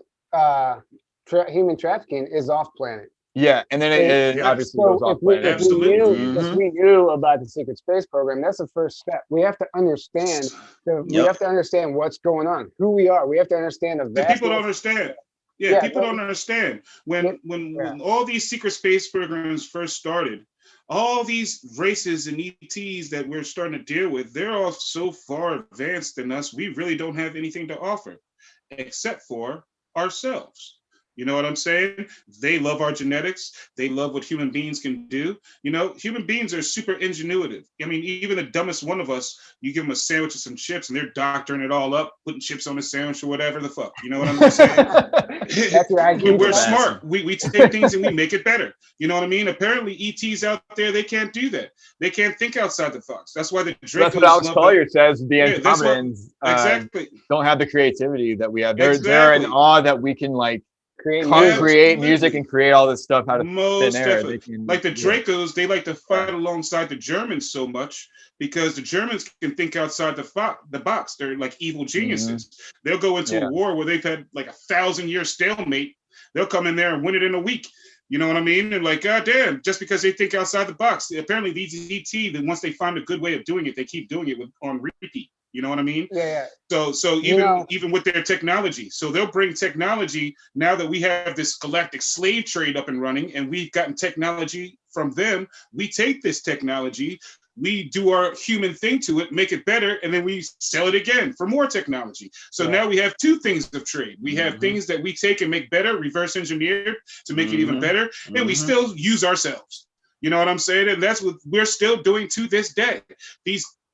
human trafficking is off planet. Yeah, and then it obviously goes off planet. If we knew about the secret space program, that's the first step. We have to understand. We have to understand what's going on, who we are. We have to understand the vast. People don't understand. Yeah, people don't understand when all these secret space programs first started. All these races and ETs that we're starting to deal with, they're all so far advanced than us. We really don't have anything to offer, except for ourselves. You know what I'm saying? They love our genetics. They love what human beings can do. You know, human beings are super ingenuitive. I mean, even the dumbest one of us, you give them a sandwich with some chips and they're doctoring it all up, putting chips on the sandwich or whatever the fuck. You know what I'm saying? We're smart. We take things and we make it better. You know what I mean? Apparently ETs out there, they can't do that. They can't think outside the box. That's why the Dracos. That's what Alex Collier says. The entanglements exactly don't have the creativity that we have. They're in awe that we can like create music and create all this stuff out of thin air. They can, like the Dracos, they like to fight alongside the Germans so much because the Germans can think outside the box. They're like evil geniuses. They'll go into a war where they've had like 1,000-year stalemate. They'll come in there and win it in a week. You know what I mean? And like, goddamn, just because they think outside the box. Apparently these ET, then once they find a good way of doing it, they keep doing it on repeat. You know what I mean? Yeah. So even with their technology, so they'll bring technology now that we have this galactic slave trade up and running, and we've gotten technology from them. We take this technology, we do our human thing to it, make it better, and then we sell it again for more technology. So now we have two things of trade. We have things that we take and make better, reverse engineered to make it even better, and we still use ourselves. You know what I'm saying? And that's what we're still doing to this day.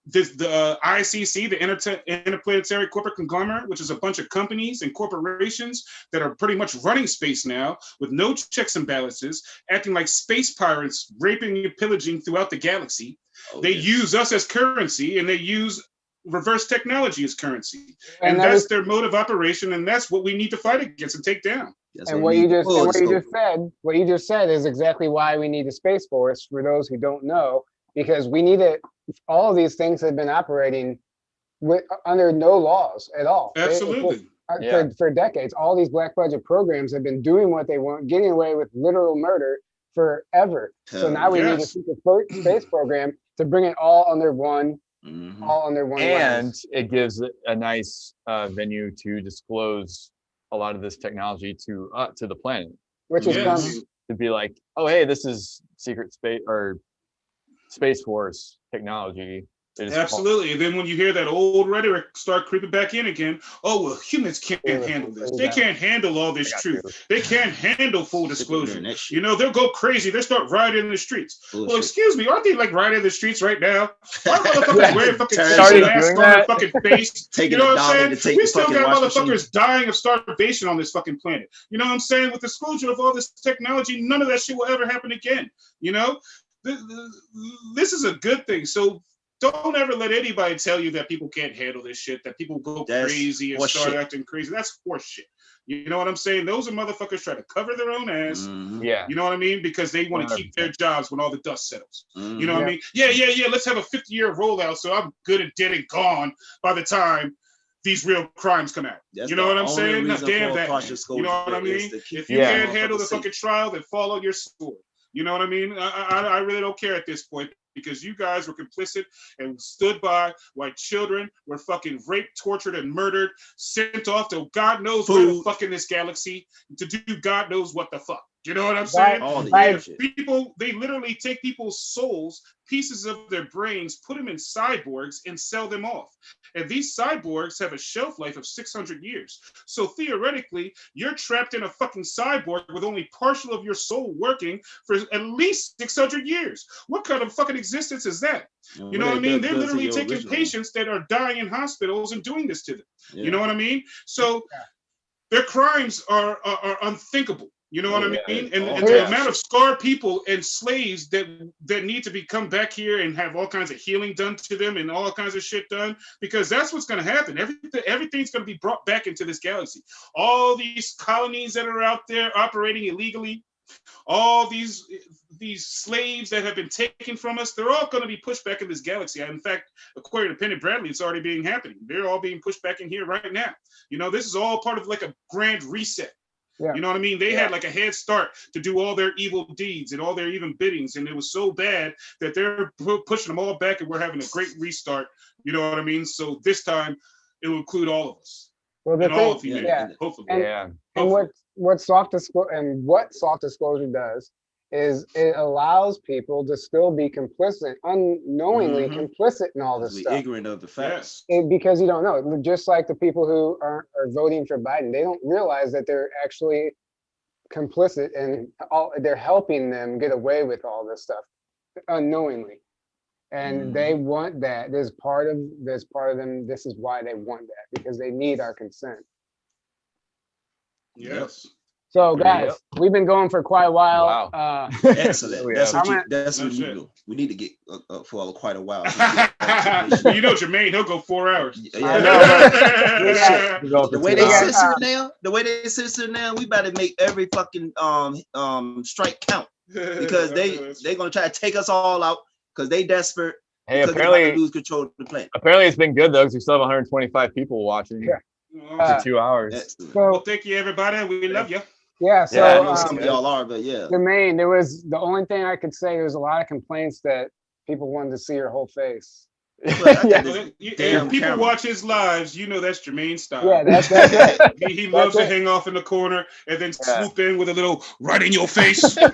The ICC, the Interplanetary Corporate Conglomerate, which is a bunch of companies and corporations that are pretty much running space now with no checks and balances, acting like space pirates, raping and pillaging throughout the galaxy. They use us as currency, and they use reverse technology as currency. And that's their mode of operation, and that's what we need to fight against and take down. And what you just said is exactly why we need the Space Force, for those who don't know, because we need it. All of these things have been operating under no laws at all. Absolutely. For decades, all these black budget programs have been doing what they want, getting away with literal murder forever. So now we need a secret space program to bring it all under one. All under one. And lens. It gives a nice venue to disclose a lot of this technology to the planet, which is coming. To be like, oh hey, this is secret space or Space Force technology. Absolutely. And then when you hear that old rhetoric start creeping back in again, oh, well, humans can't handle this. They can't handle all this truth. They can't handle full disclosure. You know, they'll go crazy. They'll start rioting in the streets. Well, excuse me, aren't they like rioting in the streets right now? Why motherfuckers wearing fucking masks on their fucking face? You know what I'm saying? We still got motherfuckers dying of starvation on this fucking planet. You know what I'm saying? With the disclosure of all this technology, none of that shit will ever happen again. You know? This is a good thing. So don't ever let anybody tell you that people can't handle this shit, that people go crazy and start acting crazy. That's horse shit. You know what I'm saying? Those are motherfuckers trying to cover their own ass. Yeah. You know what I mean? Because they want to keep their jobs when all the dust settles. You know what I mean? Yeah. Let's have a 50-year rollout so I'm good and dead and gone by the time these real crimes come out. You know what I'm saying? Damn that. You know what I mean? If you can't handle the fucking trial, then fall on your sword. You know what I mean? I really don't care at this point because you guys were complicit and stood by while children were fucking raped, tortured, and murdered, sent off to God knows where the fuck in this galaxy to do God knows what the fuck. You know what I'm saying? All the And shit. people, they literally take people's souls, pieces of their brains, put them in cyborgs and sell them off. And these cyborgs have a shelf life of 600 years. So theoretically, you're trapped in a fucking cyborg with only partial of your soul working for at least 600 years. What kind of fucking existence is that? You know what I mean? They're literally taking patients that are dying in hospitals and doing this to them. Yeah. You know what I mean? So their crimes are unthinkable. You know what I mean? And the amount of scarred people and slaves that need to be come back here and have all kinds of healing done to them and all kinds of shit done, because that's what's going to happen. Everything's going to be brought back into this galaxy. All these colonies that are out there operating illegally, all these slaves that have been taken from us, they're all going to be pushed back in this galaxy. In fact, according to Penn and Bradley, it's already being happening. They're all being pushed back in here right now. You know, this is all part of like a grand reset. Yeah. You know what I mean? They had like a head start to do all their evil deeds and all their even biddings. And it was so bad that they're pushing them all back and we're having a great restart. You know what I mean? So this time it will include all of us. Well, all of humanity, hopefully. And what soft disclosure does is it allows people to still be complicit, unknowingly complicit in all this stuff. Ignorant of the facts. Because you don't know. Just like the people who are voting for Biden, they don't realize that they're actually complicit and they're helping them get away with all this stuff unknowingly. And they want that. There's part of them, this is why they want that, because they need our consent. Yes. So guys, we've been going for quite a while. Wow. Excellent. That's what you do. We need to get for quite a while. You know Jermaine, he'll go 4 hours. The way they censor now, we better make every fucking strike count, because they're gonna try to take us all out because they desperate. Hey, apparently lose control of the planet. Apparently it's been good though, because we still have 125 people watching for 2 hours. Well, thank you everybody. We love you. Yeah, so I know some of y'all are, but Jermaine, the only thing I could say, there was a lot of complaints that people wanted to see your whole face. If people watch his lives, you know that's Jermaine's style. Yeah, that's he loves to hang off in the corner and then swoop in with a little right in your face and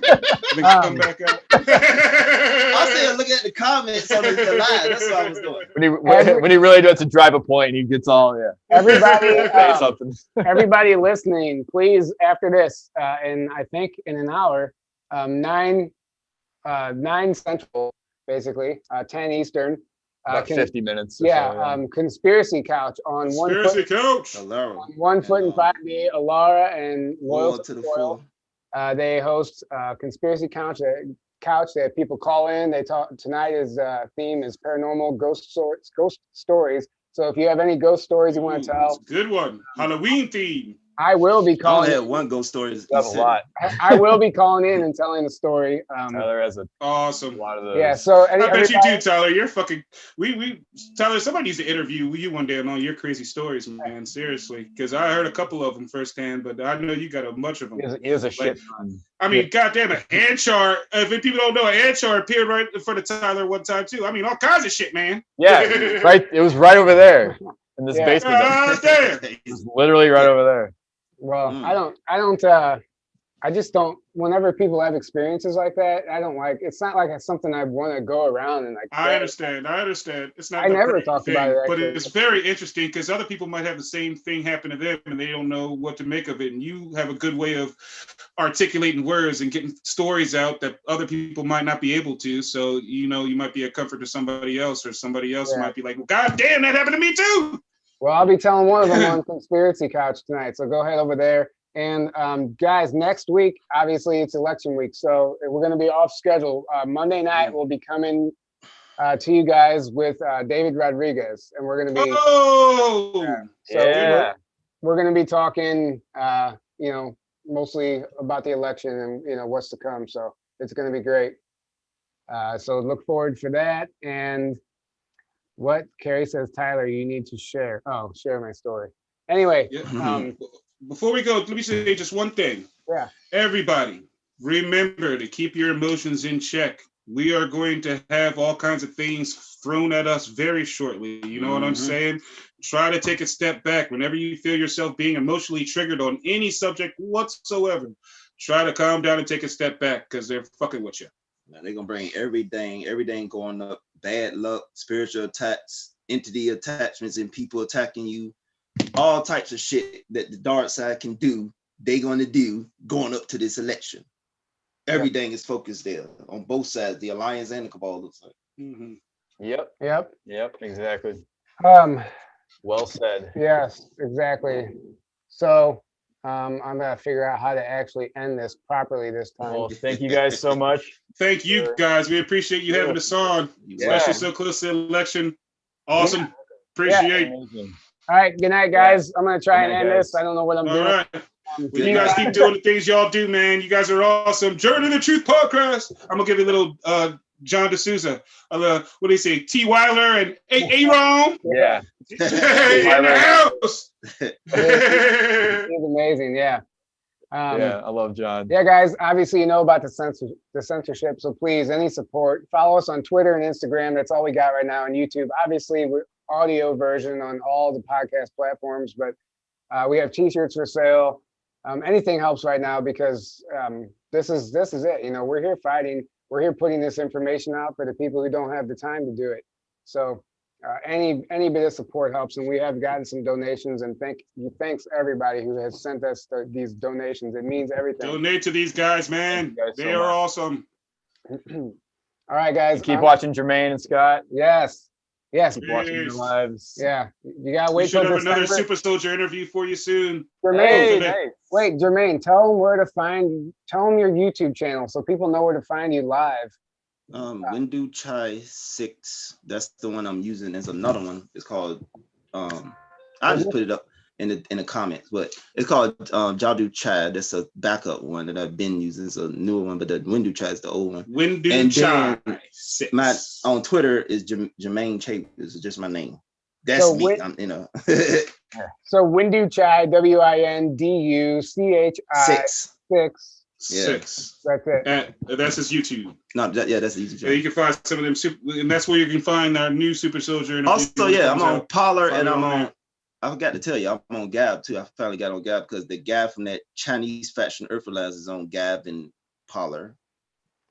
then come back out. I said look at the comments on the live. That's what I was doing. When he really does to drive a point, he gets all everybody listening, please, after this, and I think in an hour, 9 Central, basically, 10 Eastern. About 50 minutes. Conspiracy Couch on Conspiracy Couch. On 1 Foot and 5 Day, Alara and Loyal to the Foil. They host Conspiracy Couch. They have people call in. They talk. Tonight is theme is paranormal ghost stories. So if you have any ghost stories you want to tell, good one. Halloween theme. I will be calling. I only had one ghost story. That's a lot. I will be calling in and telling a story. Tyler has awesome. A lot of those. Yeah, so I bet you do, Tyler. You're fucking. Tyler. Somebody needs to interview you one day on all your crazy stories, man. Seriously, because I heard a couple of them firsthand, but I know you got a bunch of them. He is a shit ton. I mean, goddamn, an ant chart. If people don't know, an ant chart appeared right in front of Tyler one time too. I mean, all kinds of shit, man. Yeah, right. It was right over there in this basement. It's literally right over there. Well, I just don't, whenever people have experiences like that, I don't like, it's not like it's something I want to go around and like. I understand. It's not. I never talked about it. But it's very interesting because other people might have the same thing happen to them and they don't know what to make of it. And you have a good way of articulating words and getting stories out that other people might not be able to. So, you know, you might be a comfort to somebody else, or somebody else might be like, well, God damn, that happened to me too. Well, I'll be telling one of them on Conspiracy Couch tonight. So go ahead over there. And guys, next week, obviously it's election week. So we're going to be off schedule. Monday night, we'll be coming to you guys with David Rodriguez. And we're going to be, we're going to be talking, mostly about the election and, what's to come. So it's going to be great. So look forward for that. And what Carrie says, Tyler, you need to share. Oh, share my story. Anyway. Before we go, let me say just one thing. Yeah. Everybody, remember to keep your emotions in check. We are going to have all kinds of things thrown at us very shortly. You know what I'm saying? Try to take a step back whenever you feel yourself being emotionally triggered on any subject whatsoever. try to calm down and take a step back because they're fucking with you. Now they're gonna bring everything going up, bad luck, spiritual attacks, entity attachments, and people attacking you, all types of shit that the dark side can do. They're gonna do going up to this election. Everything is focused there on both sides, the alliance and the cabal. Looks like. Mm-hmm. Yep. Exactly. Well said. Yes, exactly. So I'm gonna figure out how to actually end this properly this time. Well, thank you guys so much. Thank you guys. We appreciate you having us on, especially so close to the election. Awesome. Yeah. Appreciate. All right. Good night, guys. I'm gonna try and end this. I don't know what I'm doing. All right. You guys keep doing the things y'all do, man. You guys are awesome. Journey to Truth podcast. I'm gonna give you a little John D'Souza, what do you say? T. Weiler and Aaron. Yeah. In the house. He's amazing. Yeah. I love John. Yeah, guys. Obviously, you know about the censorship. So please, any support, follow us on Twitter and Instagram. That's all we got right now on YouTube. Obviously, we're audio version on all the podcast platforms, but we have T-shirts for sale. Anything helps right now because this is it. You know, we're here fighting. We're here putting this information out for the people who don't have the time to do it. So any bit of support helps, and we have gotten some donations. And thanks everybody who has sent us these donations. It means everything. Donate to these guys, man. They are awesome. All right, guys. Keep watching Jermaine and Scott. Yes. Keep watching your lives. Yeah. You gotta wait. We should have another Super Soldier interview for you soon. Jermaine, wait, Jermaine, tell them where to find. Tell them your YouTube channel so people know where to find you live. Windu Chai 6. That's the one I'm using. There's another one. It's called. I just put it up in the comments, but it's called Jadu Chai. That's a backup one that I've been using. It's a newer one, but the Windu Chai is the old one. Windu Chai. My on Twitter is Jermaine Chai. This is just my name. That's so me. I'm, you know. So Windu Chai, WINDU CHI 6. Six. That's it. That's his YouTube. No, that's the YouTube channel. You can find some of them, and that's where you can find our new Super Soldier. Also, I'm on Parler and I'm on. I forgot to tell you, I'm on Gab too. I finally got on Gab because the guy from that Chinese faction Earthalize is on Gab and Parler.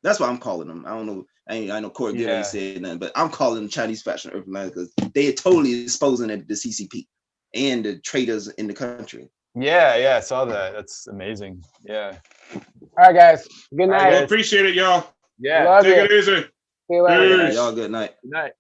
That's what I'm calling them. I don't know. I know Corey Gill ain't said nothing, but I'm calling them Chinese faction Earthalize because they are totally exposing the CCP and the traitors in the country. Yeah, I saw that. That's amazing. Yeah. All right, guys. Good night. I appreciate it, y'all. Yeah. Take it easy. See you later. Y'all good night. Good night.